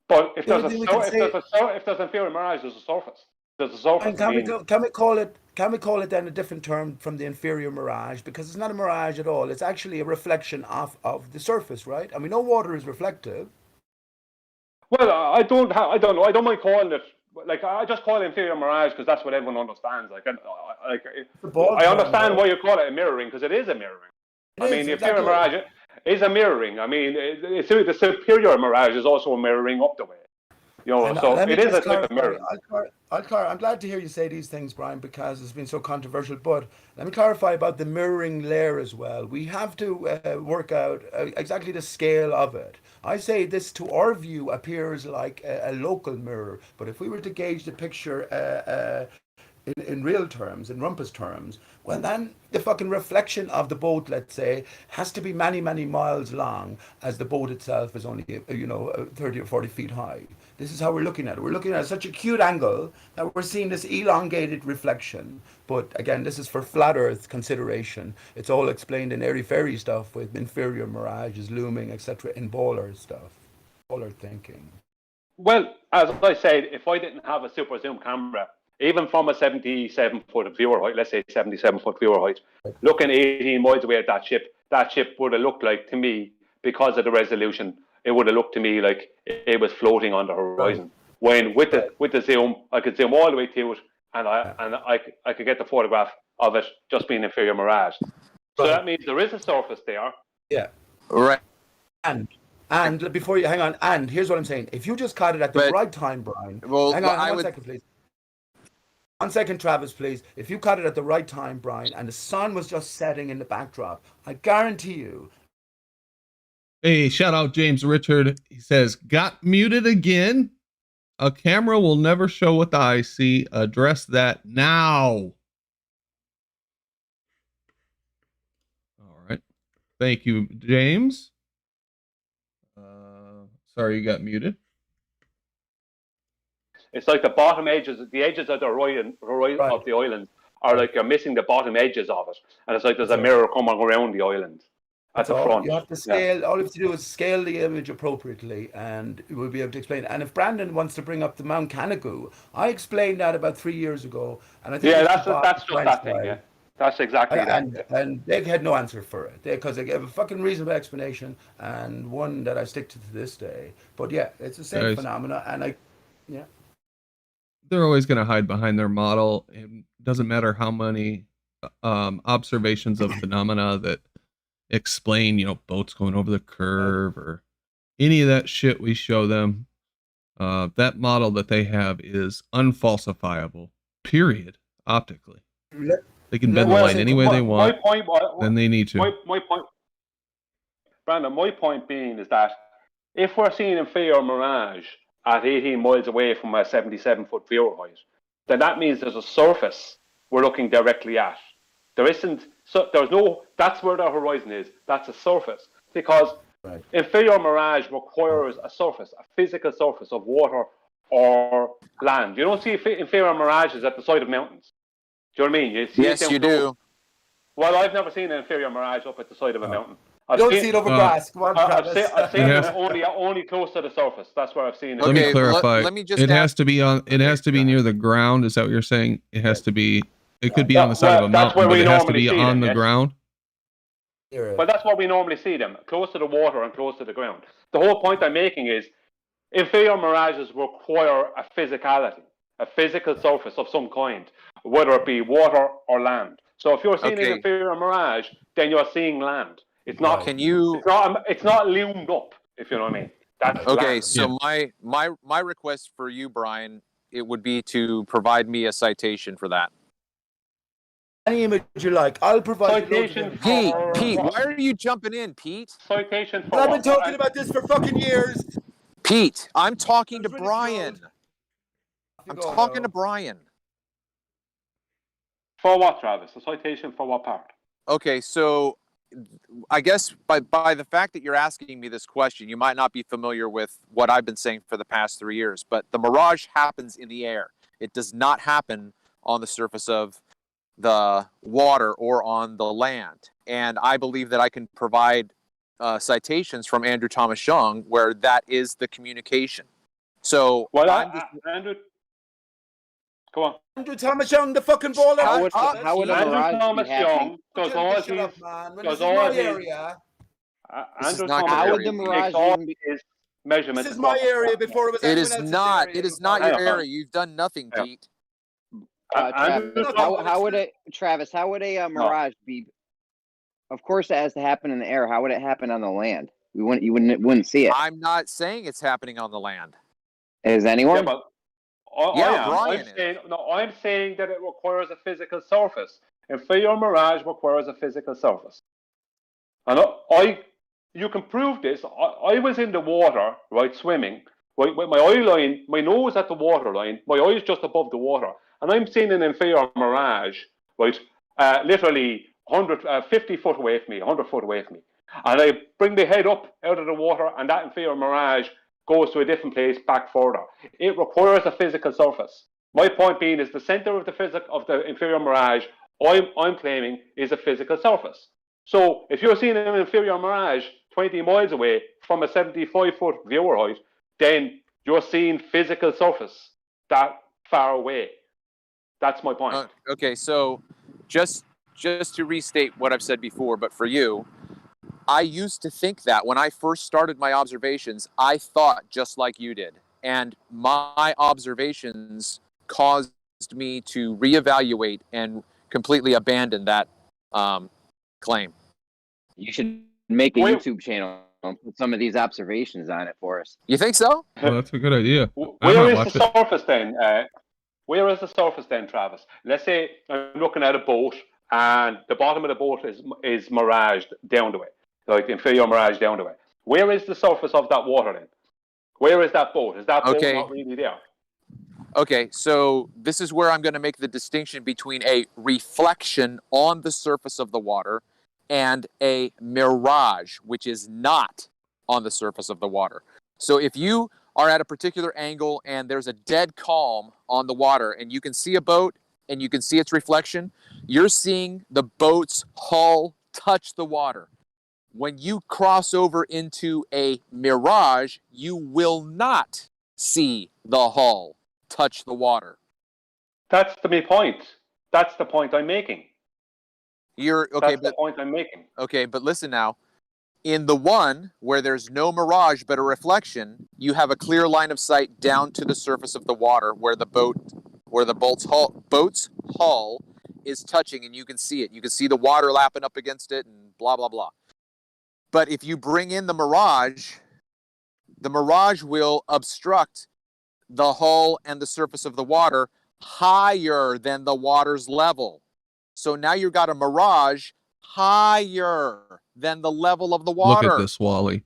But if there's inferior mirage, there's a surface. There's a surface. And can we call it then a different term from the inferior mirage, because it's not a mirage at all. It's actually a reflection of the surface, right? And we know water is reflective. Well, I don't know. I don't mind calling it. Like I just call it inferior mirage because that's what everyone understands. I understand why you call it a mirroring, because it is a mirroring. The inferior mirage is a mirroring. The superior mirage is also a mirroring up the way. So it is a type of mirror. I'm glad to hear you say these things, Brian, because it's been so controversial. But let me clarify about the mirroring layer as well. We have to work out exactly the scale of it. I say this, to our view, appears like a local mirror. But if we were to gauge the picture in real terms, in rumpus terms, well, then the fucking reflection of the boat, let's say, has to be many, many miles long, as the boat itself is only 30 or 40 feet high. This is how we're looking at it. We're looking at such a acute angle that we're seeing this elongated reflection. But again, this is for flat Earth consideration. It's all explained in airy-fairy stuff with inferior mirages looming, etc., in baller stuff, baller thinking. Well, as I said, if I didn't have a super zoom camera, even from a 77-foot viewer height, let's say 77-foot viewer height, looking 18 miles away at that ship would have looked like, to me, because of the resolution, it would have looked to me like it was floating on the horizon. When with the zoom, I could zoom all the way to it, and I could get the photograph of it just being inferior mirage. So that means there is a surface there. Yeah. Right. And before you hang on, and here's what I'm saying: if you just caught it at the right time, Brian. Hang on, one second, please. 1 second, Travis, please. If you caught it at the right time, Brian, and the sun was just setting in the backdrop, I guarantee you. Hey, shout out James Richard. He says, got muted again. A camera will never show what the eyes see. Address that now. All right. Thank you, James. Sorry, you got muted. It's like the bottom edges, the edges of the horizon of the island are like you're missing the bottom edges of it, and it's like there's a mirror coming around the island at the front. You have to scale. All you have to do is scale the image appropriately, and we'll be able to explain it. And if Brandon wants to bring up the Mount Canigou, I explained that about 3 years ago, and I think that's just that thing. Yeah, that's exactly that. And they had no answer for it because they gave a fucking reasonable explanation, and one that I stick to this day. But yeah, it's the same phenomena, and they're always going to hide behind their model. It doesn't matter how many observations of phenomena that explain, boats going over the curve or any of that shit we show them. That model that they have is unfalsifiable, period, optically. They can bend the light any way they want, then they need to. My point, Brandon, my point being is that if we're seeing inferior mirage at 18 miles away from a 77-foot viewer height, then that means there's a surface we're looking directly at. There's no, that's where the horizon is. That's a surface. Because inferior mirage requires a surface, a physical surface of water or land. You don't see inferior mirages at the side of mountains. Do you know what I mean? Yes, you do. Well, I've never seen an inferior mirage up at the side of a mountain. You don't see it over grass. Come on, Travis. I've seen them only close to the surface. That's where I've seen it. Let me clarify. Let me just it has to be on. It has to be near the ground. Is that what you're saying? It has to be. It could be on the side of a mountain, but it has to be on the ground. Well, that's what we normally see them, close to the water and close to the ground. The whole point I'm making is inferior mirages require a physicality, a physical surface of some kind, whether it be water or land. So if you're seeing an inferior mirage, then you're seeing land. It's not. Can you? It's not loomed up. If you know what I mean. That's okay. land. So my request for you, Brian, it would be to provide me a citation for that. Any image you like, I'll provide. Citation. Pete, why are you jumping in, Pete? Citation for. But I've been talking about this for fucking years. Pete, I'm talking to Brian. I'm talking to Brian. For what, Travis? A citation for what part? Okay, so I guess by the fact that you're asking me this question, you might not be familiar with what I've been saying for the past 3 years, but the mirage happens in the air. It does not happen on the surface of the water or on the land. And I believe that I can provide citations from Andrew Thomas Young where that is the communication. So, Andrew, go on. Andrew Thomas Young, the fucking baller. How would Andrew Thomas Young does all his area. Andrew How would the mirage his measurements? This is my area before it was. It is not. It is not your area. You've done nothing, Pete. Travis, how would it, Travis? How would a mirage be? Of course, it has to happen in the air. How would it happen on the land? You wouldn't see it. I'm not saying it's happening on the land. Is anyone? I'm saying that it requires a physical surface. Inferior mirage requires a physical surface. And you can prove this. I was in the water, right, swimming, right, with my eye line, my nose at the water line, my eyes just above the water, and I'm seeing an inferior mirage, right, literally 50 foot away from me, 100 foot away from me. And I bring the head up out of the water, and that inferior mirage goes to a different place back further. It requires a physical surface. My point being is the center of the inferior mirage, I'm claiming, is a physical surface. So if you're seeing an inferior mirage 20 miles away from a 75-foot viewer height, then you're seeing physical surface that far away. That's my point. Okay, so just to restate what I've said before, but for you, I used to think that when I first started my observations, I thought just like you did. And my observations caused me to reevaluate and completely abandon that claim. You should make a YouTube channel and put some of these observations on it for us. You think so? Well, that's a good idea. Where is the surface then? Where is the surface then, Travis? Let's say I'm looking at a boat and the bottom of the boat is miraged down the way, like inferior mirage down the way. Where is the surface of that water then? Where is that boat? Is that boat not really there? Okay, so this is where I'm going to make the distinction between a reflection on the surface of the water and a mirage, which is not on the surface of the water. So if you are at a particular angle and there's a dead calm on the water and you can see a boat and you can see its reflection, you're seeing the boat's hull touch the water. When you cross over into a mirage, you will not see the hull touch the water. That's my point. That's the point I'm making. That's the point I'm making. Okay, but listen now. In the one where there's no mirage but a reflection, you have a clear line of sight down to the surface of the water where the boat's hull is touching, and you can see it. You can see the water lapping up against it and blah, blah, blah. But if you bring in the mirage will obstruct the hull and the surface of the water higher than the water's level. So now you've got a mirage higher than the level of the water. Look at this, Wally.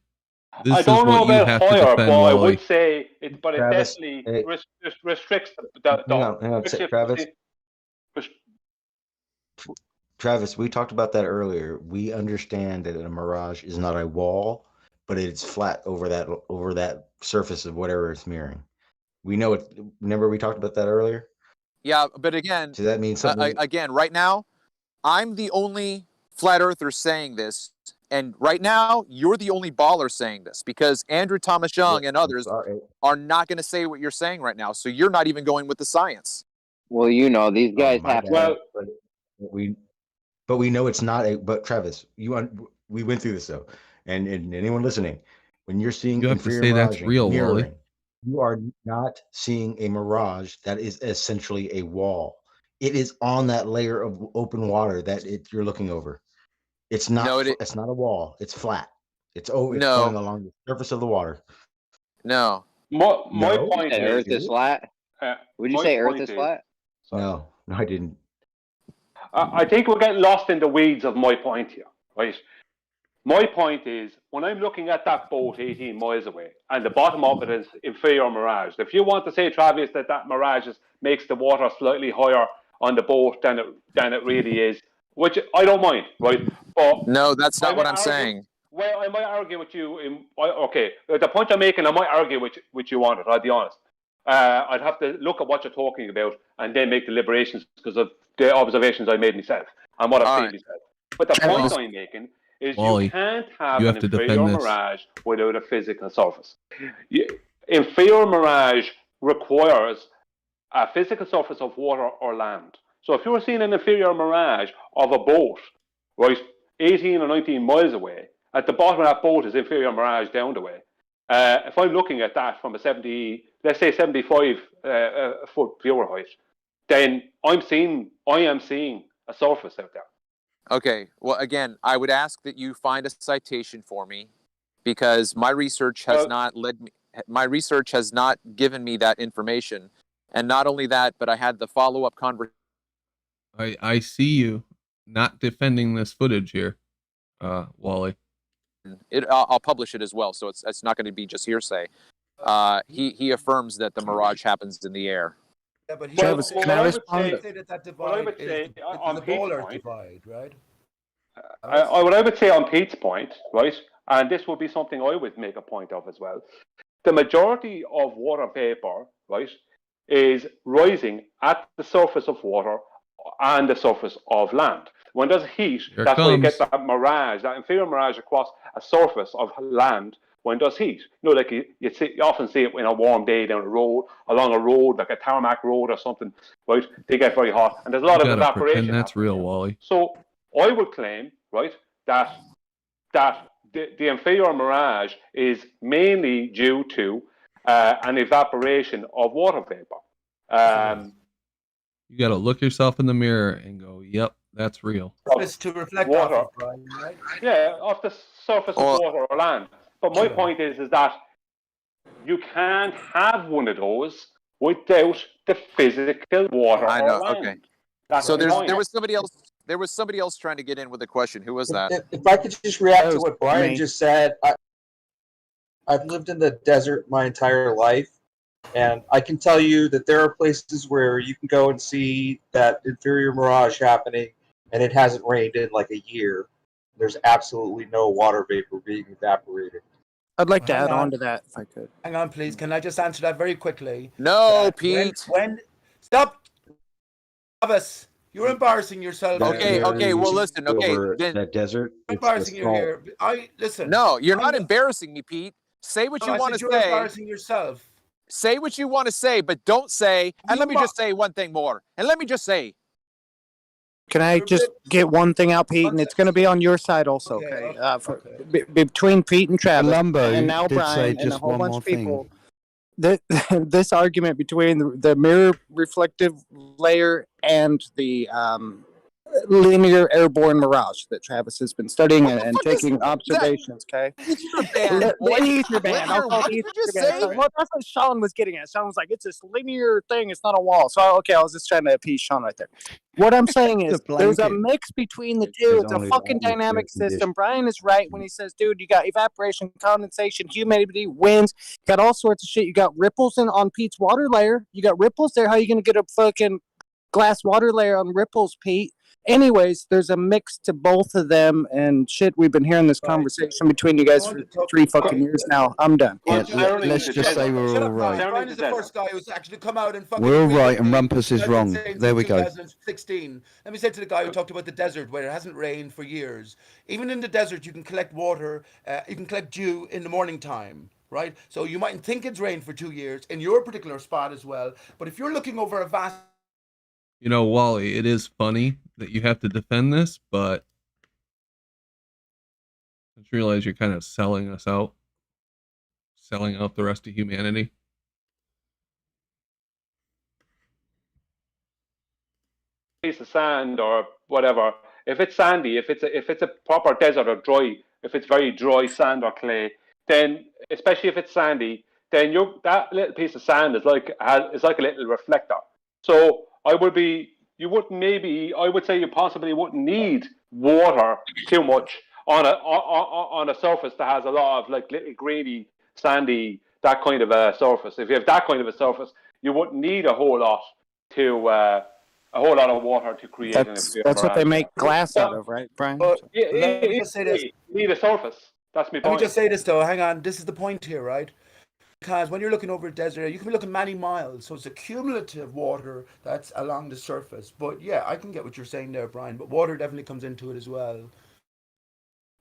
This I don't know about higher, but I Wally. would say it. But Travis, it definitely restricts the. Hang on, Travis. Travis, we talked about that earlier. We understand that a mirage is not a wall, but it's flat over that surface of whatever it's mirroring. We know it. Remember we talked about that earlier? Yeah, but again, does that mean something? Again, right now, I'm the only flat earther saying this, And right now, you're the only baller saying this because Andrew Thomas Young and others are not going to say what you're saying right now. So you're not even going with the science. Well, you know, these guys have to. But we know it's not a. But Travis, we went through this though, and anyone listening, when you're seeing You have to inferior say that's miraging, real, mirroring, Wally. you are not seeing a mirage that is essentially a wall. It is on that layer of open water that you're looking over. It's not. No, it's not a wall. It's flat. It's It's No. going along the surface of the water. No. My No? point That Earth is flat. Would you my say Earth point is flat? No, I didn't. I think we're getting lost in the weeds of my point here, right? My point is, when I'm looking at that boat 18 miles away, and the bottom of it is inferior mirage, if you want to say, Travis, that mirage makes the water slightly higher on the boat than it really is, which I don't mind, right? But no, that's not what I'm saying. Well, I might argue with you. Okay, the point I'm making, I might argue with you on it. I'll be honest. I'd have to look at what you're talking about and then make deliberations because of the observations I made myself and what I've seen myself. But the point I'm making is Wally, you can't have you an have to inferior defend this. mirage without a physical surface. Inferior mirage requires a physical surface of water or land. So if you were seeing an inferior mirage of a boat, right, 18 or 19 miles away, at the bottom of that boat is inferior mirage down the way. If I'm looking at that from a let's say 75 foot viewer height, then I am seeing a surface out there. Okay. Well, again, I would ask that you find a citation for me because my research has not led me. My research has not given me that information, and not only that, but I had the follow-up conversation. I see you not defending this footage here, Wally. I'll publish it as well, so it's not going to be just hearsay. He affirms that the mirage happens in the air. Yeah, but Travis, can I respond? That divide is the Polar divide, right? What I would say on Pete's point, right, and this would be something I would make a point of as well. The majority of water vapor, right, is rising at the surface of water and the surface of land. When there's heat, that's why you get that mirage, that inferior mirage across a surface of land when there's heat. You know, like you often see it in a warm day down a road, along a road, like a tarmac road or something, right? They get very hot, and there's a lot of evaporation. Pretend that's real, Wally. So I would claim, right, that the inferior mirage is mainly due to an evaporation of water vapor. You got to look yourself in the mirror and go, "Yep, that's real." It's to reflect water, off of, Brian, right? Yeah, off the surface of water or land. But my point is that you can't have one of those without the physical water I know. or land. Okay. That's So the point. there was somebody else. There was somebody else trying to get in with a question. Who was that? If I could just react to what Brian just said, I've lived in the desert my entire life, and I can tell you that there are places where you can go and see that inferior mirage happening, and it hasn't rained in like a year. There's absolutely no water vapor being evaporated. I'd like to add on to that if I could. Hang on, please. Can I just answer that very quickly? No, Pete. Stop, Travis. You're embarrassing yourself. Okay. Well, listen. Okay, then that desert. Embarrassing you here. Listen. No, you're not embarrassing me, Pete. Say what you want to You're say. embarrassing yourself. Say what you want to say, but don't say. And let me just say one thing more. And let me just say. Can I just get one thing out, Pete? And it's going to be on your side also, okay? Between Pete and Travis, Columbo and now did say Brian, and a just whole one bunch more of people. This argument between the mirror reflective layer and the linear airborne mirage that Travis has been studying and taking observations, okay? The ether band. I'll call it the ether band. Well, that's what Sean was getting at. Sean was like, it's this linear thing. It's not a wall. So, okay, I was just trying to appease Sean right there. What I'm saying is there's a mix between the two. It's a fucking dynamic system. Brian is right when he says, dude, you got evaporation, condensation, humidity, winds, got all sorts of shit. You got ripples on Pete's water layer. You got ripples there. How are you going to get a fucking glass water layer on ripples, Pete? Anyways, there's a mix to both of them, and shit, we've been hearing this conversation between you guys for 3 fucking years now. I'm done. Yeah, let's just say we're all right. Brian is the first guy who's actually come out and fucking. We're all agreed right, with and me. Rumpus is I've been wrong. saying There we since go. 2016. Let me say to the guy who talked about the desert where it hasn't rained for years. Even in the desert, you can collect water. You can collect dew in the morning time. Right, so you might think it's rained for 2 years in your particular spot as well. But if you're looking over a vast, You know, Wally, it is funny that you have to defend this, but I just realize you're kind of selling us out, selling out the rest of humanity. Piece of sand or whatever, if it's sandy, if it's a proper desert or dry, if it's very dry sand or clay, then especially if it's sandy, then that little piece of sand is like a little reflector. So I would say you possibly wouldn't need water too much on a surface that has a lot of like little grainy, sandy, that kind of a surface. If you have that kind of a surface, you wouldn't need a whole lot of water to create an ephemeral That's what they mirage. make glass out of, right, Brian? let me just say this. You need a surface. That's my point. Let me just say this though. Hang on. This is the point here, right? Because when you're looking over a desert area, you can be looking many miles. So it's a cumulative water that's along the surface. But yeah, I can get what you're saying there, Brian. But water definitely comes into it as well.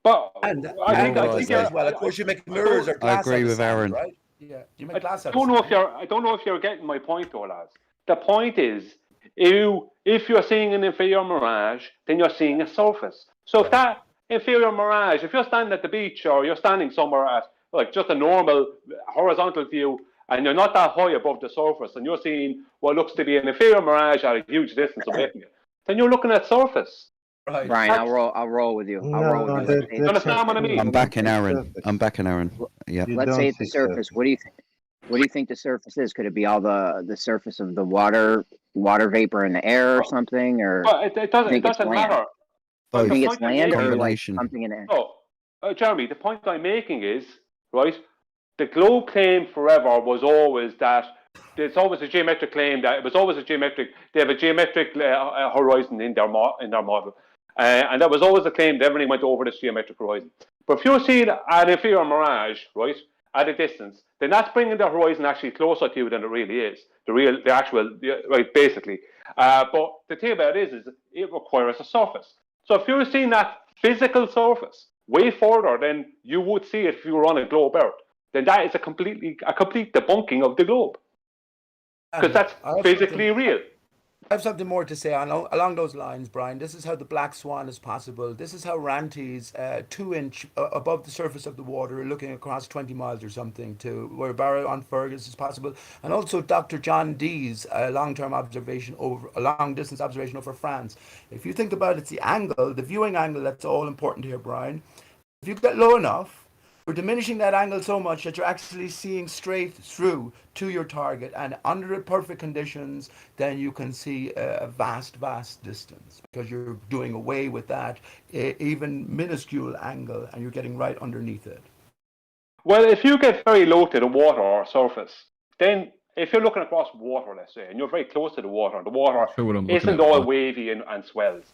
But I think as well. Of course, you make mirrors or glass. I agree with sand, Aaron. right? Yeah, you make glass out I don't of know if I don't know if you're getting my point though, lads. The point is, if you're seeing an inferior mirage, then you're seeing a surface. So if that inferior mirage, if you're standing at the beach or you're standing somewhere at like just a normal horizontal view, and you're not that high above the surface, and you're seeing what looks to be an inferior mirage at a huge distance away from you, then you're looking at surface. Right. Brian, I'll roll with you. I'll roll with you. You understand what I mean? I'm backing Aaron. Yeah. Let's say it's the surface. What do you think? What do you think the surface is? Could it be all the surface of the water vapor in the air or something? Or it doesn't matter. Do you think it's land or like Combination. something in the air? Oh, Jeremy, the point I'm making is, right, the globe claim forever was always that it's always a geometric claim that it was always a geometric. They have a geometric horizon in their model, and that was always the claim that everything went over this geometric horizon. But if you're seeing an inferior mirage, right, at a distance, then that's bringing the horizon actually closer to you than it really is. Right, basically. But the thing about it is it requires a surface. So if you're seeing that physical surface way further than you would see it if you were on a globe Earth, then that is a complete debunking of the globe. Because that's physically real. I have something more to say along those lines, Brian. This is how the black swan is possible. This is how Ranty's 2-inch above the surface of the water, looking across 20 miles or something, to where Barrow on Fergus is possible, and also Dr. John Dee's long-distance observation over France. If you think about it, it's the angle, the viewing angle, that's all important here, Brian. If you get low enough, we're diminishing that angle so much that you're actually seeing straight through to your target, and under the perfect conditions, then you can see a vast distance, because you're doing away with that even minuscule angle, and you're getting right underneath it. Well, if you get very low to the water or surface, then if you're looking across water, let's say, and you're very close to the water isn't all wavy and swells,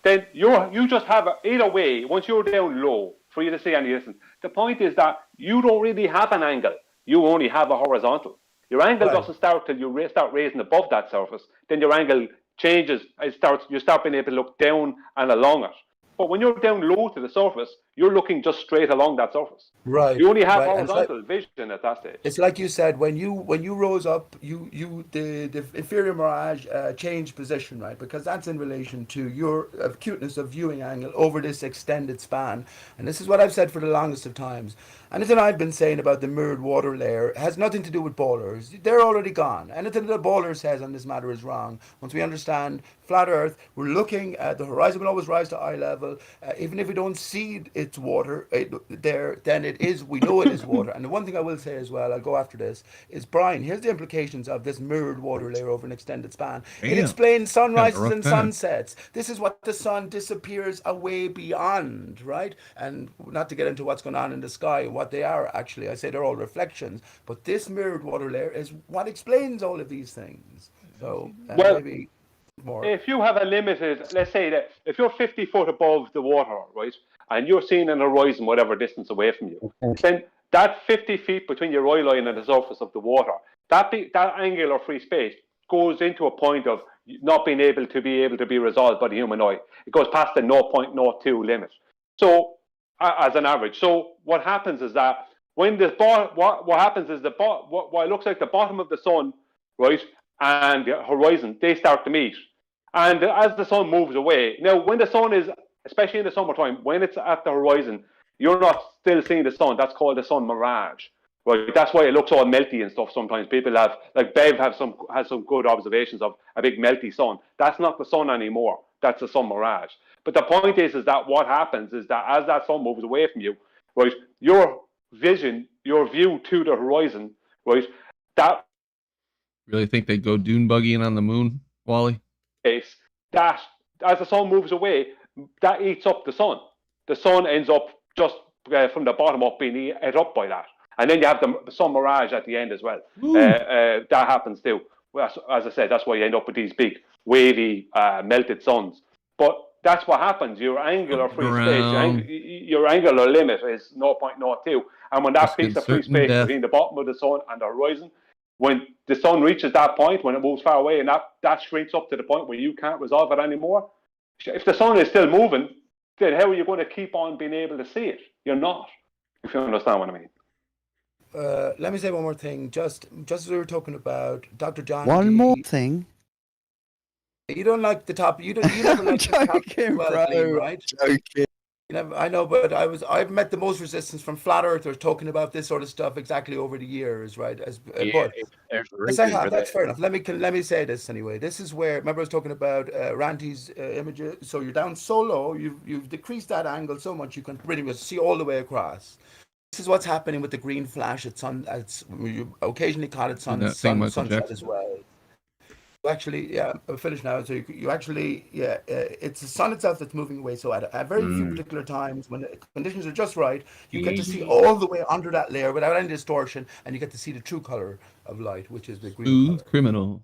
then you just have either way, once you're down low, for you to see any distance. The point is that you don't really have an angle. You only have a horizontal. Your angle doesn't start till you start raising above that surface. Then your angle changes. You start being able to look down and along it. But when you're down low to the surface, you're looking just straight along that surface. Right. You only have horizontal vision at that stage. It's like you said, when you rose up, the inferior mirage changed position, right? Because that's in relation to your acuteness of viewing angle over this extended span. And this is what I've said for the longest of times. Anything I've been saying about the mirrored water layer has nothing to do with ballers. They're already gone. Anything that a baller says on this matter is wrong. Once we understand flat Earth, we're looking at the horizon will always rise to eye level. Even if we don't see its water then it is. We know it is water. And the one thing I will say as well, I'll go after this, is Brian. Here's the implications of this mirrored water layer over an extended span. It explains sunrises and sunsets. This is what the sun disappears away beyond, right? And not to get into what's going on in the sky, what they are actually. I say they're all reflections, but this mirrored water layer is what explains all of these things. So maybe if you have a limited, let's say that if you're 50 foot above the water, right, and you're seeing an horizon whatever distance away from you, then that 50 feet between your eye line and the surface of the water, that angular free space goes into a point of not being able to be resolved by the human eye. It goes past the 0.02 limit. So as an average, so what happens is that when what happens is what looks like the bottom of the sun, right, and the horizon, they start to meet. And as the sun moves away, now when the sun is, especially in the summertime, when it's at the horizon, you're not still seeing the sun. That's called the sun mirage. Right, that's why it looks all melty and stuff. Sometimes people have, like Bev has some good observations of a big melty sun. That's not the sun anymore. That's the sun mirage. But the point is that what happens is that as that sun moves away from you, right, your vision, your view to the horizon, right, that Really think they'd go dune buggying on the moon, Wally? case, that as the sun moves away, that eats up the sun. The sun ends up just from the bottom up being ate up by that. And then you have the sun mirage at the end as well. That happens too. As I said, that's why you end up with these big, wavy, melted suns. But that's what happens. Your angular free space, your angular limit is 0.02. And when that piece of free space between the bottom of the sun and the horizon, when the sun reaches that point, when it moves far away, and that shrinks up to the point where you can't resolve it anymore, if the sun is still moving, then how are you going to keep on being able to see it? You're not, if you understand what I mean. Let me say one more thing. Just as we were talking about Dr. John. One more thing. You don't like the top. You never like the top joking, 12, bro. right? Joking. I know, but I've met the most resistance from flat earthers talking about this sort of stuff exactly over the years, right? But yes, I have. That's fair enough. Let me say this anyway. This is where, remember I was talking about Randy's images. So you're down so low, you've decreased that angle so much you can pretty much see all the way across. This is what's happening with the green flash at sun. You occasionally call it sunset as well. Actually, yeah, I'm finished now. So you actually, yeah, it's the sun itself that's moving away. So at very few particular times, when the conditions are just right, you get to see all the way under that layer without any distortion, and you get to see the true color of light, which is the green. Smooth criminal.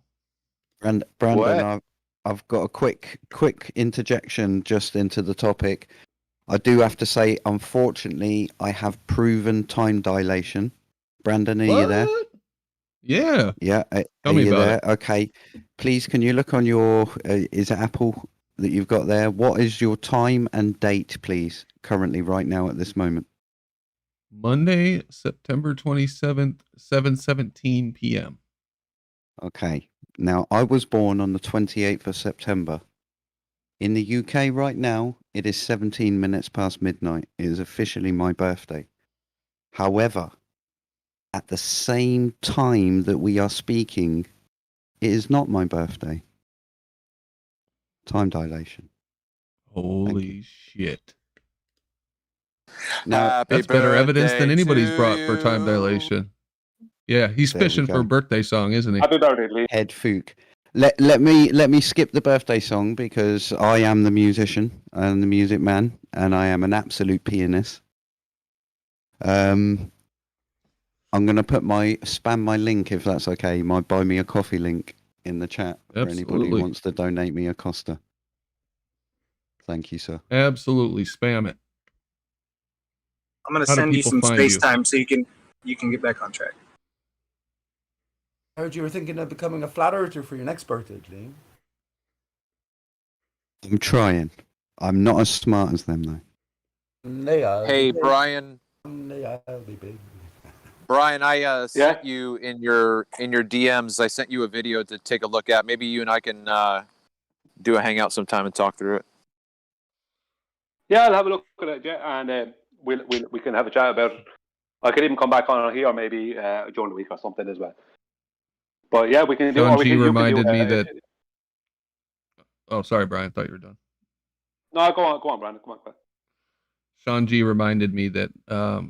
And Brandon, I've got a quick interjection just into the topic. I do have to say, unfortunately, I have proven time dilation. Brandon, are you there? Yeah. Yeah. Tell me about it. Okay. Please, can you look on your, is it Apple that you've got there? What is your time and date, please, currently right now at this moment? Monday, September 27th, 7:17 p.m. Okay. Now, I was born on the 28th of September. In the UK right now, it is 17 minutes past midnight. It is officially my birthday. However, at the same time that we are speaking, it is not my birthday. Time dilation. Holy shit. Now, that's better evidence than anybody's brought for time dilation. Yeah, he's fishing for a birthday song, isn't he? Happy birthday, Lee. Head fook. Let me skip the birthday song because I am the musician and the music man, and I am an absolute pianist. I'm gonna put spam my link if that's okay. My buy me a coffee link in the chat for anybody who wants to donate me a Costa. Thank you, sir. Absolutely, spam it. I'm gonna send you some space time so you can get back on track. I heard you were thinking of becoming a flat earther for your next birthday, Glenn. I'm trying. I'm not as smart as them though. Hey, Brian. Brian, I sent you in your DMs. I sent you a video to take a look at. Maybe you and I can do a hangout sometime and talk through it. Yeah, I'll have a look at it. Yeah, and we can have a chat about it. I could even come back on here maybe during the week or something as well. But yeah, we can do. Sean G reminded me that. Oh, sorry, Brian. Thought you were done. No, go on, Brandon. Come on. Sean G reminded me that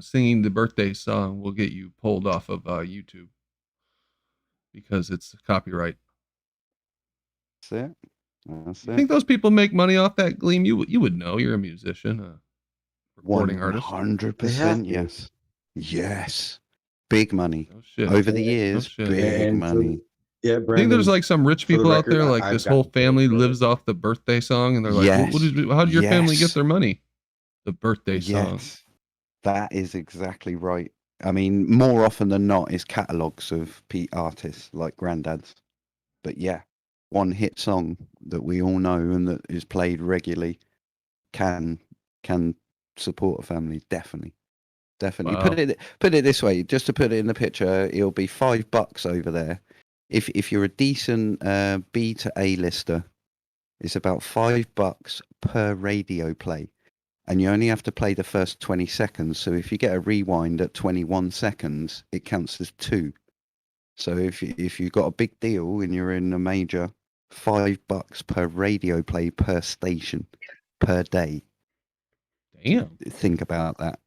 singing the birthday song will get you pulled off of YouTube because it's copyright. That's it. You think those people make money off that, Gleam? You would know. You're a musician, a recording artist. 100%. Yes. Yes. Big money over the years. Big money. Yeah, I think Brandon. there's like some rich for the people out record, there, like I've this got whole family lives off the birthday song, and they're like, Yes. how did your family get Yes. their money? The birthday song. Yes, that is exactly right. I mean, more often than not, is catalogs of artists like Grandad's. But yeah, one hit song that we all know and that is played regularly can support a family. Definitely. Wow. Put it this way, just to put it in the picture, it'll be $5 over there. If you're a decent B to A lister, it's about $5 per radio play. And you only have to play the first 20 seconds. So if you get a rewind at 21 seconds, it counts as 2. So if you've got a big deal and you're in a major, $5 per radio play per station per day. Damn. Think about that.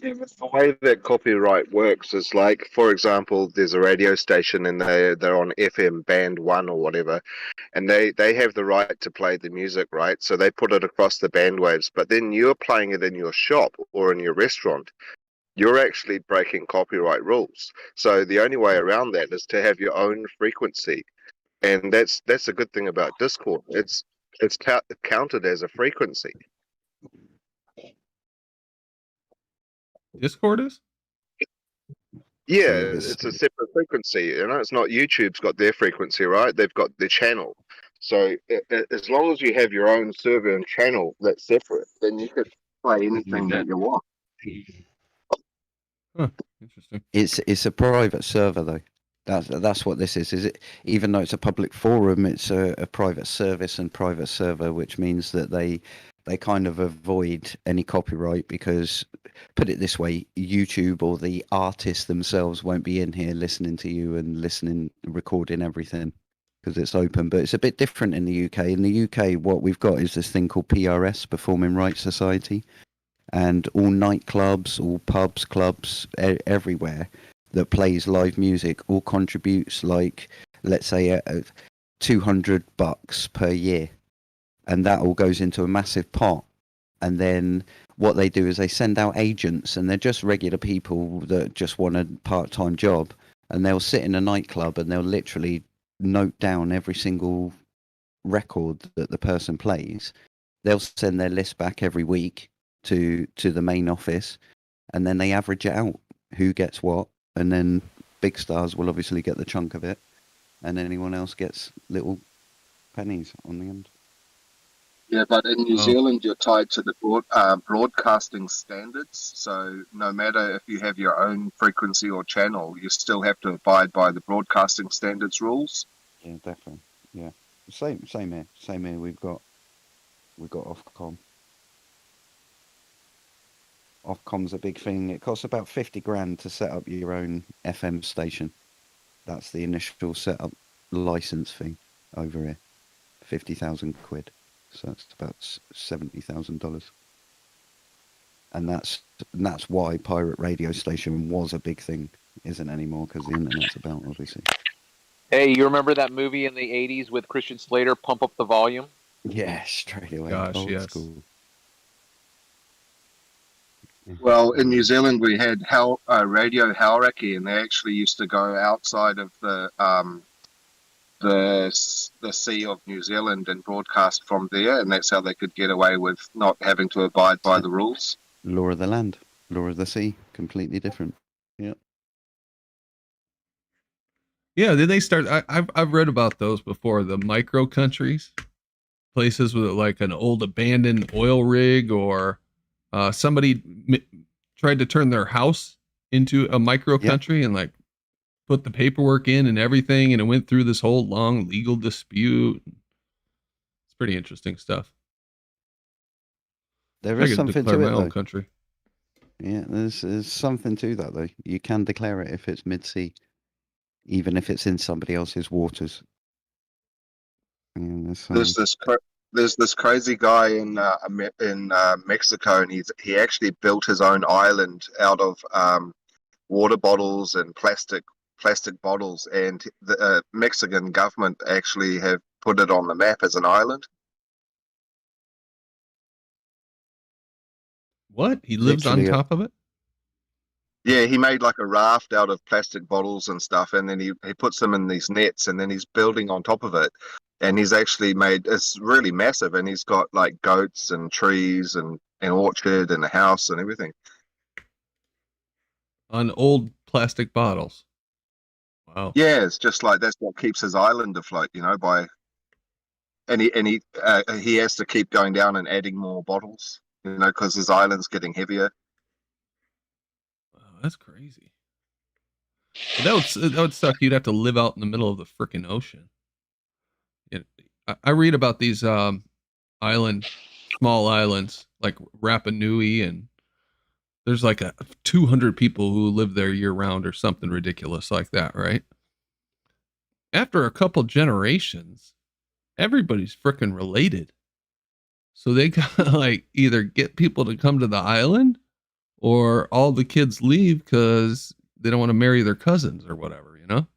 Yeah, but the way that copyright works is like, for example, there's a radio station and they're on FM band 1 or whatever, and they have the right to play the music, right? So they put it across the bandwaves, but then you're playing it in your shop or in your restaurant. You're actually breaking copyright rules. So the only way around that is to have your own frequency, and that's a good thing about Discord. It's counted as a frequency. Discord is? Yeah, it's a separate frequency. You know, it's not YouTube's got their frequency, right? They've got their channel. So as long as you have your own server and channel that's separate, then you could play anything that you want. Huh. Interesting. It's a private server though. That's what this is. Is it? Even though it's a public forum, it's a private service and private server, which means that they kind of avoid any copyright because, put it this way, YouTube or the artists themselves won't be in here listening to you and recording everything because it's open. But it's a bit different in the UK. In the UK, what we've got is this thing called PRS, Performing Rights Society, and all nightclubs, all pubs, clubs, everywhere that plays live music all contributes, like, let's say, $200 per year. And that all goes into a massive pot. And then what they do is they send out agents, and they're just regular people that just want a part-time job. And they'll sit in a nightclub and they'll literally note down every single record that the person plays. They'll send their list back every week to the main office, and then they average it out, who gets what. And then big stars will obviously get the chunk of it, and anyone else gets little pennies on the end. Yeah, but in New Zealand, you're tied to the broadcasting standards. So no matter if you have your own frequency or channel, you still have to abide by the broadcasting standards rules. Yeah, definitely. Yeah, same here. Same here. We've got Ofcom. Ofcom's a big thing. It costs about 50 grand to set up your own FM station. That's the initial setup license fee over here. 50,000 quid. So that's about $70,000. And that's why pirate radio station was a big thing. Isn't anymore because the internet's about, obviously. Hey, you remember that movie in the 80s with Christian Slater, Pump Up the Volume? Yeah, straight away. Gosh, Old yes. school. Well, in New Zealand, we had Radio Hauraki, and they actually used to go outside of the Sea of New Zealand and broadcast from there, and that's how they could get away with not having to abide by the rules. Law of the land, law of the sea, completely different. Yeah. Yeah, did they start? I've read about those before. The micro countries, places with like an old abandoned oil rig, or somebody tried to turn their house into a micro country and like put the paperwork in and everything, and it went through this whole long legal dispute. It's pretty interesting stuff. There is something to it, my own though. country. Yeah, there's something to that, though. You can declare it if it's mid-sea, even if it's in somebody else's waters. And There's this crazy guy in Mexico, and he actually built his own island out of water bottles and plastic bottles, and the Mexican government actually have put it on the map as an island. What? He lives on top of it? Yeah, he made like a raft out of plastic bottles and stuff, and then he puts them in these nets, and then he's building on top of it. And he's actually made, it's really massive, and he's got like goats and trees and an orchard and a house and everything. On old plastic bottles. Wow. Yeah, it's just like that's what keeps his island afloat, you know, and he has to keep going down and adding more bottles, you know, because his island's getting heavier. Wow, that's crazy. But that would suck. You'd have to live out in the middle of the freaking ocean. I read about these small islands like Rapa Nui, and there's like 200 people who live there year round or something ridiculous like that, right? After a couple generations, everybody's freaking related. So they gotta like either get people to come to the island, or all the kids leave because they don't want to marry their cousins or whatever, you know?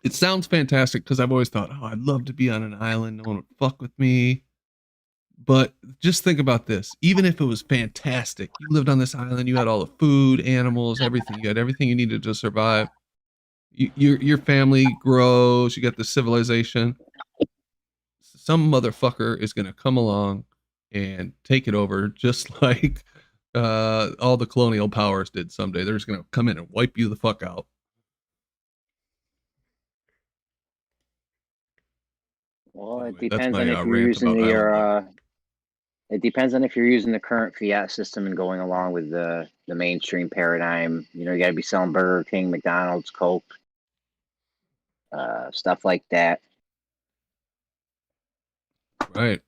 It sounds fantastic because I've always thought, oh, I'd love to be on an island. No one would fuck with me. But just think about this. Even if it was fantastic, you lived on this island, you had all the food, animals, everything. You had everything you needed to survive. Your family grows. You got the civilization. Some motherfucker is going to come along and take it over, just like all the colonial powers did someday. They're just going to come in and wipe you the fuck out. Well, Anyway, it depends on if you're using it depends on if you're using the current fiat system and going along with the mainstream paradigm. You know, you got to be selling Burger King, McDonald's, Coke, stuff like that. Right.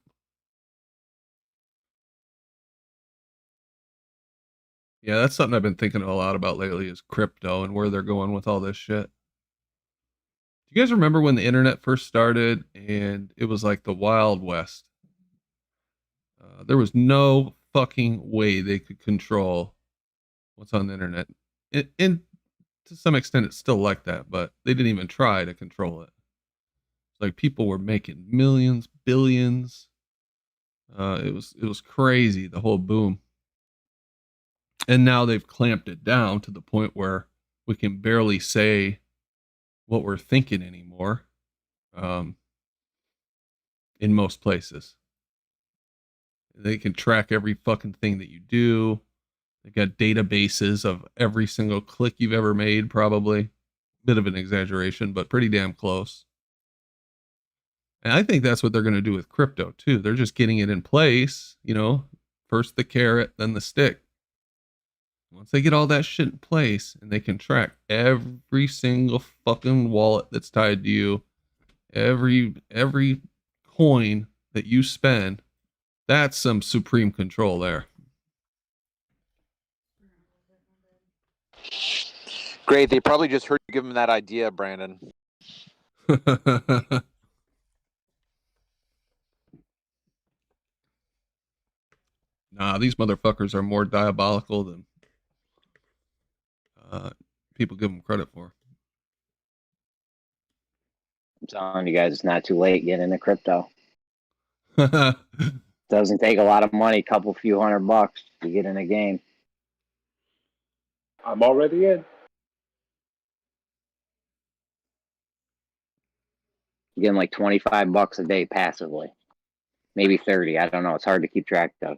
Yeah, that's something I've been thinking a lot about lately is crypto and where they're going with all this shit. Do you guys remember when the internet first started and it was like the Wild West? There was no fucking way they could control what's on the internet. And to some extent, it's still like that, but they didn't even try to control it. Like people were making millions, billions. It was crazy, the whole boom. And now they've clamped it down to the point where we can barely say what we're thinking anymore. In most places, they can track every fucking thing that you do. They got databases of every single click you've ever made, probably. Bit of an exaggeration, but pretty damn close. And I think that's what they're going to do with crypto too. They're just getting it in place, you know, first the carrot, then the stick. Once they get all that shit in place and they can track every single fucking wallet that's tied to you, every coin that you spend, that's some supreme control there. Great. They probably just heard you give them that idea, Brandon. Nah, these motherfuckers are more diabolical than people give them credit for. I'm telling you guys, it's not too late. Get into crypto. Doesn't take a lot of money, couple few $100 to get in a game. I'm already in. You're getting like $25 a day passively. Maybe 30. I don't know. It's hard to keep track of.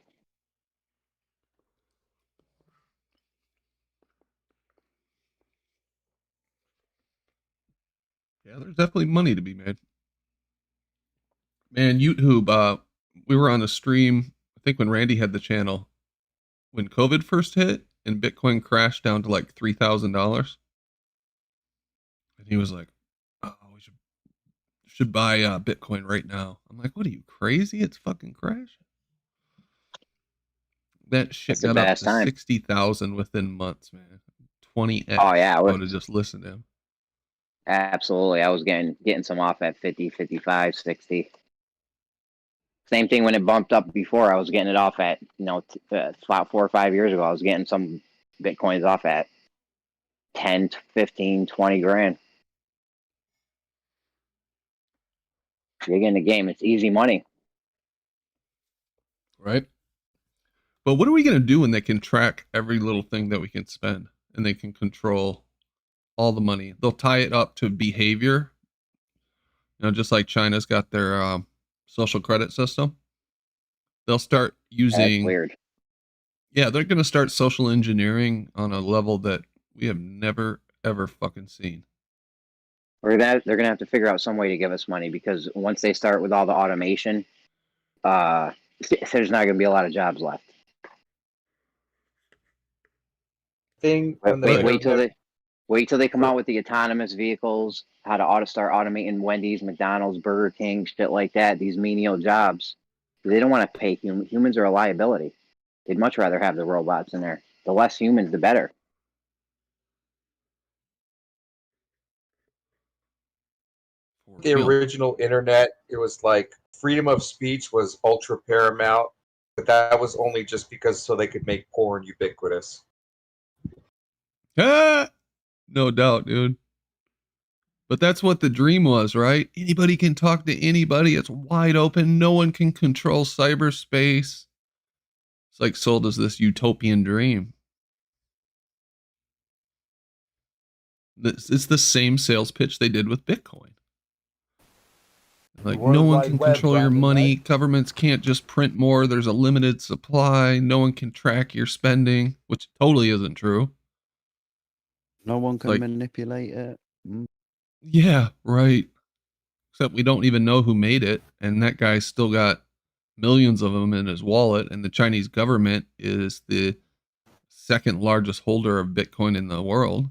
Yeah, there's definitely money to be made. Man, YouTube, we were on a stream, I think when Randy had the channel, when COVID first hit and Bitcoin crashed down to like $3,000. And he was like, oh, we should buy Bitcoin right now. I'm like, what are you, crazy? It's fucking crashing. That shit got up to 60,000 within months, man. 20x. Oh yeah, I would have just listened to him. Absolutely. I was getting some off at 50, 55, 60. Same thing when it bumped up before. I was getting it off at, you know, 4 or 5 years ago. I was getting some Bitcoins off at 10, 15, 20 grand. You get in the game, it's easy money. Right. But what are we going to do when they can track every little thing that we can spend and they can control all the money? They'll tie it up to behavior. You know, just like China's got their social credit system. They'll start using. That's weird. Yeah, they're going to start social engineering on a level that we have never, ever fucking seen. Or that they're going to have to figure out some way to give us money, because once they start with all the automation, there's not going to be a lot of jobs left. Wait till they come out with the autonomous vehicles, how to start automating Wendy's, McDonald's, Burger King, shit like that. These menial jobs, they don't want to pay humans are a liability. They'd much rather have the robots in there. The less humans, the better. The original internet, it was like freedom of speech was ultra paramount, but that was only just because so they could make porn ubiquitous. No doubt, dude. But that's what the dream was, right? Anybody can talk to anybody. It's wide open. No one can control cyberspace. It's like sold as this utopian dream. It's the same sales pitch they did with Bitcoin. Like, no one can control your money. Governments can't just print more. There's a limited supply. No one can track your spending, which totally isn't true. No one can manipulate it. Yeah, right. Except we don't even know who made it, and that guy's still got millions of them in his wallet, and the Chinese government is the second largest holder of Bitcoin in the world.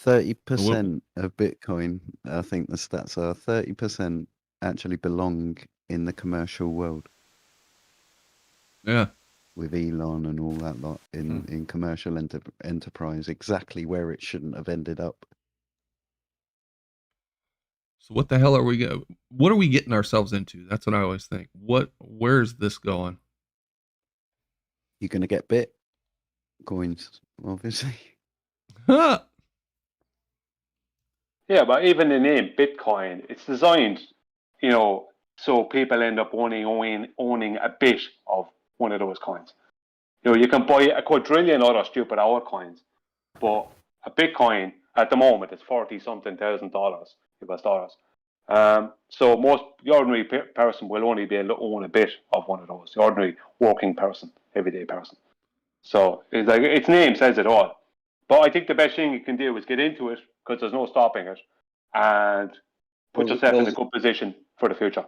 30% of Bitcoin, I think the stats are 30% actually belong in the commercial world. Yeah. With Elon and all that lot in commercial enterprise, exactly where it shouldn't have ended up. So what the hell are we what are we getting ourselves into? That's what I always think. Where's this going? You're going to get Bitcoins, obviously. Yeah, but even the name Bitcoin, it's designed, so people end up owning a bit of one of those coins. You can buy a quadrillion other stupid altcoins, but a Bitcoin at the moment is $40-something thousand US dollars. So the ordinary person will only be able to own a bit of one of those. The ordinary working person, everyday person. So it's like its name says it all. But I think the best thing you can do is get into it, because there's no stopping it, and put yourself in a good position for the future.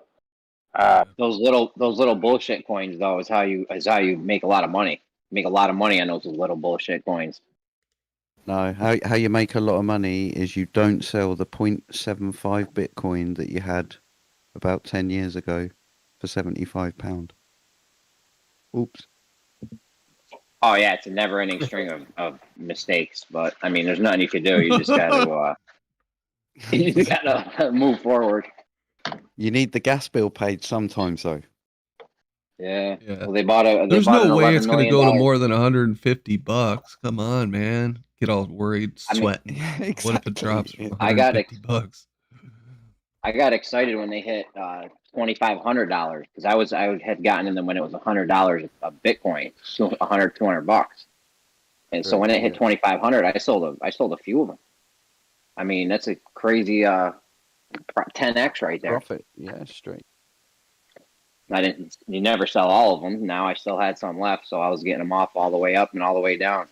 Those little bullshit coins, though, is how you make a lot of money. Make a lot of money on those little bullshit coins. No, how you make a lot of money is you don't sell the 0.75 Bitcoin that you had about 10 years ago for £75. Oops. Oh yeah, it's a never-ending string of mistakes. But I mean, there's nothing you can do. You just gotta move forward. You need the gas bill paid sometimes, though. Yeah. Well, they bought There's no way it's going to go to $11 more than $150. Come on, man. Get all worried, sweating. What if it drops from $150? I got excited when they hit $2,500 because I had gotten in them when it was $100 a Bitcoin, so $100-200. And so when it hit 2,500, I sold a few of them. I mean, that's a crazy 10x right there. Profit, yeah, straight. You never sell all of them. Now I still had some left, so I was getting them off all the way up and all the way down.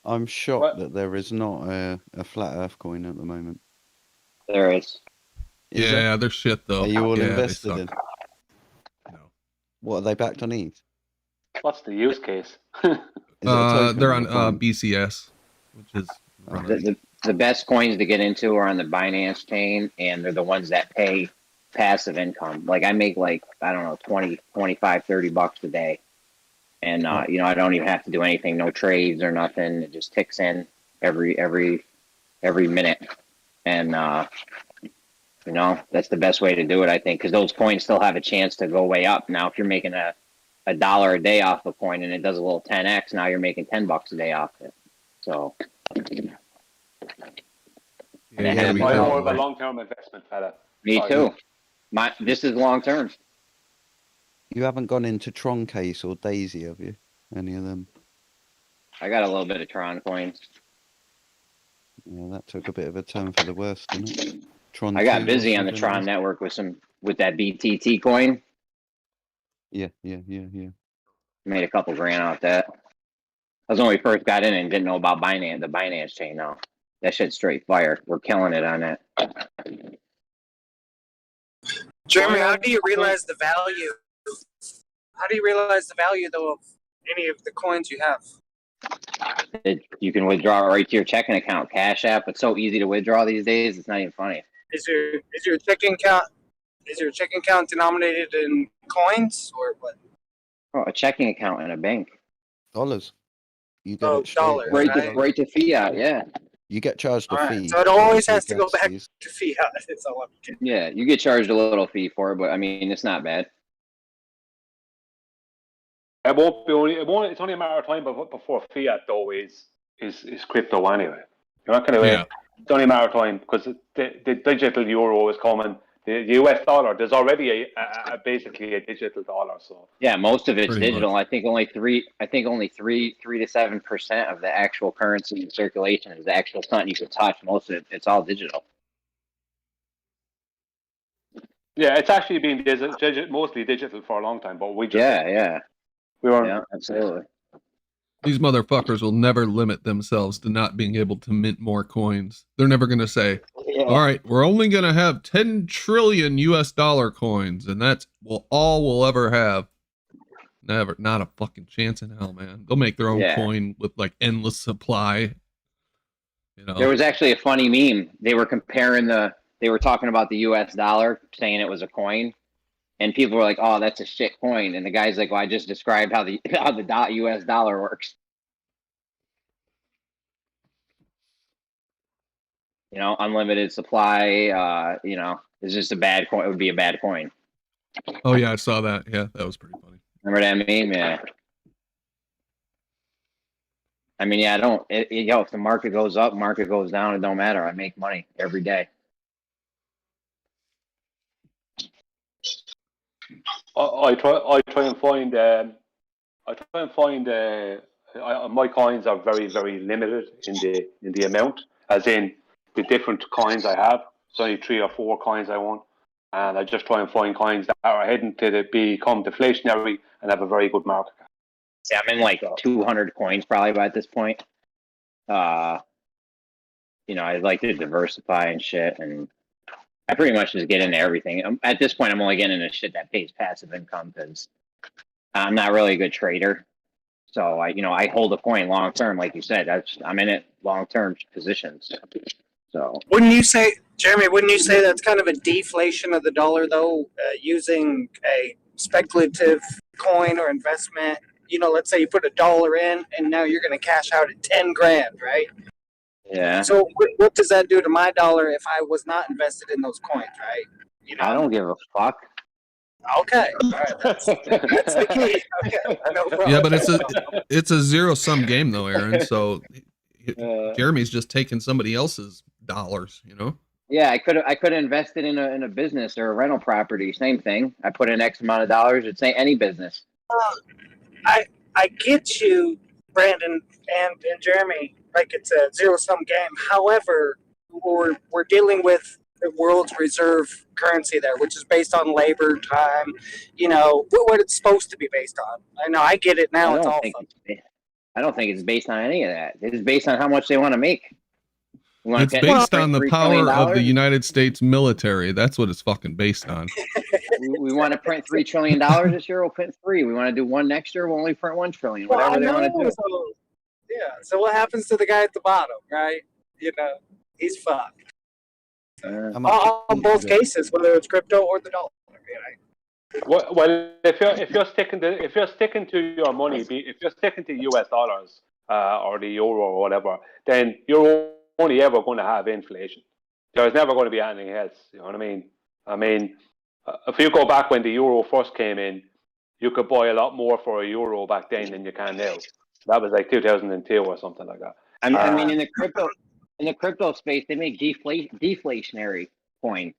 I'm shocked that there is not a flat Earth coin at the moment. There is. Yeah, they're shit though. Are you all Yeah, invested in? No. What, are they backed on ETH? What's the use case? They're on BCS, which is the best coins to get into are on the Binance chain, and they're the ones that pay passive income. Like I make I don't know, 20, 25, $30 a day. And I don't even have to do anything, no trades or nothing. It just ticks in every minute. And that's the best way to do it, I think, because those coins still have a chance to go way up. Now if you're making a $1 a day off a coin and it does a little 10x, now you're making $10 a day off it. So I'm more of a long-term investment, fella. Me too. This is long term. You haven't gone into Tron Case or Daisy, have you? Any of them? I got a little bit of Tron coins. Yeah, that took a bit of a turn for the worse, didn't it? Tron. I got 2 or busy on the something it Tron was. network with that BTT coin. Yeah. Made a couple grand off that. That was when we first got in and didn't know about Binance, the Binance chain. Now that shit's straight fire. We're killing it on that. Jeremy, how do you realize the value? How do you realize the value, though, of any of the coins you have? You can withdraw it right to your checking account, Cash App. It's so easy to withdraw these days. It's not even funny. Is your checking account denominated in coins or what? Oh, a checking account in a bank. Dollars. You get it straight dollars, right to fiat. Yeah. You get charged a fee. So it always has to go gas back fees. to fiat. It's all I'm kidding. Yeah, you get charged a little fee for it, but I mean, it's not bad. It won't be it's only a matter of time before fiat though is crypto anyway. You're not going to wait. It's only a matter of time because the digital euro is coming. The US dollar, there's already basically a digital dollar. So yeah, most of it's Pretty digital. much. I think only 3 to 7% of the actual currency in circulation is the actual something you can touch. Most of it's all digital. yeah, it's actually been mostly digital for a long time, but we just we weren't. Yeah, absolutely. These motherfuckers will never limit themselves to not being able to mint more coins. They're never going to say, all right, we're only going to have 10 trillion US dollar coins, and that's all we'll ever have. Never. Not a fucking chance in hell, man. They'll make their own coin with like endless supply. You know? There was actually a funny meme. They were talking about the US dollar, saying it was a coin. And people were like, "Oh, that's a shit coin." And the guy's like, "Well, I just described how the US dollar works." You know, unlimited supply. You know, it's just a bad coin. It would be a bad coin. Oh yeah, I saw that. Yeah, that was pretty funny. Remember that meme? Yeah. I mean, yeah, if the market goes up, market goes down, it don't matter. I make money every day. I try and find my coins are very, very limited in the amount, as in the different coins I have. It's only 3 or 4 coins I want, and I just try and find coins that are heading to become deflationary and have a very good market cap. Yeah, I'm in like 200 coins probably by this point. You know, I like to diversify and shit, and I pretty much just get into everything. At this point, I'm only getting into shit that pays passive income because I'm not really a good trader. So I hold a coin long term, like you said. I'm in it long term positions. So Wouldn't you say, Jeremy? Wouldn't you say that's kind of a deflation of the dollar, though, using a speculative coin or investment? You know, let's say you put $1 in, and now you're going to cash out at 10 grand, right? yeah. So what does that do to my dollar if I was not invested in those coins, right? You know? I don't give a fuck. Okay, all right, that's the key. Okay, no problem. Yeah, but it's a zero-sum game though, Aaron. So Jeremy's just taking somebody else's dollars, you know? Yeah, I could have invested in a business or a rental property. Same thing. I put in X amount of dollars. It's any business. I get you, Brandon and Jeremy. Like it's a zero-sum game. However, we're dealing with the world's reserve currency there, which is based on labor, time. You know what it's supposed to be based on. I know. I get it now. I don't think it's based on any of that. It's based on how much they want to make. It's based on the power of the United States military. That's what it's fucking based on. We want to print $3 trillion this year. We'll print 3. We want to do 1 next year. We'll only print 1 trillion. Whatever they want to do. So, yeah. So what happens to the guy at the bottom, right? You know, he's fucked. On both cases, whether it's crypto or the dollar. You know? Well, if you're sticking to your money, if you're sticking to US dollars or the euro or whatever, then you're only ever going to have inflation. There's never going to be anything else. You know what I mean? I mean, if you go back when the euro first came in, you could buy a lot more for a euro back then than you can now. That was like 2002 or something like that. I mean, in the crypto space, they make deflationary coin,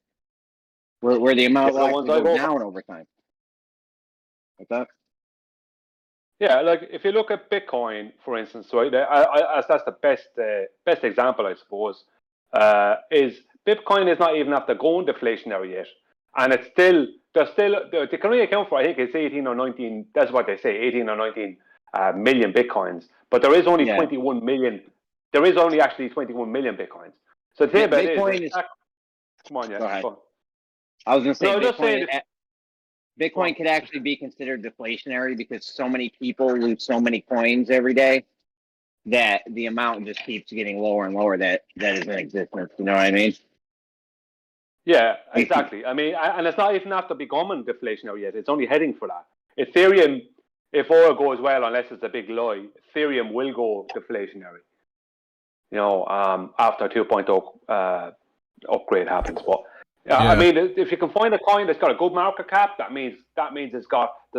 where the amount will actually go down over time. What's up? Yeah, like if you look at Bitcoin, for instance, right? That's the best example, I suppose. Is Bitcoin is not even after going deflationary yet, and it's still they can only account for, I think it's 18 or 19. That's what they say, 18 or 19 million Bitcoins. But there is only 21 million. There is only actually 21 million Bitcoins. So the thing about Bitcoin is, come on, yeah. Go ahead. Go on. I was going to say No, just saying Bitcoin could actually be considered deflationary because so many people lose so many coins every day that the amount just keeps getting lower and lower that is in existence. You know what I mean? Yeah, exactly. I mean, and it's not even after becoming deflationary yet. It's only heading for that. Ethereum, if all goes well, unless it's a big lie, Ethereum will go deflationary. You know, after 2.0 upgrade happens. But I mean, if you can find a coin that's got a good market cap, that means there's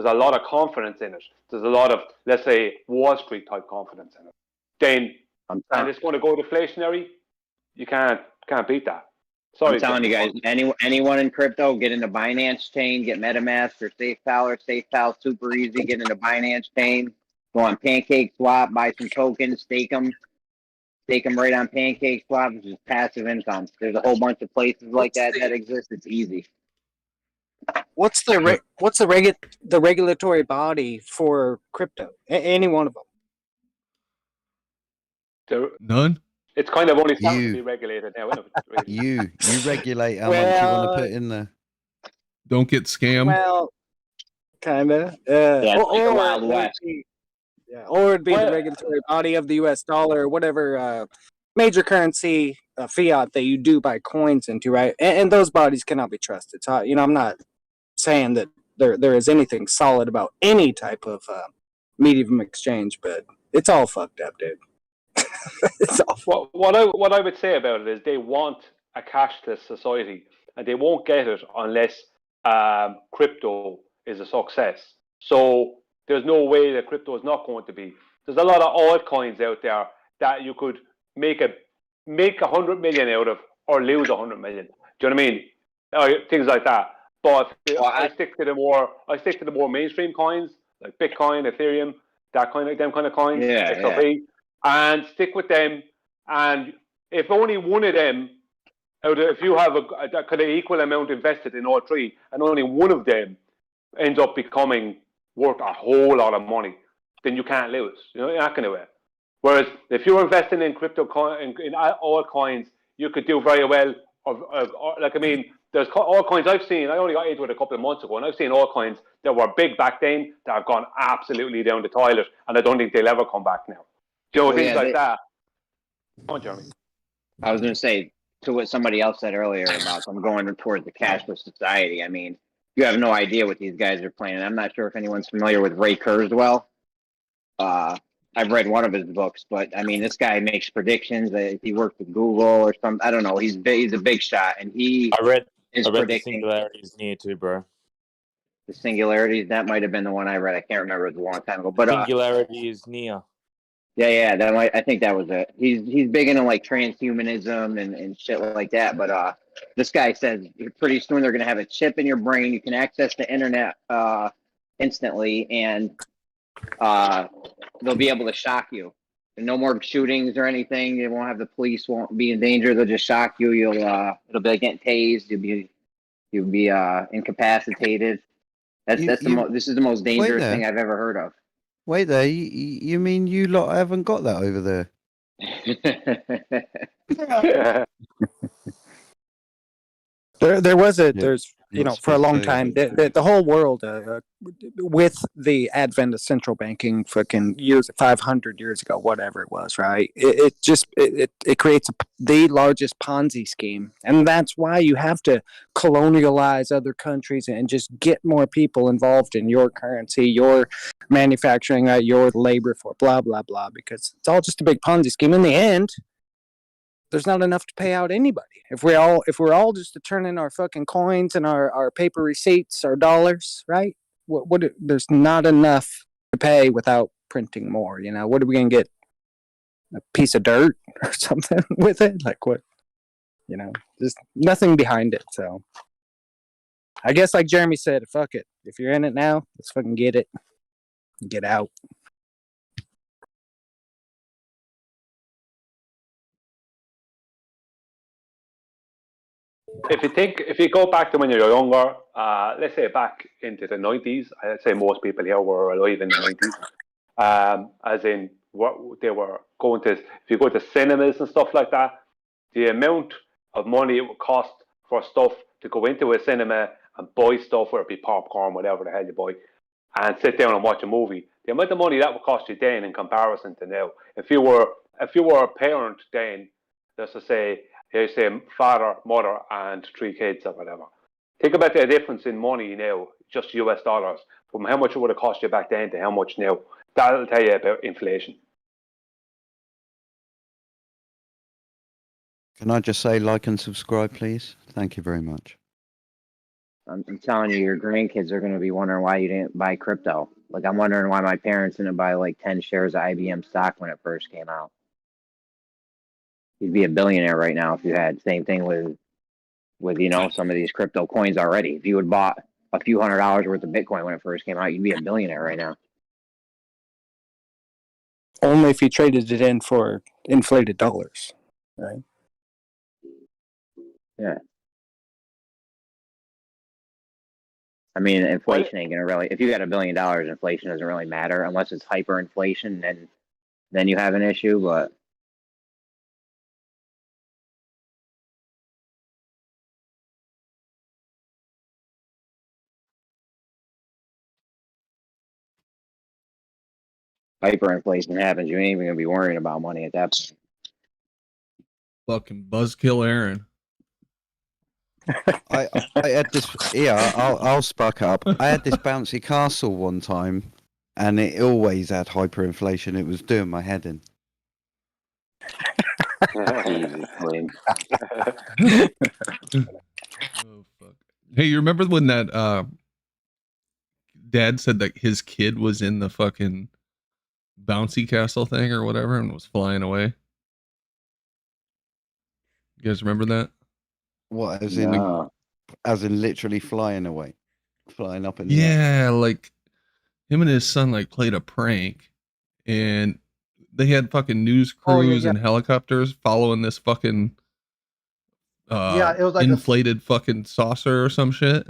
a lot of confidence in it. There's a lot of, let's say, Wall Street type confidence in it. Then and it's going to go deflationary. You can't beat that. Sorry, I'm telling you guys, anyone in crypto, get into Binance chain, get MetaMask or SafePal, super easy. Get into Binance chain, go on Pancake Swap, buy some tokens, stake them right on Pancake Swap, which is passive income. There's a whole bunch of places like that exist. It's easy. What's the regulatory body for crypto? Any one of them? None. It's kind of only starting to be regulated now, isn't it? Really? You regulate how much you want to put in there. Don't get scammed. Well, kind of. Or Wild West. Or it'd be the regulatory body of the U.S. dollar, or whatever major currency fiat that you do buy coins into, right? And those bodies cannot be trusted. So, I'm not saying that there is anything solid about any type of medium exchange, but it's all fucked up, dude. It's awful. What I would say about it is they want a cashless society, and they won't get it unless crypto is a success. So there's no way that crypto is not going to be. There's a lot of altcoins out there that you could make 100 million out of, or lose 100 million. Do you know what I mean? Things like that. But I stick to the more mainstream coins like Bitcoin, Ethereum, them kind of coins, XRP. And stick with them, and if only one of them, if you have a kind of equal amount invested in all three, and only one of them ends up becoming worth a whole lot of money, then you can't lose. You're not going to win. Whereas if you're investing in crypto in all coins, you could do very well. There's all coins I've seen. I only got into it a couple of months ago, and I've seen all coins that were big back then that have gone absolutely down the toilet, and I don't think they'll ever come back now. Things like that. Come on, Jeremy. I was going to say to what somebody else said earlier about them going towards the cashless society. I mean, you have no idea what these guys are planning. I'm not sure if anyone's familiar with Ray Kurzweil. I've read one of his books, but I mean, this guy makes predictions. He worked with Google or something. I don't know. He's a big shot, and I read the Singularities near too, bro. The Singularities, that might have been the one I read. I can't remember. It was a long time ago. But Singularity is near. Yeah, I think that was it. He's big into like transhumanism and shit like that. But this guy says pretty soon they're gonna have a chip in your brain. You can access the internet instantly, and they'll be able to shock you. And no more shootings or anything. You won't have the police won't be in danger. They'll just shock you. It'll be like getting tased. You'll be incapacitated. This is the most dangerous thing I've ever heard of. Wait there, you mean you lot haven't got that over there? There's for a long time the whole world with the advent of central banking fucking 500 years ago, whatever it was, right? It creates the largest Ponzi scheme, and that's why you have to colonialize other countries and just get more people involved in your currency, your manufacturing, your labor for blah blah blah, because it's all just a big Ponzi scheme. In the end, there's not enough to pay out anybody. If we're all just to turn in our fucking coins and our paper receipts, our dollars, right? There's not enough to pay without printing more. What are we gonna get? A piece of dirt or something with it? Like what? There's nothing behind it. So I guess like Jeremy said, fuck it. If you're in it now, let's fucking get it. Get out. If you go back to when you're younger, let's say back into the 90s, I'd say most people here were alive in the 90s. As in, what they were going to, if you go to cinemas and stuff like that, the amount of money it would cost for stuff to go into a cinema and buy stuff, whether it be popcorn, whatever the hell you buy, and sit down and watch a movie. The amount of money that would cost you then in comparison to now. If you were a parent then, let's just say, you say father, mother, and 3 kids or whatever. Think about the difference in money now, just US dollars, from how much it would have cost you back then to how much now. That'll tell you about inflation. Can I just say like and subscribe, please? Thank you very much. I'm telling you, your grandkids are going to be wondering why you didn't buy crypto. Like, I'm wondering why my parents didn't buy like 10 shares of IBM stock when it first came out. You'd be a billionaire right now if you had. Same thing with some of these crypto coins already. If you had bought a few $100s worth of Bitcoin when it first came out, you'd be a billionaire right now. Only if you traded it in for inflated dollars, right? Yeah. I mean, inflation ain't gonna really. If you got $1 billion, inflation doesn't really matter unless it's hyperinflation. Then you have an issue. But hyperinflation happens, you ain't even gonna be worrying about money at that point. Fucking buzzkill Aaron. I had this. Yeah, I'll spark up. I had this bouncy castle one time, and it always had hyperinflation. It was doing my head in. Oh fuck! Hey, you remember when that dad said that his kid was in the fucking bouncy castle thing or whatever and was flying away? You guys remember that? What, as in literally flying away, flying up in the air? Yeah, like him and his son like played a prank, and they had fucking news crews and helicopters following this fucking it was like inflated fucking saucer or some shit.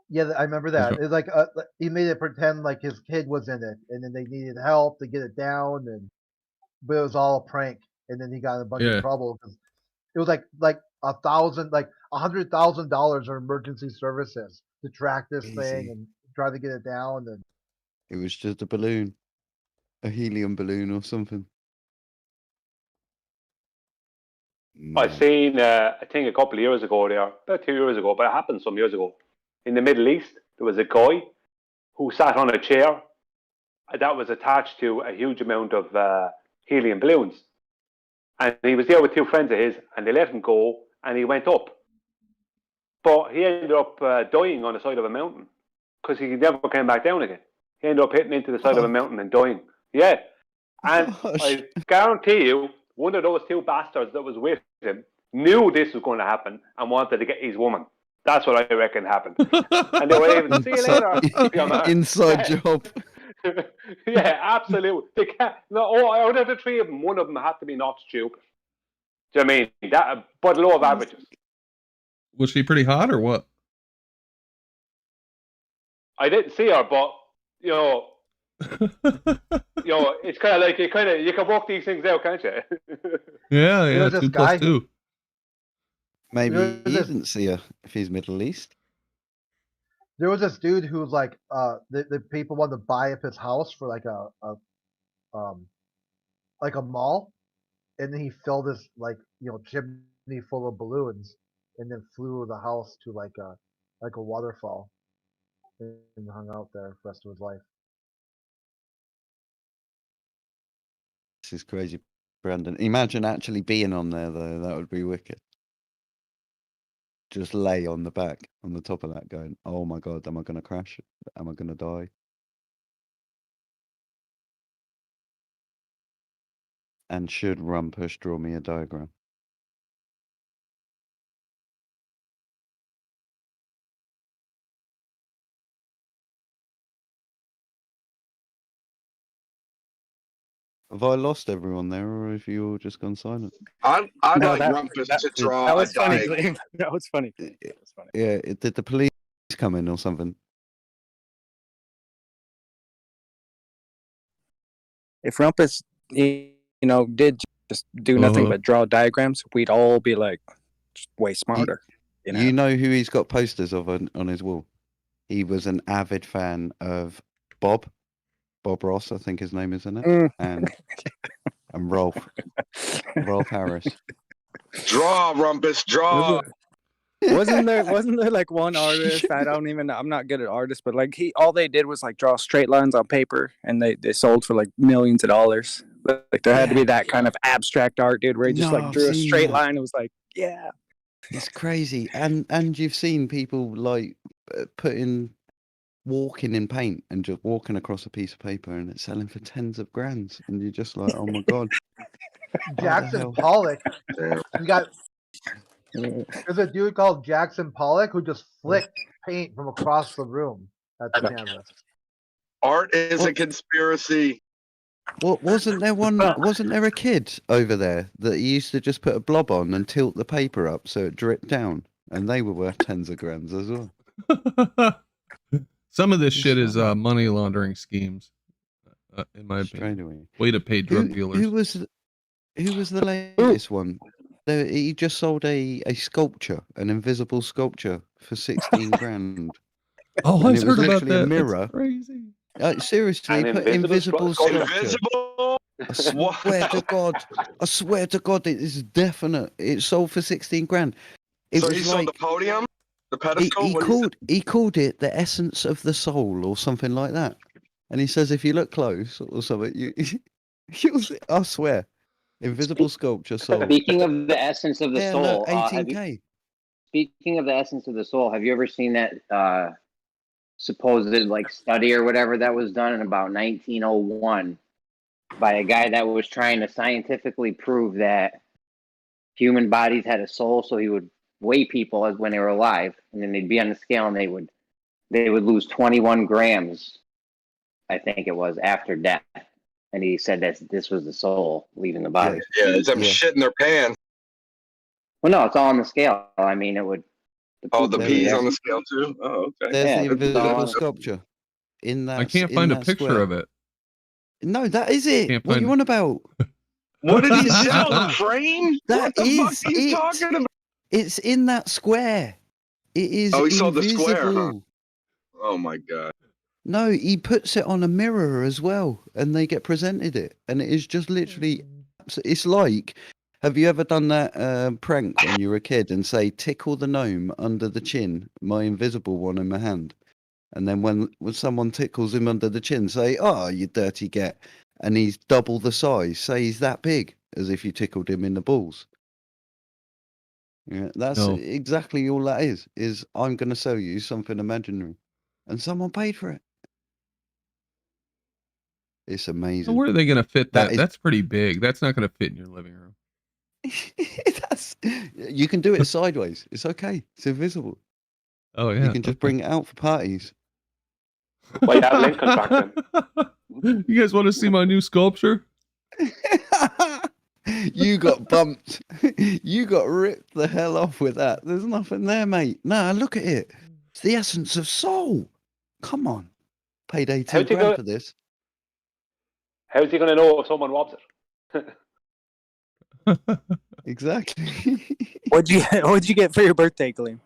Yeah, I remember that. It's like he made it pretend like his kid was in it, and then they needed help to get it down, but it was all a prank. And then he got in a bunch of trouble because it was like $100,000 of emergency services to track this thing and try to get it down. And it was just a balloon, a helium balloon or something. I seen I think a couple of years ago there, about 2 years ago, but it happened some years ago. In the Middle East, there was a guy who sat on a chair that was attached to a huge amount of helium balloons. And he was there with 2 friends of his, and they let him go, and he went up. But he ended up dying on the side of a mountain because he never came back down again. He ended up hitting into the side of a mountain and dying. Yeah. And I guarantee you, one of those 2 bastards that was with him knew this was going to happen and wanted to get his woman. That's what I reckon happened. And they were able to see you later. Inside job. Yeah, absolutely. They can't. No, out of the 3 of them, one of them had to be not stupid. Do you know what I mean? That, but low of averages. Was she pretty hot or what? I didn't see her, but it's kind of like you can work these things out, can't you? Yeah, 2 plus 2. Maybe he didn't see her if he's Middle East. There was this dude who was like, the people wanted to buy up his house for like a mall, and then he filled this chimney full of balloons, and then flew the house to like a waterfall, and hung out there for the rest of his life. This is crazy, Brandon. Imagine actually being on there though. That would be wicked. Just lay on the back, on the top of that, going, "Oh my god, am I going to crash? Am I going to die?" And should run push draw me a diagram? Have I lost everyone there, or have you all just gone silent? I'd No, like that- Rumpus that- to draw That a was funny, diagram. Gleam. That was funny. That was funny. Yeah, did the police come in or something? If Rumpus, did just do nothing but draw diagrams, we'd all be like just way smarter. You know who he's got posters of on his wall? He was an avid fan of Bob Ross, I think his name is, isn't it? And Rolf Harris. Draw, Rumpus, draw. Wasn't there like one artist? I'm not good at artists, but like all they did was like draw straight lines on paper, and they sold for like millions of dollars. Like there had to be that kind of abstract art, dude, where he just like drew a straight line. It was like, yeah, it's crazy. And you've seen people like walking in paint and just walking across a piece of paper, and it's selling for tens of grands, and you're just like, oh my god. Jackson Pollock. There's a dude called Jackson Pollock who just flicked paint from across the room at the canvas. Art is a conspiracy. What wasn't there a kid over there that he used to just put a blob on and tilt the paper up so it dripped down, and they were worth tens of grands as well. Some of this shit is money laundering schemes, in my opinion. Way to pay drug dealers. Who was the latest one? He just sold a sculpture, an invisible sculpture, for 16 grand. Oh, and I've it was heard about literally that. a mirror. That's crazy. Seriously, put invisible sculpture. Invisible? I swear to God. I swear to God, it is definite. It sold for 16 grand. It So was he like sold the podium? The pedestal? he called it the essence of the soul or something like that. And he says if you look close or something, you'll see, I swear. Invisible sculpture sold. Speaking of the essence of the Yeah, soul, look, 18K. Speaking of the essence of the soul, have you ever seen that supposed like study or whatever that was done in about 1901 by a guy that was trying to scientifically prove that human bodies had a soul? So he would weigh people as when they were alive, and then they'd be on the scale, and they would lose 21 grams, I think it was, after death. And he said that this was the soul leaving the body. Yeah, it's them shit in their pants. Well, no, it's all on the scale. I mean, it would. The peas on the scale too. Oh, okay. There's the invisible sculpture in that. I can't find a picture of it. No, that is it. Can't What are find you on about? What did he sell? The frame? That What the is fuck are you talking about? It's in that square. It is Oh, he invisible. sold the square, huh? Oh my god. No, he puts it on a mirror as well, and they get presented it, and it is just literally. It's like, have you ever done that prank when you were a kid and say, tickle the gnome under the chin, my invisible one in my hand, and then when someone tickles him under the chin, say, oh, you dirty get, and he's double the size, say he's that big, as if you tickled him in the balls. Yeah, that's exactly all that is I'm going to sell you something imaginary, and someone paid for it. It's amazing. So where are they going to fit that? That is- That's pretty big. That's not going to fit in your living room. You can do it sideways. It's okay. It's invisible. Oh yeah. You can just bring it out for parties. Well, you have link contract then. You guys want to see my new sculpture? You got bumped. You got ripped the hell off with that. There's nothing there, mate. Nah, look at it. It's the essence of soul. Come on. Paid 18 grand for this. How's he going to know if someone robs it? Exactly. What'd you get for your birthday, Gleam?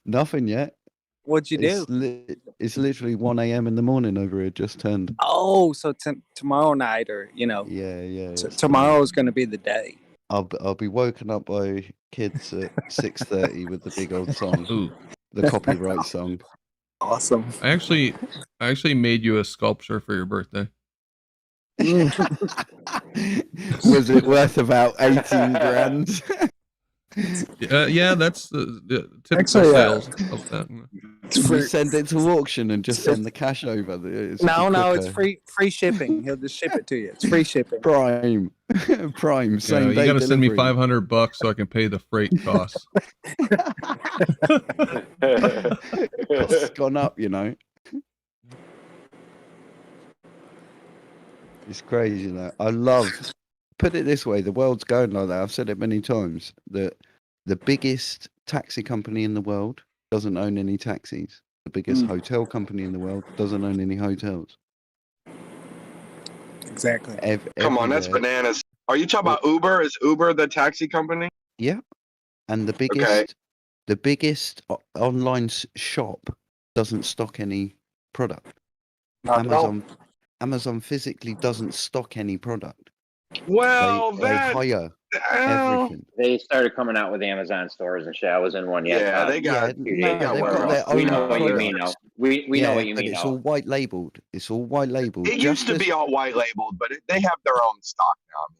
Nothing yet. What'd you do? It's literally 1 a.m. in the morning over here. Just turned. Oh, so tomorrow night, or Yeah. tomorrow's going to be the day. I'll be woken up by kids at 6:30 with the big old song, the copyright song. Awesome. I actually made you a sculpture for your birthday. Was it worth about 18 grand? Yeah, that's the typical sales of that. We send it to auction and just send the cash over. No, it's free shipping. He'll just ship it to you. It's free shipping. Prime, same You day got to send me delivery. $500 so I can pay the freight costs. Costs gone up, you know. It's crazy though. I love. Put it this way: the world's going like that. I've said it many times that the biggest taxi company in the world doesn't own any taxis. The biggest hotel company in the world doesn't own any hotels. Exactly. Come on, that's bananas. Are you talking about Uber? Is Uber the taxi company? Yeah, and the biggest online shop doesn't stock any product. Amazon physically doesn't stock any product. Well, they hire everything. They started coming out with Amazon stores and shit. I was in one Yeah, they got they've got their own we know what you products. mean, though. We know what you mean, It's though. all white labeled. It's all white labeled. It used to be all white labeled, but they have their own stock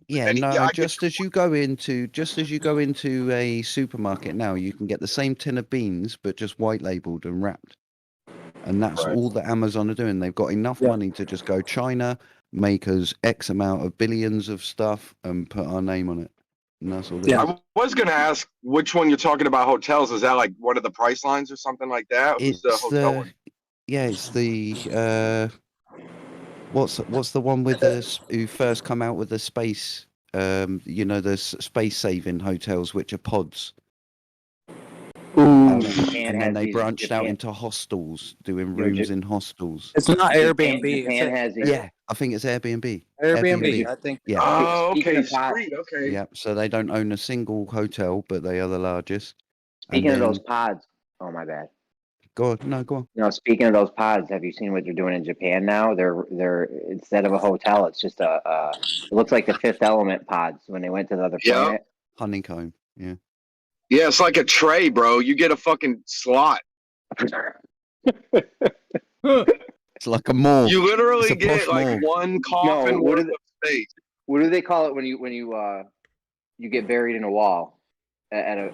now. Just as you go into a supermarket now, you can get the same tin of beans, but just white labeled and wrapped. And that's all that Amazon are doing. They've got enough money to just go China, make us X amount of billions of stuff, and put our name on it. And that's all. I was going to ask which one you're talking about. Hotels, is that like one of the price lines or something like that? Who's the hotel one? Yeah, it's the what's the one with who first come out with the space? The space saving hotels, which are pods. And then they branched out into hostels, doing rooms in hostels. It's not Airbnb. Yeah, I think it's Airbnb. Airbnb, I think. Yeah. Oh, okay, sweet. Okay. Yeah, so they don't own a single hotel, but they are the largest. Speaking of those pods, oh my bad. Go on. No, go on. No, speaking of those pods, have you seen what they're doing in Japan now? They're instead of a hotel, it's just it looks like the Fifth Element pods when they went to the other planet. Honeycomb. Yeah. Yeah, it's like a tray, bro. You get a fucking slot. It's like a mall. You literally get like one coffin worth of space. What do they call it when you get buried in a wall at a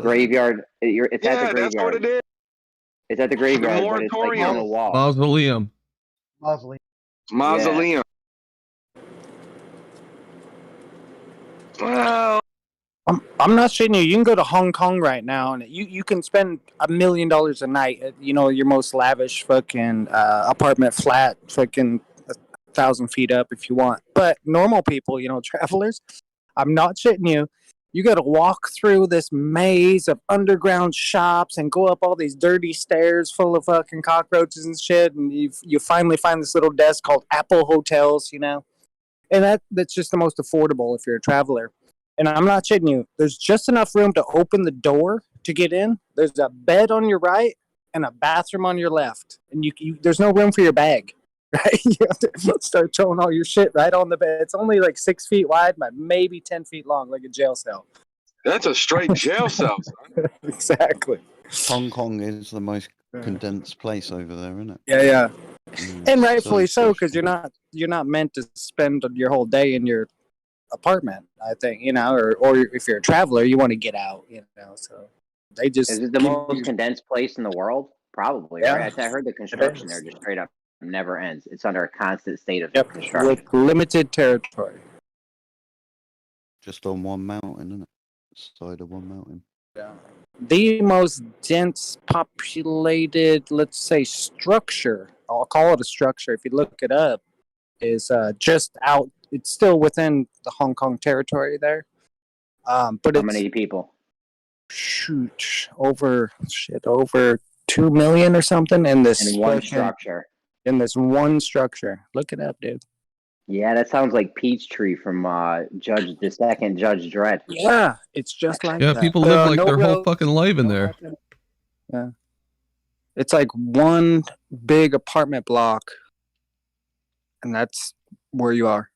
graveyard? It's at the graveyard. That's what it is. It's at the graveyard, but it's like on a wall. Mausoleum. Mausoleum. Well, I'm not shitting you. You can go to Hong Kong right now, and you can spend $1 million a night at your most lavish fucking apartment flat, fucking 1,000 feet up if you want. But normal people, travelers, I'm not shitting you. You got to walk through this maze of underground shops and go up all these dirty stairs full of fucking cockroaches and shit, and you finally find this little desk called Apple Hotels, and that's just the most affordable if you're a traveler. And I'm not shitting you. There's just enough room to open the door to get in. There's a bed on your right and a bathroom on your left. And there's no room for your bag, right? You have to start throwing all your shit right on the bed. It's only like 6 feet wide, but maybe 10 feet long, like a jail cell. That's a straight jail cell, son. Exactly. Hong Kong is the most condensed place over there, isn't it? Yeah. And rightfully so, because you're not meant to spend your whole day in your apartment, I think, or if you're a traveler, you want to get out, so they just... Is it the most condensed place in the world? Probably, right? I heard the construction there just straight up never ends. It's under a constant state of construction. With limited territory. Just on one mountain, isn't it? Side of one mountain. Yeah. The most dense populated, let's say, structure, I'll call it a structure if you look it up, is just out. It's still within the Hong Kong territory there. But how many people? Over 2 million or something in this structure. In this one structure. Look it up, dude. Yeah, that sounds like Peachtree from Judge Dredd. Yeah, it's just like that. Yeah, people live like their whole fucking life in there. Yeah. It's like one big apartment block, and that's where you are.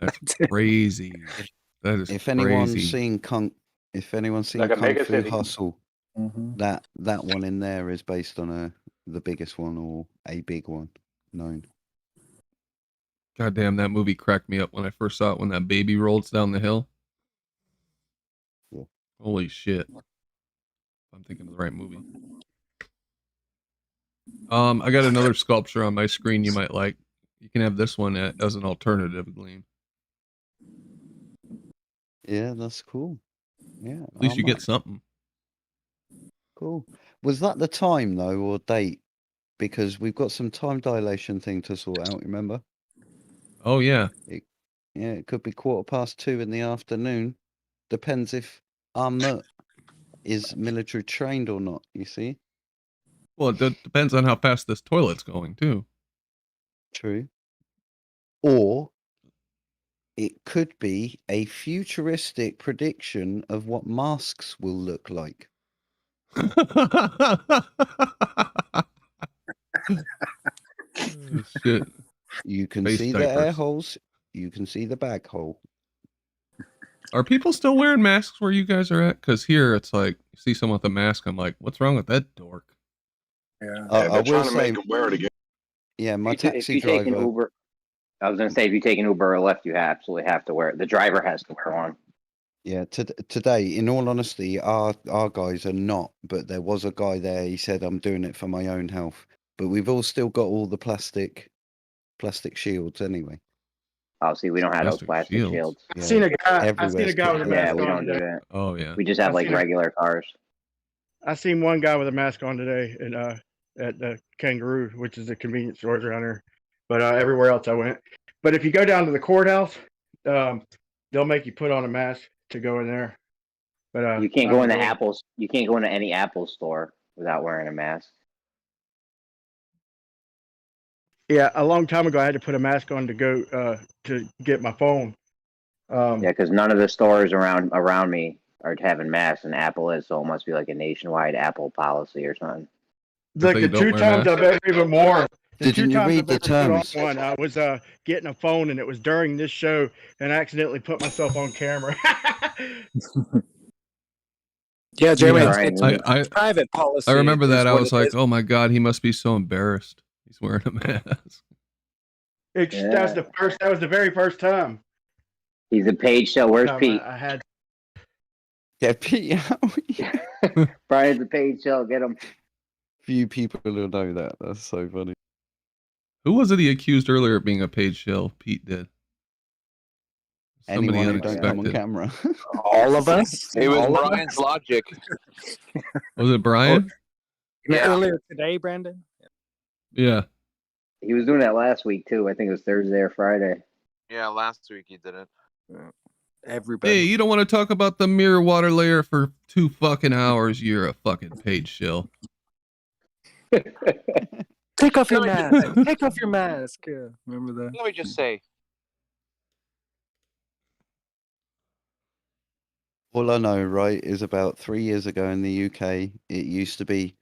That's crazy. That is if crazy. Anyone's seen Kung Fu Hustle, that one in there is based on the biggest one or a big one known. God damn, that movie cracked me up when I first saw it, when that baby rolls down the hill. Yeah. Holy shit. I'm thinking of the right movie. I got another sculpture on my screen you might like. You can have this one as an alternative, Gleam. Yeah, that's cool. Yeah. At least you get something. Cool. Was that the time, though, or date? Because we've got some time dilation thing to sort out, remember? Oh yeah. It could be 2:15 in the afternoon. Depends if Armut is military trained or not. You see. Well, it depends on how fast this toilet's going too. True. Or it could be a futuristic prediction of what masks will look like. Shit. You can Face see the diapers. air holes. You can see the bag hole. Are people still wearing masks where you guys are at? Because here it's like, you see someone with a mask, I'm like, what's wrong with that dork? Yeah, I they're trying will to make say, them wear it again. yeah, my If taxi you take an driver. Uber, I was going to say, if you take an Uber or Lyft, you absolutely have to wear it. The driver has to wear one. Yeah, today, in all honesty, our guys are not. But there was a guy there. He said, "I'm doing it for my own health." But we've all still got all the plastic shields anyway. Oh, see, we don't have those plastic shields. Yeah, I've seen a guy with a everywhere's mask Yeah, we on don't do today. that. Oh yeah. We just have I've like seen a- regular cars. I seen one guy with a mask on today at the Kangaroo, which is a convenience store around here. But everywhere else I went. But if you go down to the courthouse, they'll make you put on a mask to go in there. But You can't go into Apple's. You can't go into any Apple store without wearing a mask. Yeah, a long time ago, I had to put a mask on to go to get my phone. Yeah, because none of the stores around me are having masks, and Apple is, so it must be like a nationwide Apple policy or something. Look, the two times I've ever even more. Didn't you read the terms? One, I was getting a phone, and it was during this show, and I accidentally put myself on camera. Yeah, Jeremy, Yeah, it's private policy. I remember that. is I what was it like, is. oh my God, he must be so embarrassed. He's wearing a mask. That was the very first time. He's a paid show. Where's Pete? I had. Yeah, Pete. Brian's a paid show. Get him. Few people will know that. That's so funny. Who was it he accused earlier of being a paid shill? Pete did. Somebody Anyone who don't come on unexpected. camera. All of us. It was All of Brian's us? logic. Was it Brian? Yeah. Earlier today, Brandon. Yeah. He was doing that last week too. I think it was Thursday or Friday. Yeah, last week he did it. Everybody. Hey, you don't want to talk about the mirror water layer for 2 fucking hours? You're a fucking paid shill. Take off your mask. Take off your mask. Yeah, remember that? Let me just say, All I know, right, is about 3 years ago in the UK, it used to be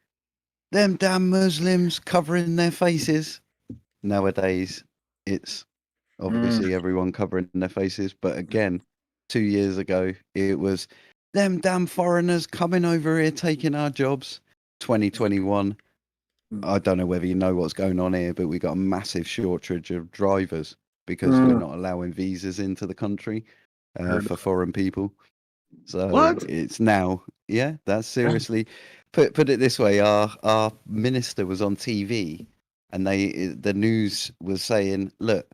them damn Muslims covering their faces. Nowadays, it's obviously everyone covering their faces. But again, 2 years ago, it was them damn foreigners coming over here taking our jobs. 2021. I don't know whether you know what's going on here, but we got a massive shortage of drivers because we're not allowing visas into the country for foreign people. So What? it's now, yeah, that's seriously. Put it this way: our minister was on TV, and the news was saying, "Look,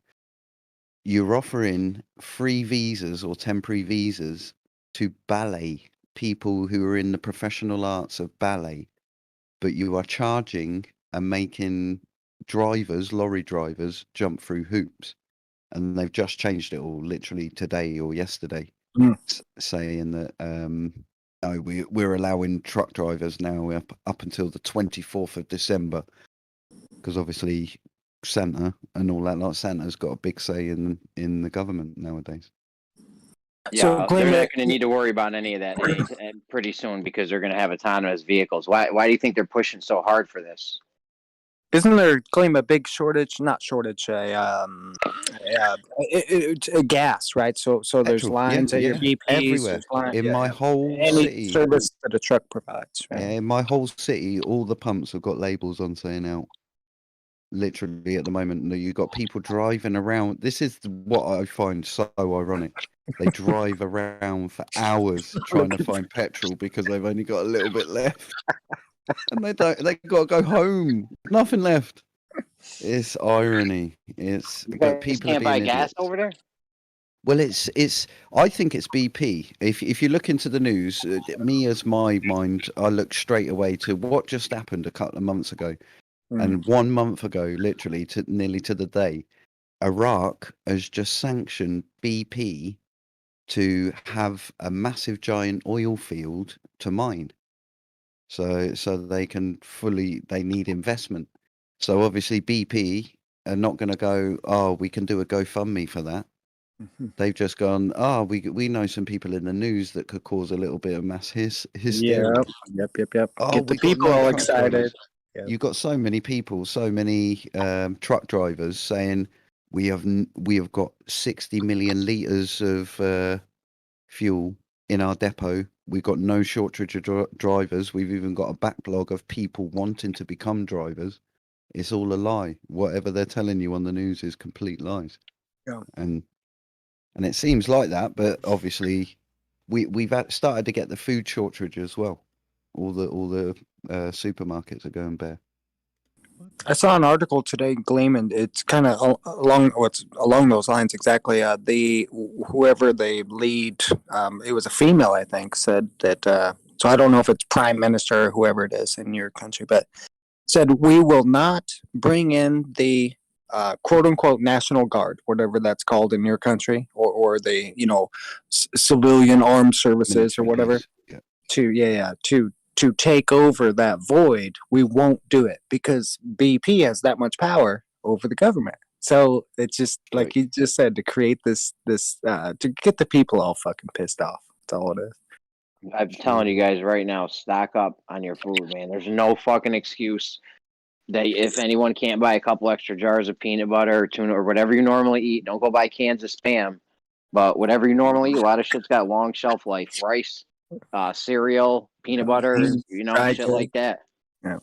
you're offering free visas or temporary visas to ballet people who are in the professional arts of ballet, but you are charging and making lorry drivers, jump through hoops." And they've just changed it all, literally today or yesterday, saying that no, we're allowing truck drivers now up until the 24th of December, because obviously Santa and all that lot. Santa's got a big say in the government nowadays. Yeah, they're not going to need to worry about any of that pretty soon because they're going to have autonomous vehicles. Why do you think they're pushing so hard for this? Isn't there claim a big shortage? Not shortage, a gas, right? So there's Petrol, lines at your BPs everywhere in my whole city. Service that a truck provides. Right? Yeah, in my whole city, all the pumps have got labels on saying out. Literally at the moment, you got people driving around. This is what I find so ironic. They drive around for hours trying to find petrol because they've only got a little bit left, and they got to go home. Nothing left. It's irony. But people can't are buy being gas idiots. over there. Well, it's. I think it's BP. If you look into the news, me as my mind, I look straight away to what just happened a couple of months ago. And 1 month ago, literally nearly to the day, Iraq has just sanctioned BP to have a massive giant oil field to mine. So they can they need investment. So obviously BP are not going to go, oh, we can do a GoFundMe for that. They've just gone, oh, we know some people in the news that could cause a little bit of mass hysteria. Yep. Oh, Get the we got people no all truck excited. drivers. Yep. You've got so many people, so many truck drivers saying we have got 60 million litres of fuel in our depot. We've got no shortage of drivers. We've even got a backlog of people wanting to become drivers. It's all a lie. Whatever they're telling you on the news is complete lies. Yeah. And it seems like that, but obviously we've started to get the food shortage as well. All the supermarkets are going bare. I saw an article today, Gleeman. It's kind of along those lines exactly. Whoever the lead, it was a female, I think, said that. So I don't know if it's prime minister or whoever it is in your country, but said we will not bring in the quote unquote National Guard, whatever that's called in your country, or the civilian armed services or whatever. Yeah. To take over that void. We won't do it because BP has that much power over the government. So it's just like you just said, to create this to get the people all fucking pissed off. That's all it is. I'm telling you guys right now, stock up on your food, man. There's no fucking excuse that if anyone can't buy a couple extra jars of peanut butter or tuna or whatever you normally eat, don't go buy cans of Spam. But whatever you normally eat, a lot of shit's got long shelf life. Rice, cereal, peanut butter, shit like that. Yeah.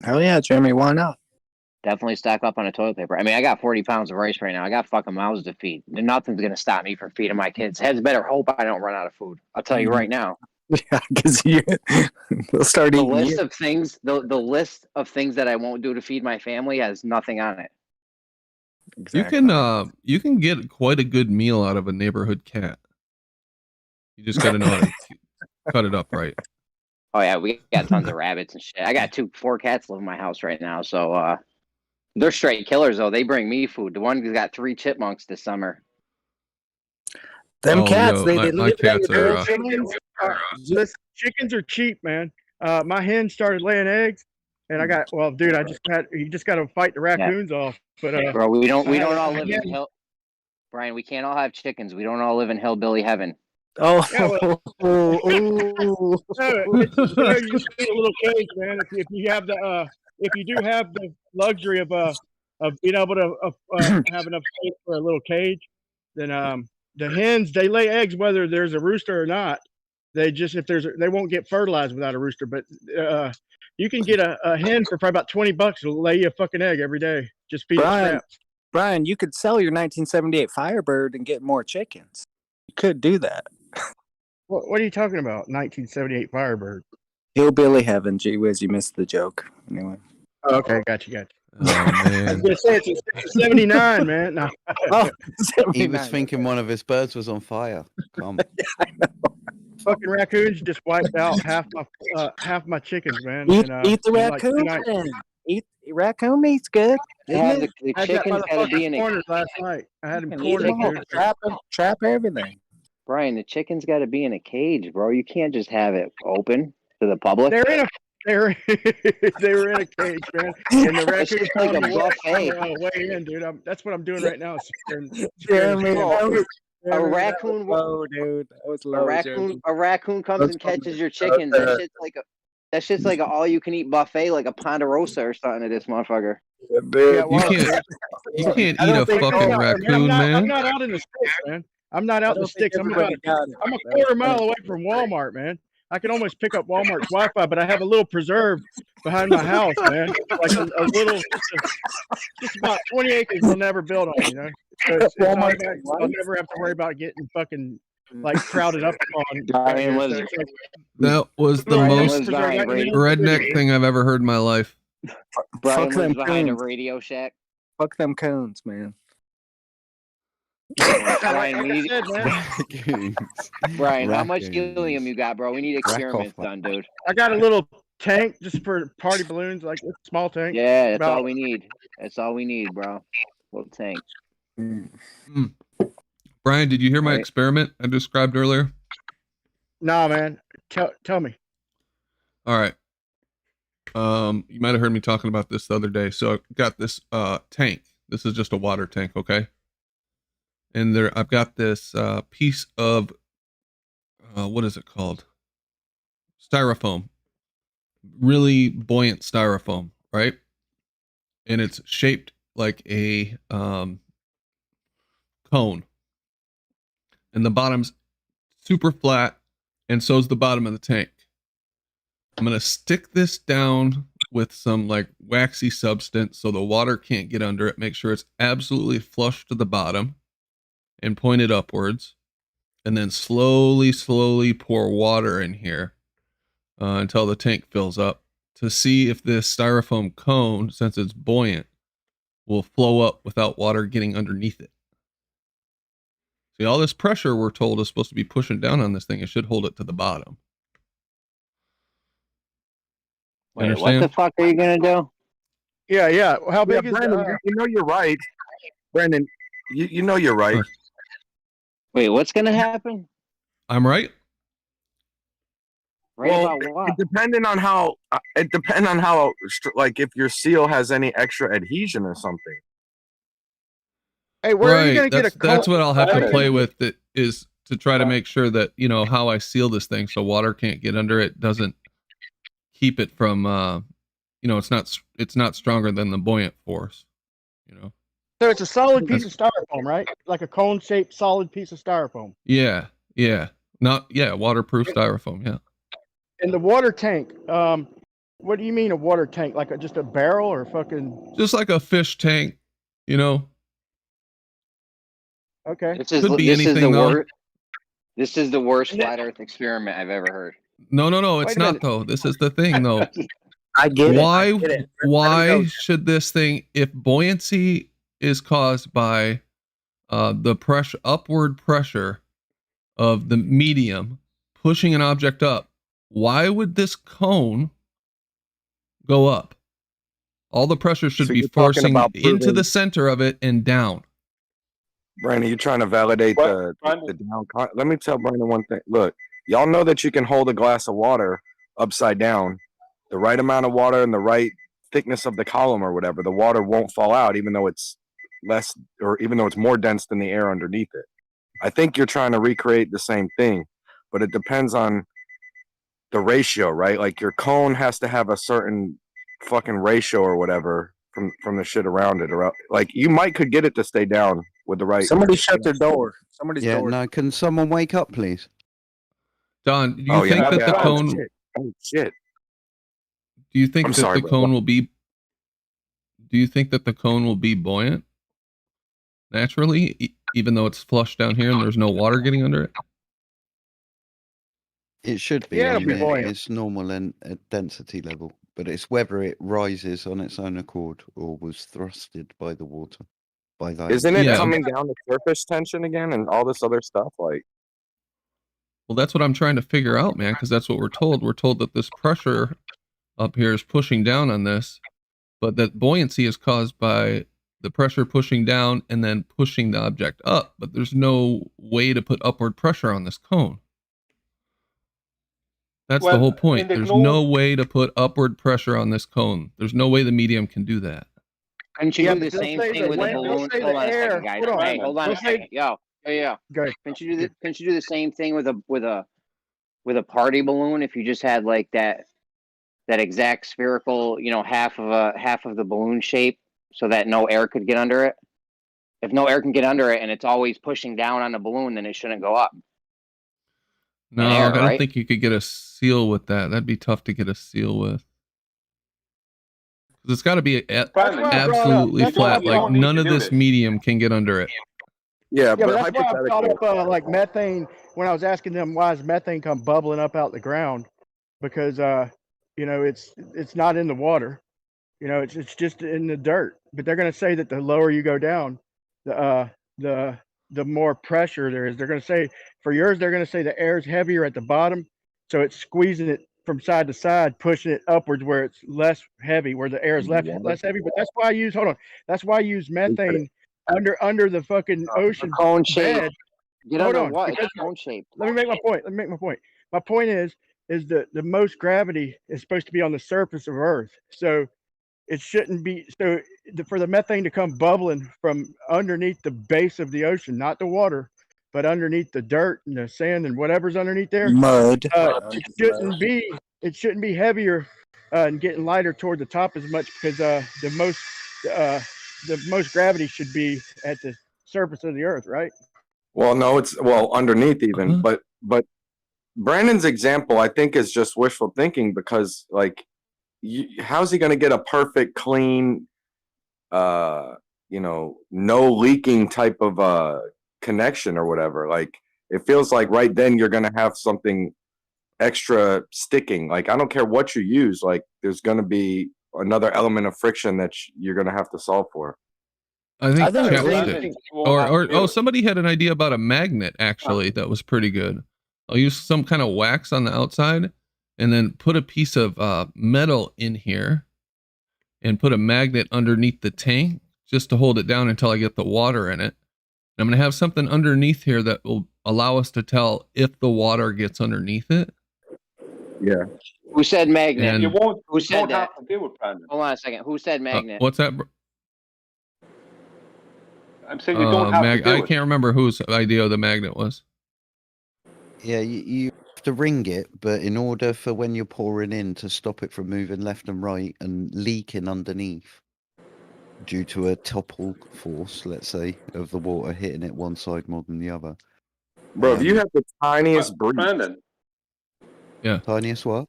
Hell yeah, Jeremy, why not? Definitely stock up on a toilet paper. I mean, I got 40 pounds of rice right now. I got fucking mouths to feed. Nothing's going to stop me from feeding my kids. Heads better hope I don't run out of food. I'll tell you right now. Yeah, because they'll start the eating list you. of things. The list of things that I won't do to feed my family has nothing on it. Exactly. You can get quite a good meal out of a neighborhood cat. You just got to know how to cut it up right. Oh yeah, we got tons of rabbits and shit. I got 4 cats live in my house right now, so they're straight killers though. They bring me food. The one who's got 3 chipmunks this summer. Them cats, they my live cats are. Listen, chickens are cheap, man. My hen started laying eggs, and I got you just got to fight the raccoons off. But bro, we don't all live in hill. Brian, we can't all have chickens. We don't all live in hillbilly heaven. Oh, yeah, well, you just need a little cage, man. If you have if you do have the luxury of being able to have enough space for a little cage, then the hens, they lay eggs whether there's a rooster or not. They just they won't get fertilized without a rooster. But you can get a hen for probably about $20. It'll lay you a fucking egg every day. Just feed it scraps. Brian, you could sell your 1978 Firebird and get more chickens. You could do that. What are you talking about? 1978 Firebird. Hillbilly heaven. Gee whiz, you missed the joke. Anyway. Oh, okay, got you. Oh, man. I was gonna say it's 79, man. No. Oh, he was thinking one of his birds was on fire. Come. I know. Fucking raccoons just wiped out half my chickens, man. Eat the raccoon, man. Eat raccoon meat's good. The chickens got to be in corners last night. I had them cornered. Trap everything. Brian, the chickens got to be in a cage, bro. You can't just have it open to the public. They were in a cage, man. And the raccoons like a buffet. Way in, dude. That's what I'm doing right now. A raccoon, low, dude. That was low, a raccoon comes and catches your chickens. That shit's like a all-you-can-eat buffet, like a Ponderosa or something to this motherfucker. You can't eat a fucking raccoon, man. I'm not out in the sticks, man. I'm not out in the sticks. I'm a quarter mile away from Walmart, man. I can almost pick up Walmart's Wi-Fi, but I have a little preserve behind my house, man. Like a little, just about 20 acres we'll never build on, you know. So I'll never have to worry about getting fucking like crowded up on. That was the most redneck thing I've ever heard in my life. Brian lives behind a Radio Shack. Fuck them cones, man. Brian, how much helium you got, bro? We need experiments done, dude. I got a little tank just for party balloons, like a small tank. Yeah, that's About all we need. That's all we need, bro. Little tank. Brian, did you hear my Right. experiment I described earlier? nah, man. Tell me. All right. You might have heard me talking about this the other day. So I've got this tank. This is just a water tank, okay? And there I've got this piece of what is it called? Styrofoam. Really buoyant styrofoam, right? And it's shaped like a cone. And the bottom's super flat, and so's the bottom of the tank. I'm gonna stick this down with some like waxy substance so the water can't get under it. Make sure it's absolutely flush to the bottom and point it upwards. And then slowly pour water in here until the tank fills up to see if this styrofoam cone, since it's buoyant, will flow up without water getting underneath it. See, all this pressure we're told is supposed to be pushing down on this thing. It should hold it to the bottom. Wait, what the fuck are you gonna do? Yeah. How big is Brandon, you know you're right. Brandon, you know you're right. Wait, what's gonna happen? I'm right. Right Well, about what? it depending on how like if your seal has any extra adhesion or something. Hey, where are you gonna get a That's what I'll have to cone? play with. That is to try to make sure that how I seal this thing so water can't get under it, doesn't keep it from it's not stronger than the buoyant force. So it's a solid piece of styrofoam, right? Like a cone-shaped solid piece of styrofoam. Yeah. Waterproof styrofoam. Yeah. And the water tank. What do you mean a water tank? Like just a barrel or fucking? Just like a fish tank, Okay. This is the worst flat Earth experiment I've ever heard. No, it's not though. This is the thing though. I get it. Why should this thing, if buoyancy is caused by the upward pressure of the medium pushing an object up, why would this cone go up? All the pressure should be forcing into the center of it and down. Brandon, you're trying to validate the down. Let me tell Brandon one thing. Look, y'all know that you can hold a glass of water upside down, the right amount of water and the right thickness of the column or whatever. The water won't fall out, even though it's less, or even though it's more dense than the air underneath it. I think you're trying to recreate the same thing, but it depends on the ratio, right? Like your cone has to have a certain fucking ratio or whatever from the shit around it. Or like you could get it to stay down with the right. Somebody shut their door. Somebody's door. No, can someone wake up, please? Don, do you think that the cone? Oh shit! Do you think that the cone will be? Do you think that the cone will be buoyant naturally, even though it's flush down here and there's no water getting under it? It should be. Yeah, it'll be buoyant. It's normal and at density level, but it's whether it rises on its own accord or was thrusted by the water. By that. Isn't it coming down to surface tension again and all this other stuff? Like, well, that's what I'm trying to figure out, man, because that's what we're told. We're told that this pressure up here is pushing down on this, but that buoyancy is caused by the pressure pushing down and then pushing the object up. But there's no way to put upward pressure on this cone. That's the whole point. There's no way to put upward pressure on this cone. There's no way the medium can do that. Couldn't you do the same thing with a balloon? Hold on a second, guys. Hey, hold on a second. Yo. Couldn't you do the same thing with a party balloon if you just had like that exact spherical, half of the balloon shape so that no air could get under it? If no air can get under it and it's always pushing down on the balloon, then it shouldn't go up. No, I don't think you could get a seal with that. That'd be tough to get a seal with. It's got to be absolutely flat. Like none of this medium can get under it. Yeah, but that's why I brought up like methane when I was asking them why does methane come bubbling up out the ground, because it's not in the water, it's just in the dirt. But they're going to say that the lower you go down, the more pressure there is. They're going to say for yours, they're going to say the air is heavier at the bottom, so it's squeezing it from side to side, pushing it upwards where it's less heavy, where the air is less heavy. But that's why I use That's why I use methane under the fucking ocean cone shape. bed. Get Hold under on, what? because It's cone shaped. let me make my point. My point is that the most gravity is supposed to be on the surface of Earth. So it shouldn't be. So for the methane to come bubbling from underneath the base of the ocean, not the water, but underneath the dirt and the sand and whatever's underneath there, Mud. It shouldn't be heavier and getting lighter toward the top as much, because the most gravity should be at the surface of the Earth, right? Well, no, it's underneath even, but Brandon's example, I think, is just wishful thinking, because like, how's he going to get a perfect, clean, no leaking type of connection or whatever? Like, it feels like right then you're going to have something extra sticking. Like, I don't care what you use, like there's going to be another element of friction that you're going to have to solve for. I think chapstick. Or somebody had an idea about a magnet, actually, that was pretty good. I'll use some kind of wax on the outside and then put a piece of metal in here and put a magnet underneath the tank just to hold it down until I get the water in it. And I'm going to have something underneath here that will allow us to tell if the water gets underneath it. Yeah. Who said magnet? And- Who said won't that? have to do it, Brandon. Hold on a second. Who said magnet? What's that? I'm saying you don't have to do I it. can't remember whose idea the magnet was. Yeah, you have to ring it, but in order for when you're pouring in to stop it from moving left and right and leaking underneath due to a topple force, let's say, of the water hitting it one side more than the other. Bro, if you have the tiniest breach. Brandon. Yeah. Tiniest what?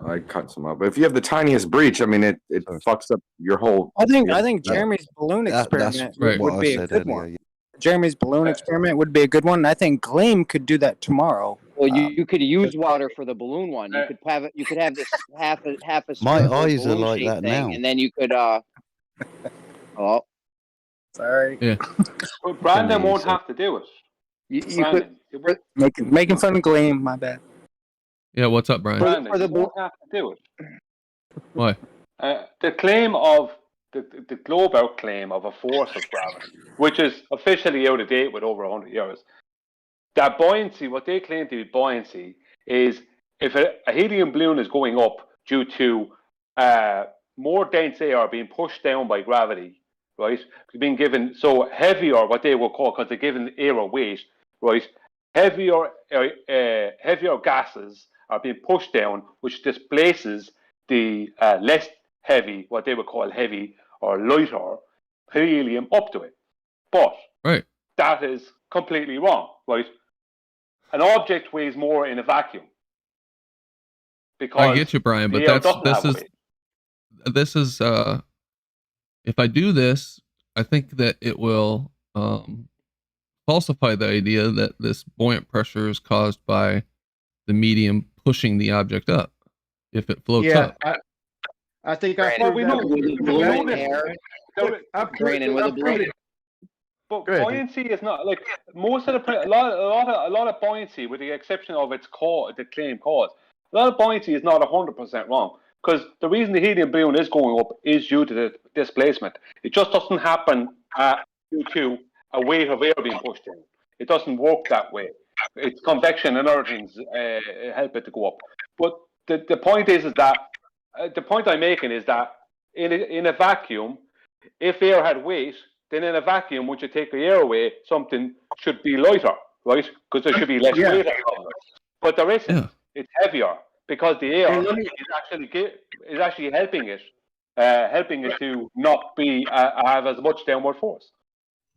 I cut some up. But if you have the tiniest breach, I mean, it fucks up your whole. I think Jeremy's balloon experiment would be a good one. Jeremy's balloon experiment would be a good one. I think Gleam could do that tomorrow. Well, you could use water for the balloon one. You could have it. You could have this half a My spherical eyes are balloon like shape that thing, now. and then you could oh, sorry. Yeah. But Brandon won't have to do it. You could making fun of Gleam. My bad. Yeah, what's up, Brian? Brandon, you won't have to do it. Why? The claim of the globe-out claim of a force of gravity, which is officially out of date with over 100 years. That buoyancy, what they claim to be buoyancy, is if a helium balloon is going up due to more dense air being pushed down by gravity, right? Being given heavier, what they will call, because they're given air a weight, right? Heavier gases are being pushed down, which displaces the less heavy, what they would call heavy or lighter helium up to it. But that is completely wrong, right? An object weighs more in a vacuum. Because I get you, Brian, but this is if I do this, I think that it will falsify the idea that this buoyant pressure is caused by the medium pushing the object up if it floats up. I think I Brandon, proved that with the balloon air. Brandon, with a balloon. But buoyancy is not like most of a lot of buoyancy, with the exception of its the claim cause. A lot of buoyancy is not 100% wrong, because the reason the helium balloon is going up is due to the displacement. It just doesn't happen due to a weight of air being pushed in. It doesn't work that way. It's convection and other things help it to go up. But the point is that the point I'm making is that in a vacuum, if air had weight, then in a vacuum, once you take the air away, something should be lighter, right? Because there should be less weight. But there isn't. Yeah. It's heavier because the air is actually helping it to not be have as much downward force.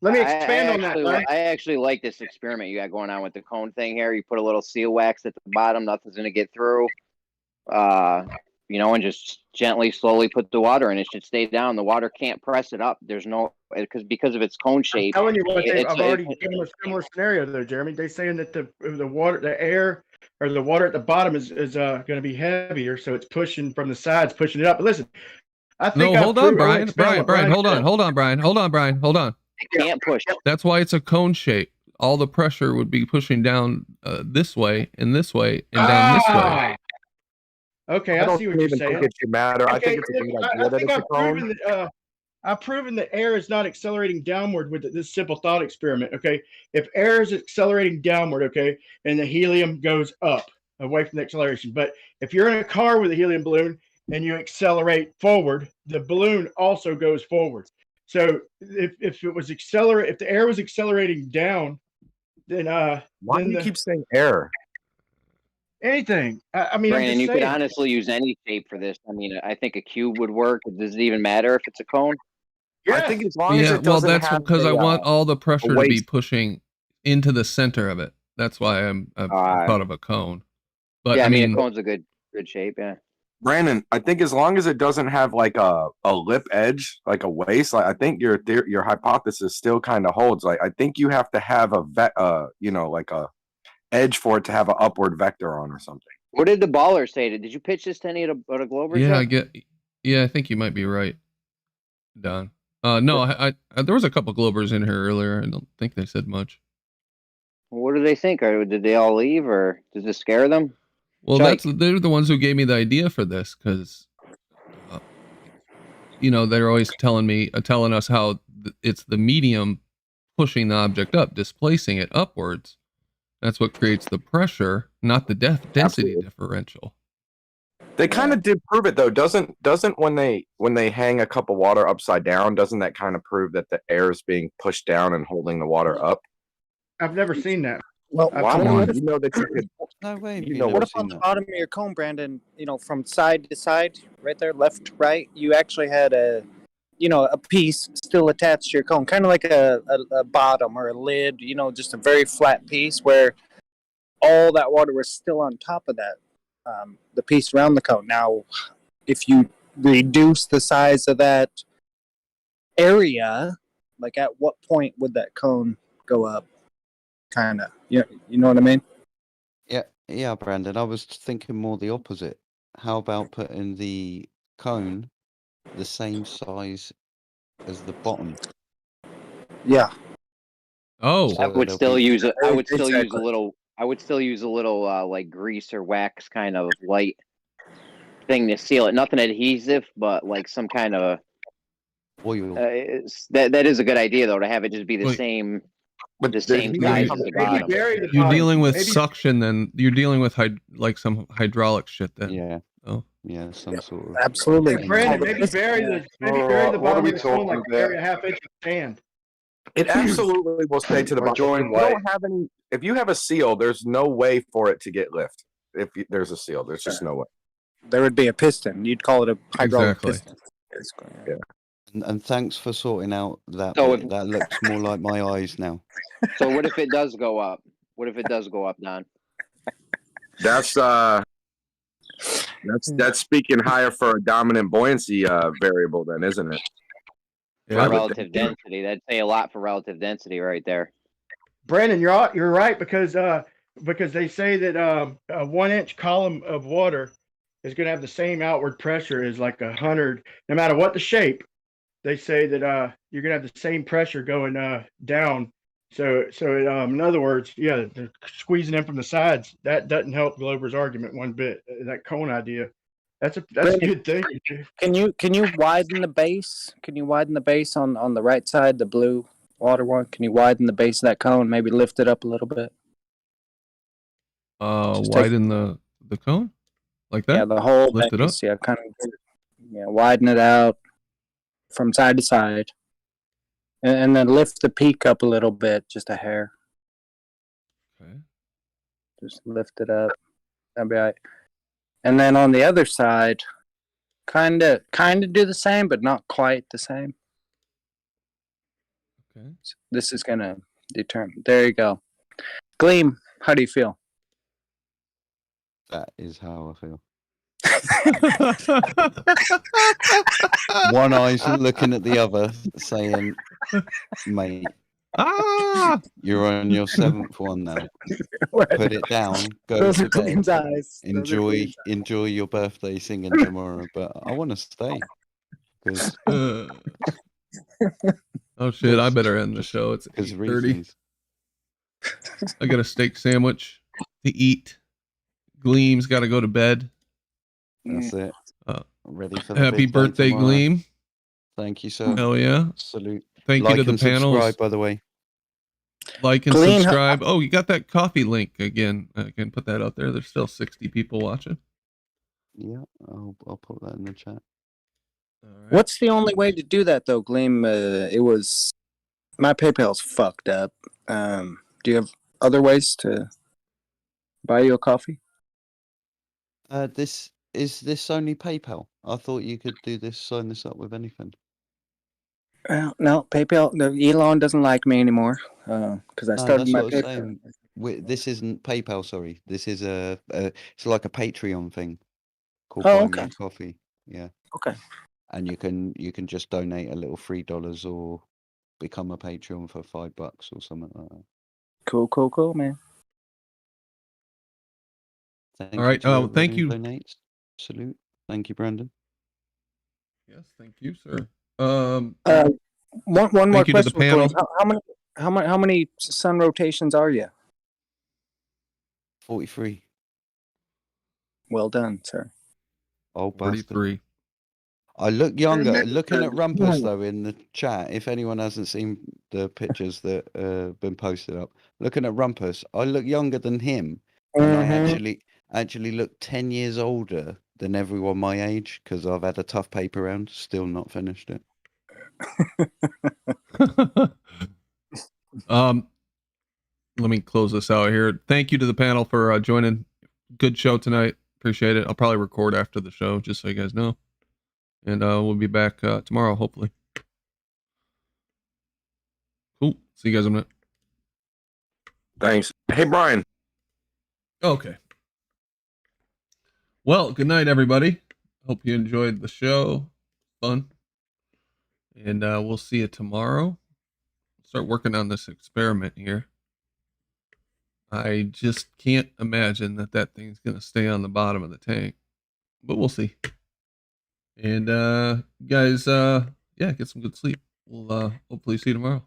Let me expand on that. I actually like this experiment you got going on with the cone thing here. You put a little seal wax at the bottom, nothing's going to get through. And just gently, slowly put the water in. It should stay down. The water can't press it up. There's no because of its cone shape. I'm telling you what, I've already given a similar scenario there, Jeremy. They're saying that the air or the water at the bottom is going to be heavier, so it's pushing from the sides, pushing it up. But listen, I think hold on, Brian. Brian, hold on, Brian. It can't push. That's why it's a cone shape. All the pressure would be pushing down this way and down this way. Okay, I I don't see what you're even think saying. it should matter. I think it's a good idea I that think it's a cone. I've proven that air is not accelerating downward with this simple thought experiment. Okay, if air is accelerating downward, okay, and the helium goes up away from the acceleration, but if you're in a car with a helium balloon and you accelerate forward, the balloon also goes forward. So if it was if the air was accelerating down, then why do you keep saying air? Anything. I mean, Brandon, I'm just you saying. could honestly use any shape for this. I mean, I think a cube would work. Does it even matter if it's a cone? I think as long as it well, doesn't that's have because I want all the pressure to be waste. pushing into the center of it. That's why I've thought of a cone. But yeah, I mean, a cone's a good shape. Yeah. Brandon, I think as long as it doesn't have like a lip edge, like a waist, like I think your hypothesis still kind of holds. Like I think you have to have like a edge for it to have an upward vector on or something. What did the baller say? Did you pitch this to any of the Globers? Yeah, I think you might be right, Don. No, I there was a couple Globers in here earlier. I don't think they said much. What do they think? Or did they all leave, or does this scare them? Well, they're the ones who gave me the idea for this because, they're always telling us how it's the medium pushing the object up, displacing it upwards. That's what creates the pressure, not the density differential. They kind of did prove it though. Doesn't when they hang a cup of water upside down, doesn't that kind of prove that the air is being pushed down and holding the water up? I've never seen that. Well, come on, you know that you could. No way. What if on the bottom of your cone, Brandon, from side to side, right there, left to right, you actually had a piece still attached to your cone, kind of like a bottom or a lid, just a very flat piece where all that water was still on top of that, the piece around the cone. Now, if you reduce the size of that area, like at what point would that cone go up? Kind of, you know what I mean? Yeah, Brandon. I was thinking more the opposite. How about putting the cone the same size as the bottom? Oh, I would still use a little like grease or wax kind of light thing to seal it. Nothing adhesive, but like some kind of oil. That is a good idea though, to have it just be the same. But the same size as the bottom. You're dealing with suction, then you're dealing with some hydraulic shit. Then yeah, some sort of absolutely. Brandon, maybe bury the bottom of the cone like bury a half inch of sand. It absolutely will stay to the bottom. If you have a seal, there's no way for it to get lift. If there's a seal, there's just no way. There would be a piston. You'd call it a hydraulic piston. Yeah. And thanks for sorting out that. That looks more like my eyes now. So what if it does go up? What if it does go up, Don? That's speaking higher for a dominant buoyancy variable, then, isn't it? For relative density, that'd say a lot for relative density, right there. Brandon, you're right because they say that a 1 inch column of water is going to have the same outward pressure as like 100, no matter what the shape. They say that you're going to have the same pressure going down. So in other words, yeah, they're squeezing in from the sides. That doesn't help Glover's argument one bit. That cone idea, that's a good thing. Can you widen the base? Can you widen the base on the right side, the blue water one? Can you widen the base of that cone? Maybe lift it up a little bit. Widen the cone like that. Yeah, the whole lift it up. Yeah, kind of. Yeah, widen it out from side to side, and then lift the peak up a little bit, just a hair. Okay. Just lift it up. That'd be all right. And then on the other side, kind of do the same, but not quite the same. Okay. So this is gonna determine. There you go. Gleam, how do you feel? That is how I feel. One eye's looking at the other, saying, "Mate, you're on your 7th one now. Put it down. Go to bed. Eyes. Enjoy your birthday singing tomorrow." But I want to stay. Oh shit! I better end the show. It's 8:30. I got a steak sandwich to eat. Gleam's got to go to bed. That's it. Ready for the Happy big day birthday, tomorrow. Gleam. Thank you, sir. Hell yeah. Salute. Thank Like you to the and subscribe, panels. by the way. Like and Gleam, subscribe. Oh, you got that coffee link again. I can put that out there. There's still 60 people watching. Yeah, I'll put that in the chat. What's the only way to do that though, Gleam? It was my PayPal's fucked up. Do you have other ways to buy you a coffee? Is this only PayPal? I thought you could do this, sign this up with anything. No, PayPal. No, Elon doesn't like me anymore because I started that's my what I'm PayPal. saying. This isn't PayPal. Sorry, this is it's like a Patreon thing called Buy Me a Coffee. Yeah. Okay. And you can just donate a little $3 or become a Patreon for $5 or something like that. Cool, man. Thank All right. You Thank you. Donates. Salute. Thank you, Brandon. Yes, thank you, sir. One more thank you question. to the panel. How many sun rotations are you? 43. Well done, sir. Oh, 43. I look younger. Looking at Rumpus though in the chat, if anyone hasn't seen the pictures that been posted up, looking at Rumpus, I look younger than him, and I actually look 10 years older than everyone my age because I've had a tough paper round, still not finished it. Let me close this out here. Thank you to the panel for joining. Good show tonight. Appreciate it. I'll probably record after the show just so you guys know. And we'll be back tomorrow, hopefully. Cool. See you guys in a minute. Thanks. Hey, Brian. Okay. Well, good night, everybody. Hope you enjoyed the show. Fun. And we'll see you tomorrow. Start working on this experiment here. I just can't imagine that thing's going to stay on the bottom of the tank. But we'll see. And guys, yeah, get some good sleep. We'll hopefully see you tomorrow.